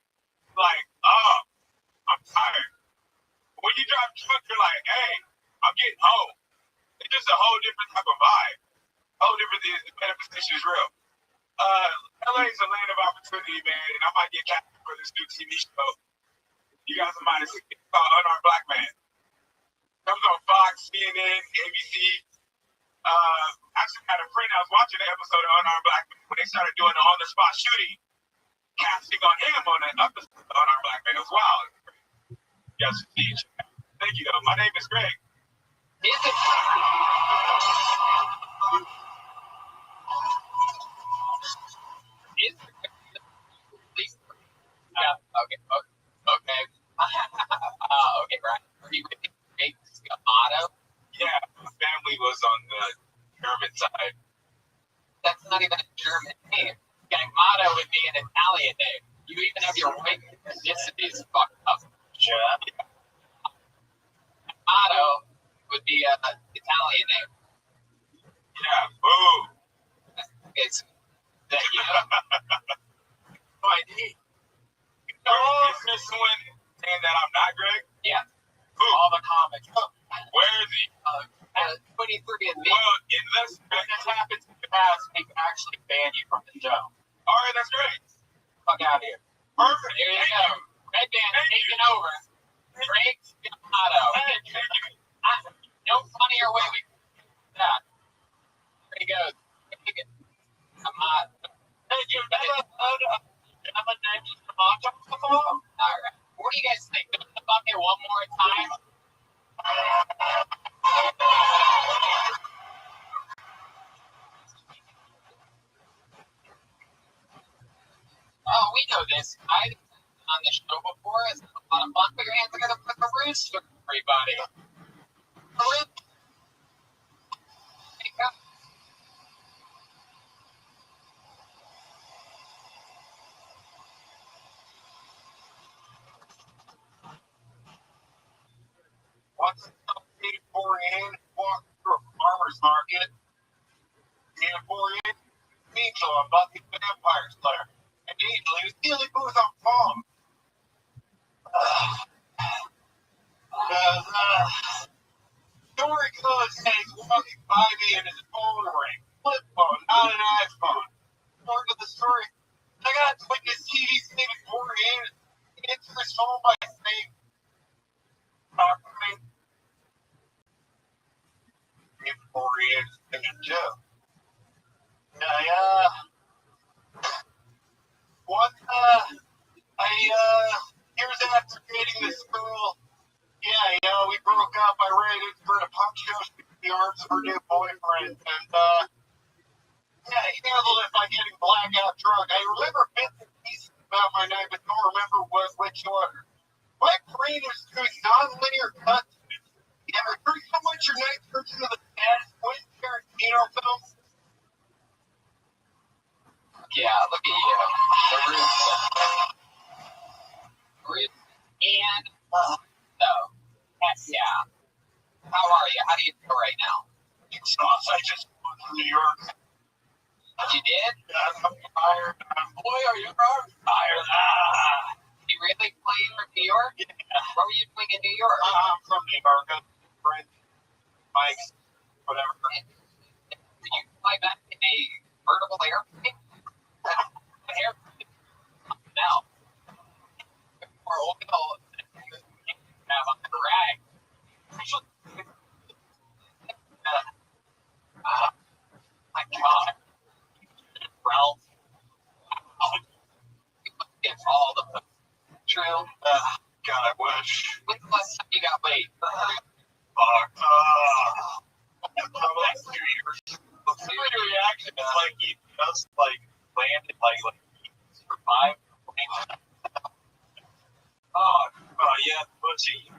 like, oh, I'm tired. When you drive drunk, you're like, hey, I'm getting home. It's just a whole different type of vibe. Whole different, the manifestation is real. LA is a land of opportunity, man, and I might get casted for this new TV show. You guys might have seen it. It's called Unarmed Black Man. It comes on Fox, CNN, ABC. Actually, had a friend I was watching the episode of Unarmed Black Man when they started doing the on-the-spot shooting, casting on him on that episode of Unarmed Black Man. It was wild. Yes, thank you, though. My name is Greg. Okay. Okay, Brian. Are you ready? Greg Scamato? Yeah, my family was on the German side. That's not even a German name. Scamato would be an Italian name. You even have your white ethnicities fucked up. Yeah. Scamato would be an Italian name. Yeah, boo. It's that you No idea. Is this one saying that I'm not Greg? Yeah. Who? All the comics. Where is he? 23 and me. Well, unless When this happens in the past, they can actually ban you from the show. all right, that's great. Fuck out of here. Perfect. There you Thank go. you. Red band Thank taking you. over. Greg Scamato. Thank you. No funnier way we can do that. There he goes. Scamato. Hey, you never heard of a name Scamato before? Alright. What do you guys think? Go to the bucket one more time. Oh, we know this guy. On the show before. It's a lot of fun. Put your hands together for the rooster, everybody. The rooster. There you go. get me and 4 Angel on Buffy the Vampire Slayer. And Angel, he was the only booth on phone. Story goes, he's walking by me and his phone rings. Flip phone, not an iPhone. Part of the story, I got to witness TV saving 4 games. He answered his phone by saying, talk to me. Give 4 games and a joke. Years after dating this girl, we broke up. I ran into her at a punk show in the arms of her new boyfriend, and he handled it by getting blackout drunk. I remember bits and pieces about my night, but don't remember which order. My brain is doing non-linear cuts. You ever heard so much your night turns into the saddest Quentin Tarantino film? Yeah, look at you. And so, heck yeah. How are you? How do you feel right now? I just moved to New York. You did? Yeah, I'm tired. Boy, are you tired. You really played from New York? Yeah. What were you doing in New York? I'm from New York. I'm friend, Mike, whatever. Did you fly back in a vertical airplane? Now. Or oil have on the rag. My God. Ralph. It's all the true. God, I wish. When's the last time you got laid? Probably 2 years. Some of your reaction is like he just landed like survived. Yeah, pussy.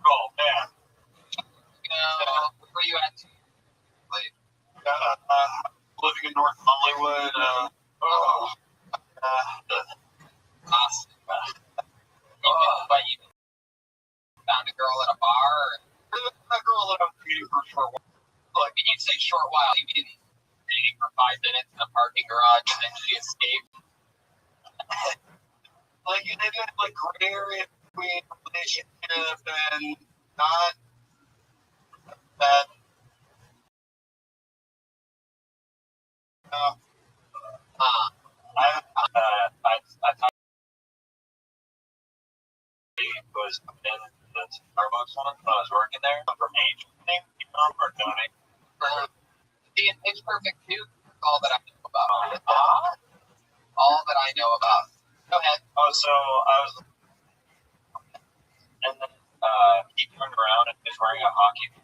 Oh, man. Where were you at? Living in North Hollywood. Awesome. But you found a girl at a bar? A girl that I was meeting for a short while. Look, when you say short while, you mean dating for 5 minutes in a parking garage and then she escaped? It had gray area between relationship and not that. Was in the Starbucks one when I was working there. I'm from H. Or donate. See, in Pitch Perfect 2, all that I know about. All that I know about. Go ahead. Oh, so I was. And then he turned around and was wearing a hockey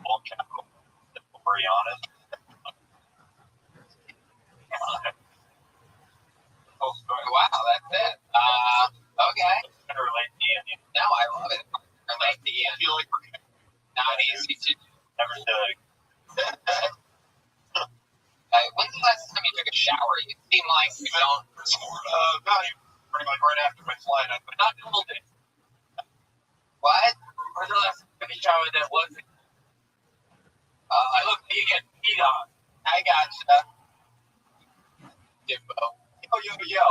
full cap. To be honest. Oh, wow, that's it. Okay. I relate to you. No, I love it. Relate to you. I feel like we're not easy to never did. When's the last time you took a shower? You seem like you don't. Not even pretty much right after my flight. But not cold it. What? When's the last time you took a shower that wasn't? I look like you get peed on. I gotcha. Jimbo. Yo.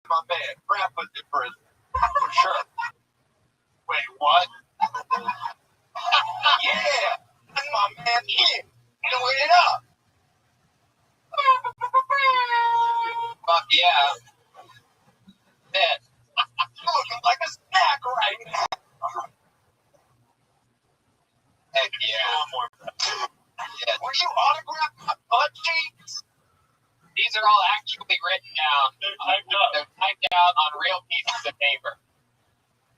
My man, Grandpa's in prison. For sure. Wait, what? Yeah! That's my man, Ian. Doing it up. Fuck yeah. Dead. You're looking like a snack right now. Heck yeah. Yeah. Will you autograph my butt cheeks? These are all actually written down. They're typed up. They're typed out on real pieces of paper.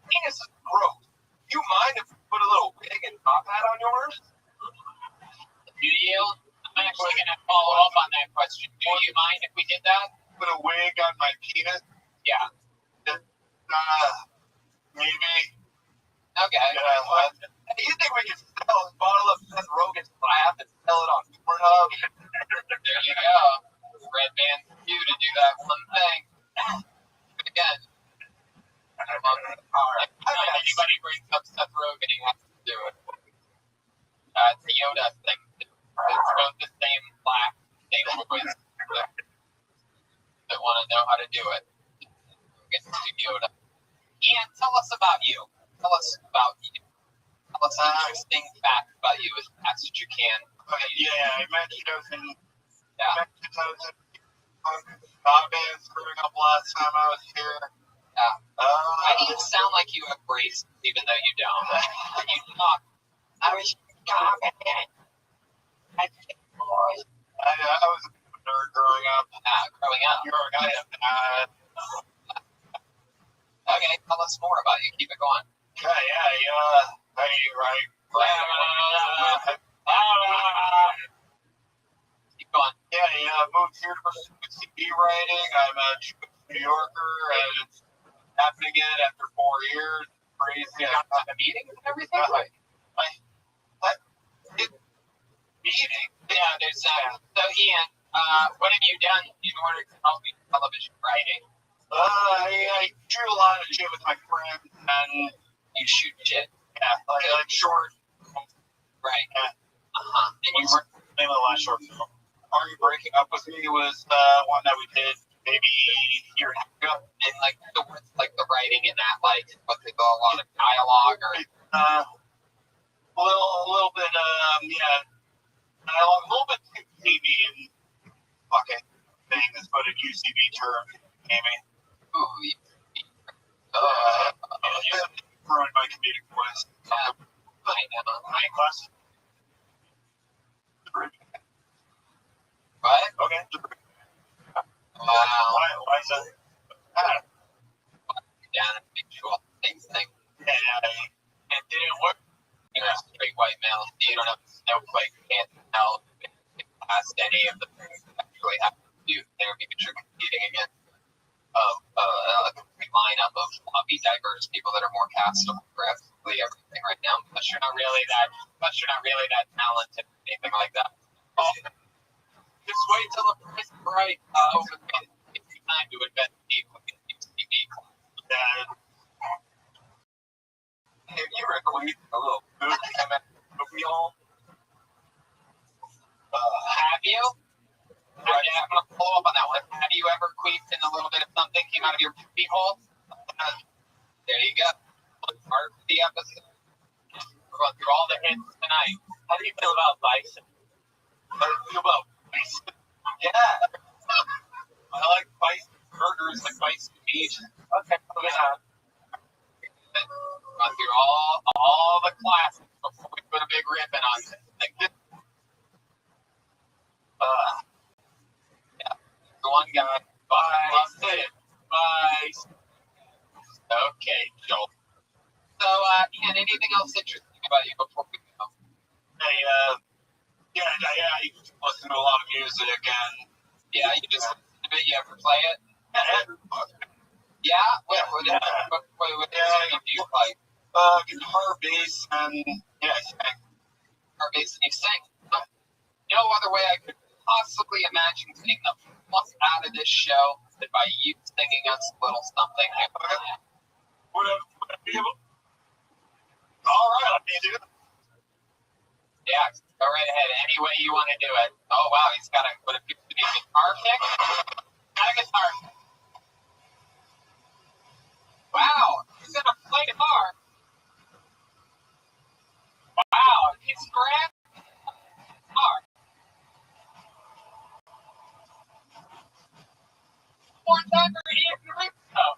Penis is gross. Do you mind if we put a little wig and top hat on yours? Do you? I'm actually going to follow up on that question. Do you mind if we did that? Put a wig on my penis? Yeah. Maybe. Okay. You think we can sell a bottle of Seth Rogen's laugh and sell it on Pornhub? There you go. Red man's you to do that one thing. But again, if anybody brings up Seth Rogen, he has about you. Tell us about you. Tell us an interesting fact about you as fast as you can. Yeah, I mentioned I was in. Yeah. I've been screwing up last time I was here. Yeah. Why do you sound like you have braces, even though you don't? When you talk, I was I was a nerd growing up. Growing up. Okay, tell us more about you. Keep it going. Okay, Keep going. I moved here to pursue CD writing. I'm a New Yorker, and it's happening again after 4 years. Crazy. You got to the meetings and everything? Meeting? Yeah, there's so Ian, what have you done in order to help me with television writing? I shoot a lot of shit with my friends, and you shoot shit? Yeah, like short. Right. Yeah. And you were name of the last short film. Are You Breaking Up With Me was one that we did maybe a year and a half ago. And like the words, like the writing in that, like what they call a lot of dialogue or a little bit dialogue, a little bit too TV and fucking things, but in UCB terms, Amy. Ooh, ruined my comedic voice. Yeah, I know. My class. What? Okay. Wow. Why is that? Down and make sure all things think. Yeah, it didn't work. You're a straight white male, so you don't have a snowflake, can't tell past any of the things that actually happen to you there because you're competing against a complete lineup of floppy, diverse people that are more castable for absolutely everything right now. But you're not really that talented or anything like that. Just wait till the price is right. Over the time to invest people in TV class. If you were a queen, a little food, have you? I'm going to follow up on that one. Have you ever queefed and a little bit of something came out of your pee hole? There you go. Part of the episode. We're going through all the hits tonight. How do you feel about bison? How do you feel about bison? Yeah. I like bison burgers, like bison meat. Okay. Gone through all the classics before we put a big ribbon on this. Yeah. The one guy. Bye. Bye. Okay, Joel. So, Ian, anything else interesting about you before we go? Hey, you just listen to a lot of music and you just listen to it. You ever play it? Yeah. What do you play? Guitar, bass, and I sing. Guitar, bass, and you sing. No other way I could possibly imagine getting the plus out of this show than by you singing us a little something. Would I be able? All right, let me do it. Yeah, go right ahead. Any way you want to do it. Oh, wow, he's got what appears to be a guitar pick. Got a guitar. Wow, he's going to play guitar. Wow, he's correct. Guitar. More time for Ian Rizzo.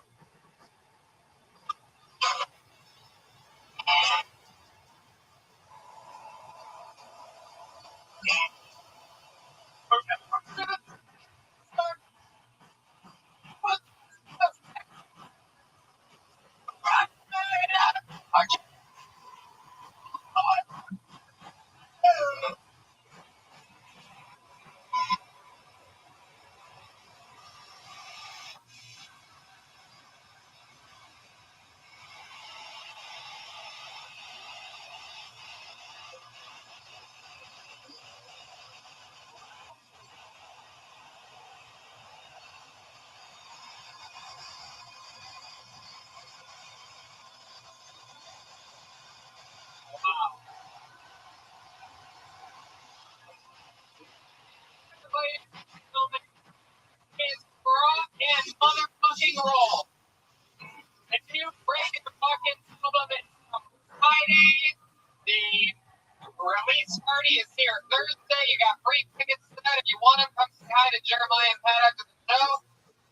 is here Thursday. You got free tickets to that. If you want them, come say hi to Jeremiah and Pat after the show.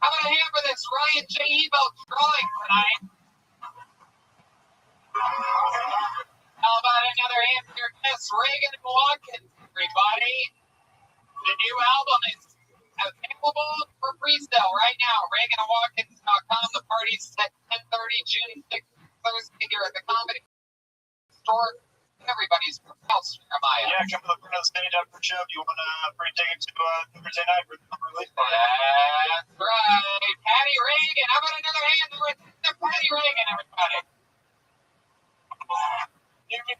How about a hand for this Ryan J. Evo drawing tonight? How about another hand for your guest, Reagan Watkins, everybody? The new album is available for pre-sale right now. ReaganandWatkins.com. The party's at 10:30, June 6th, Thursday here at the Comedy Store. Everybody's house, Jeremiah. Yeah, come look for the stage after the show. Do you want free tickets to Thursday night for the release party? That's right. Patty Reagan. How about another hand for Patty Reagan, everybody? You can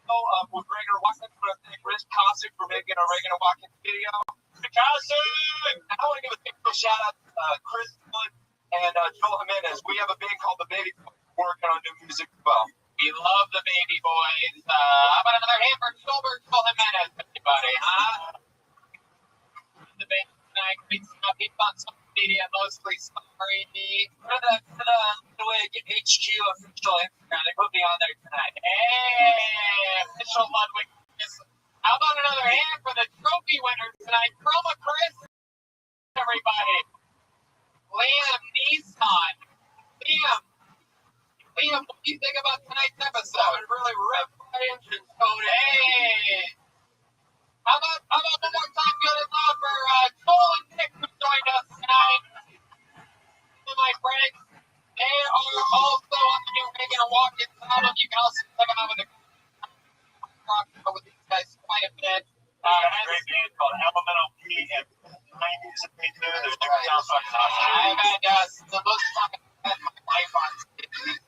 go with Reagan Watkins. I thank Rich Cossack for making a Reagan Watkins video. Cossack! I want to give a big shout out to Chris Wood and Joel Jimenez. We have a band called The Baby Boys working on new music as well. We love the Baby Boys. How about another hand for Gilbert Joel Jimenez, everybody, huh? The band tonight, great stuff. He's on social media, mostly sorry. For the Ludwig HQ official Instagram, they put me on there tonight. Hey, official Ludwig. How about another hand for the trophy winners tonight? Chroma Chris, everybody. Liam Neeson. Liam, what do you think about tonight's episode? It really ripped my engine code. Hey. How about one more time good and loud for Joel and Nick who joined us tonight? My friends, they are also on the new Reagan and Watkins album. You can also check them out with the rock with these guys quite a bit. They got a great band called Elemental P and 90s that they do. There's different sounds like I've had the most fun I've had in my life on stage.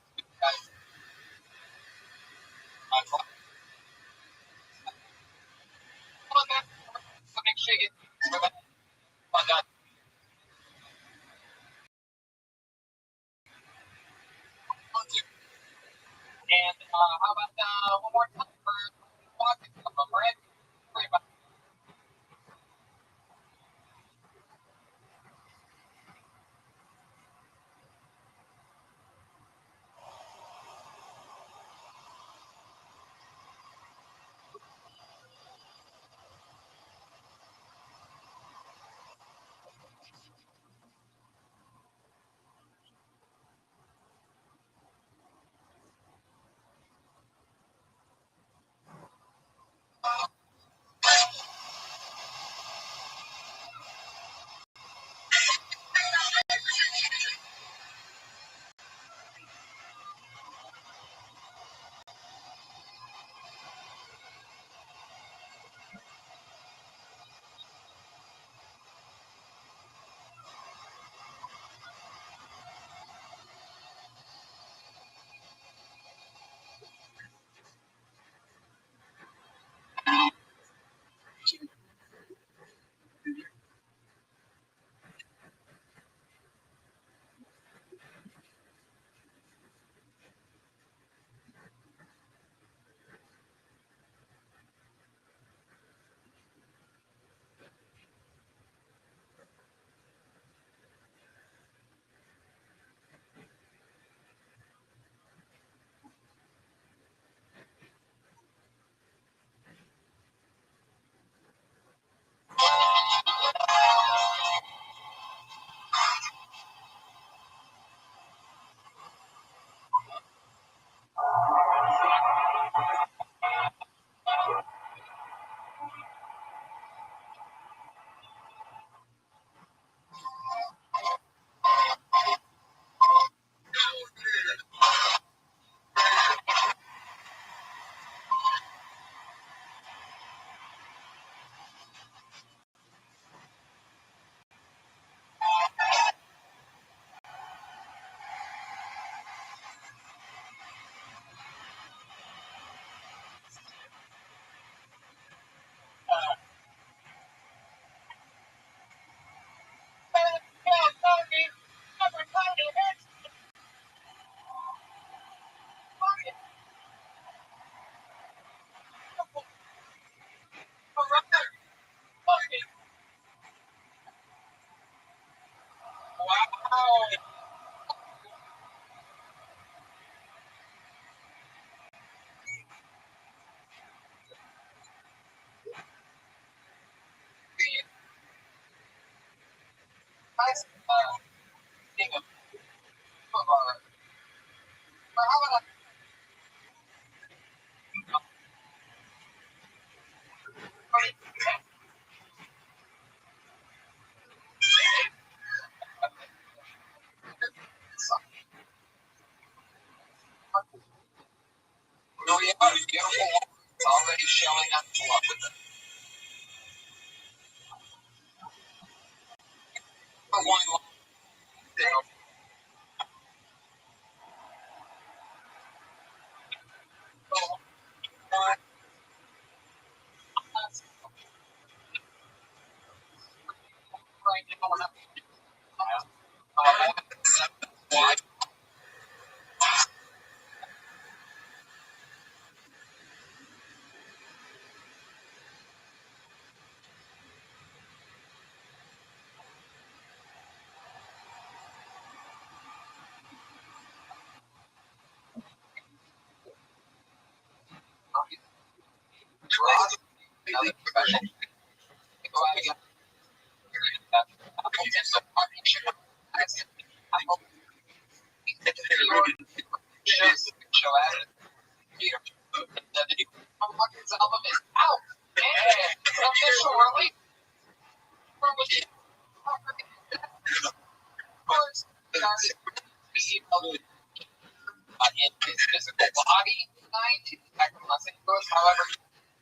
So make sure you get for that. And how about one more time for Watkins? Brad, everybody. guys, think of our, or how about we have a beautiful woman already showing up to love with it. For one long thing. Right now, we're not. Why? Another professional. Go out again. I hope show added. The new Rockets album is out. And official release. Of course, in his physical body tonight, back in Los Angeles. However,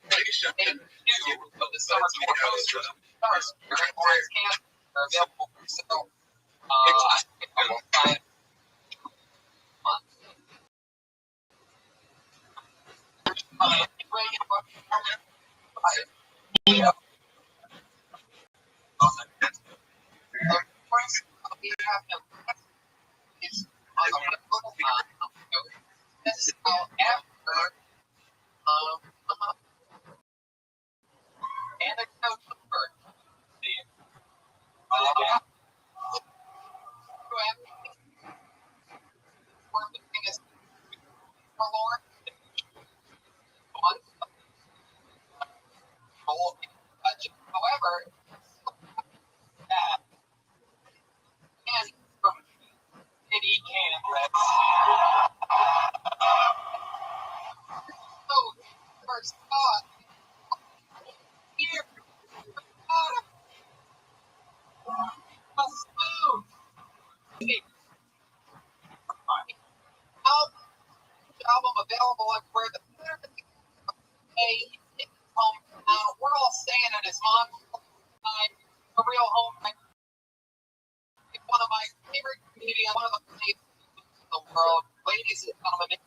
they knew of the summer tour posters. Stars, Orange Camp are available for sale. Almost 5 months. We have no this is however anecdote number however, that and from City Canada. So, first thought, here, a smooth album available everywhere. The home now. We're all staying at his mom's time. A real home. One of my favorite comedians, one of the favorites in the world. Ladies and gentlemen,